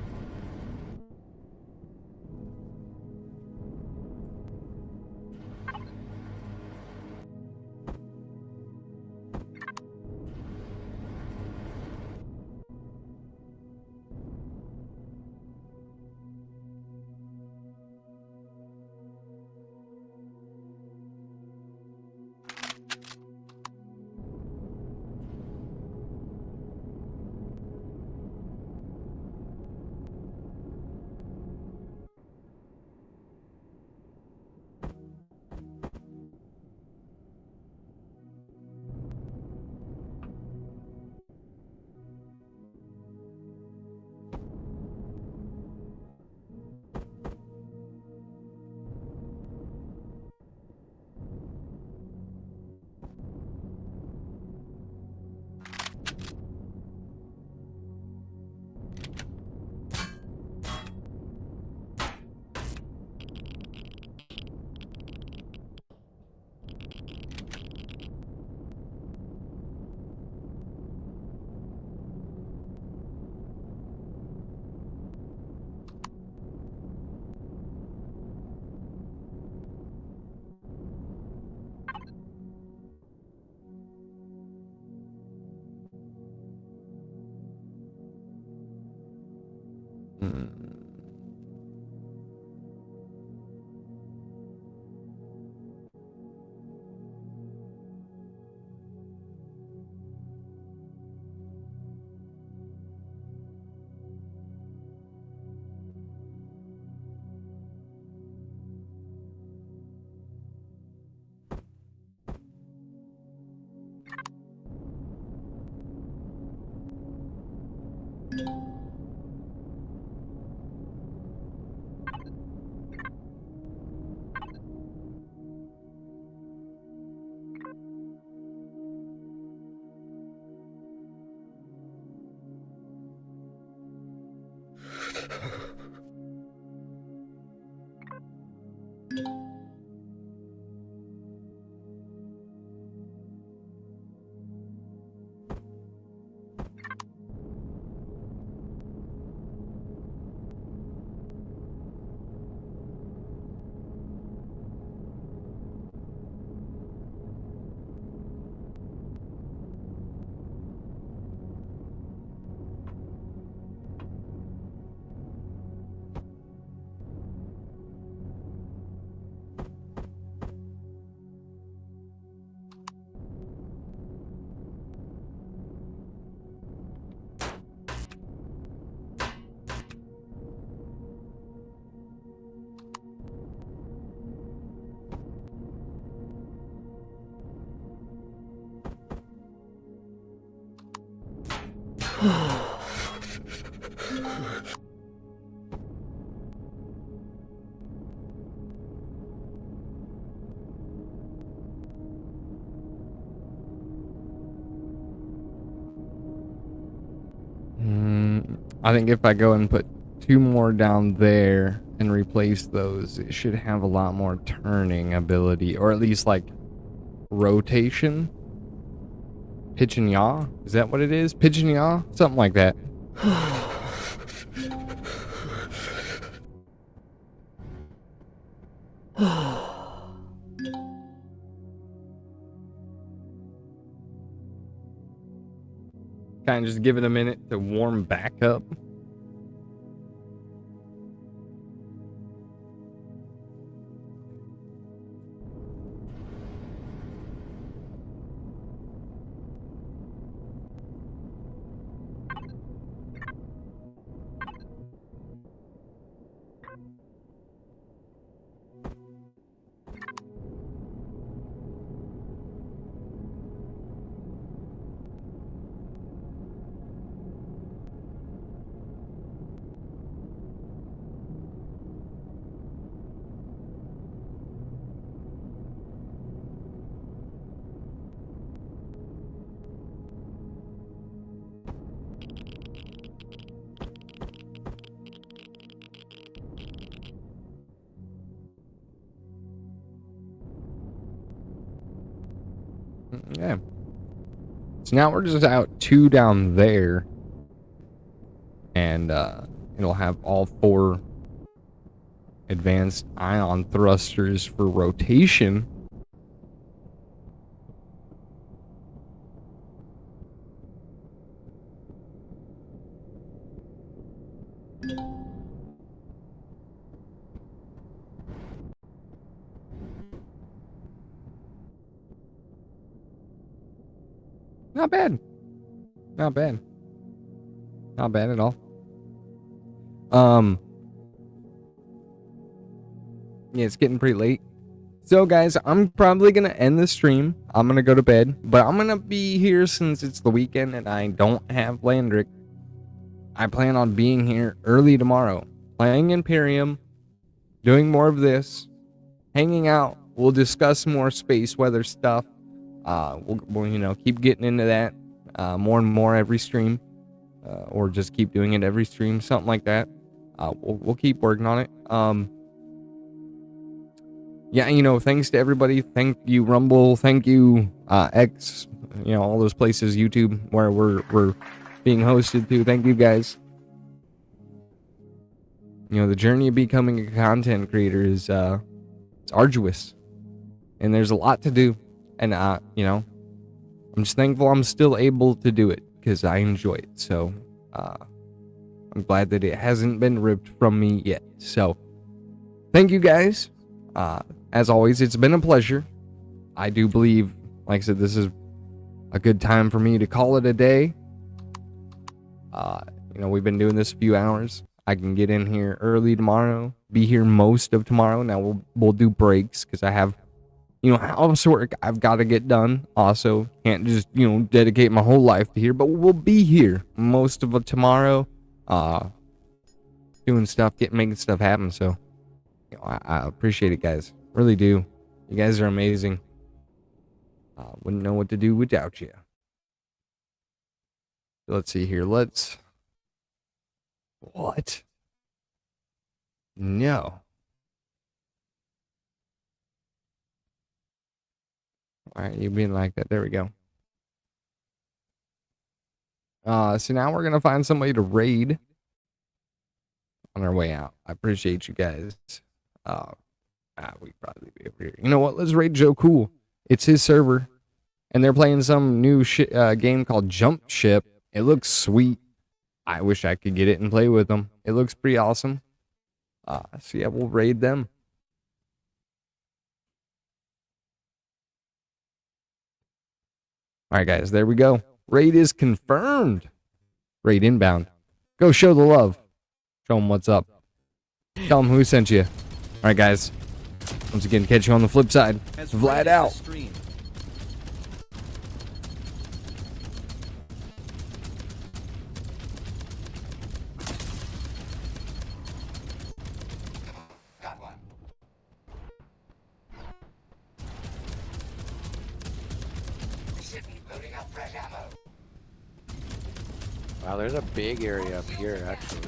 I think if I go and put 2 more down there and replace those, it should have a lot more turning ability, or at least like rotation. Pitch and yaw? Is that what it is? Pitch and yaw? Something like that. Kind of just give it a minute to warm back up. Yeah. So now we're just out 2 down there. And it'll have all 4 advanced ion thrusters for rotation. Not bad. Not bad. Not bad at all. Yeah, it's getting pretty late. So guys, I'm probably gonna end the stream. I'm gonna go to bed, but I'm gonna be here since it's the weekend and I don't have Landrick. I plan on being here early tomorrow, playing Empyrion, doing more of this, hanging out. We'll discuss more space weather stuff. We'll you know, keep getting into that more and more every stream, or just keep doing it every stream, something like that. We'll keep working on it. Yeah, you know, thanks to everybody. Thank you, Rumble. Thank you, X. You know, all those places, YouTube, where we're being hosted to. Thank you, guys. You know, the journey of becoming a content creator is it's arduous, and there's a lot to do. And you know, I'm just thankful I'm still able to do it because I enjoy it. So I'm glad that it hasn't been ripped from me yet. So thank you guys. As always, it's been a pleasure. I do believe, like I said, this is a good time for me to call it a day. You know, we've been doing this a few hours. I can get in here early tomorrow, be here most of tomorrow. Now we'll do breaks because I have, you know, housework I've got to get done. Also, can't just, you know, dedicate my whole life to here, but we'll be here most of tomorrow, doing stuff, making stuff happen. So, you know, I appreciate it, guys. Really do. You guys are amazing. Wouldn't know what to do without you. Let's see here. What? No. Alright, you being like that. There we go. So now we're gonna find somebody to raid on our way out. I appreciate you guys. We probably be over here. You know what? Let's raid Joe Cool. It's his server, and they're playing some new game called Jump Ship. It looks sweet. I wish I could get it and play with them. It looks pretty awesome. So yeah, we'll raid them. All right, guys, there we go. Raid is confirmed. Raid inbound. Go show the love. Show them what's up. Tell them who sent you. All right, guys. Once again, catch you on the flip side. Vlad out. Wow, there's a big area up here, actually.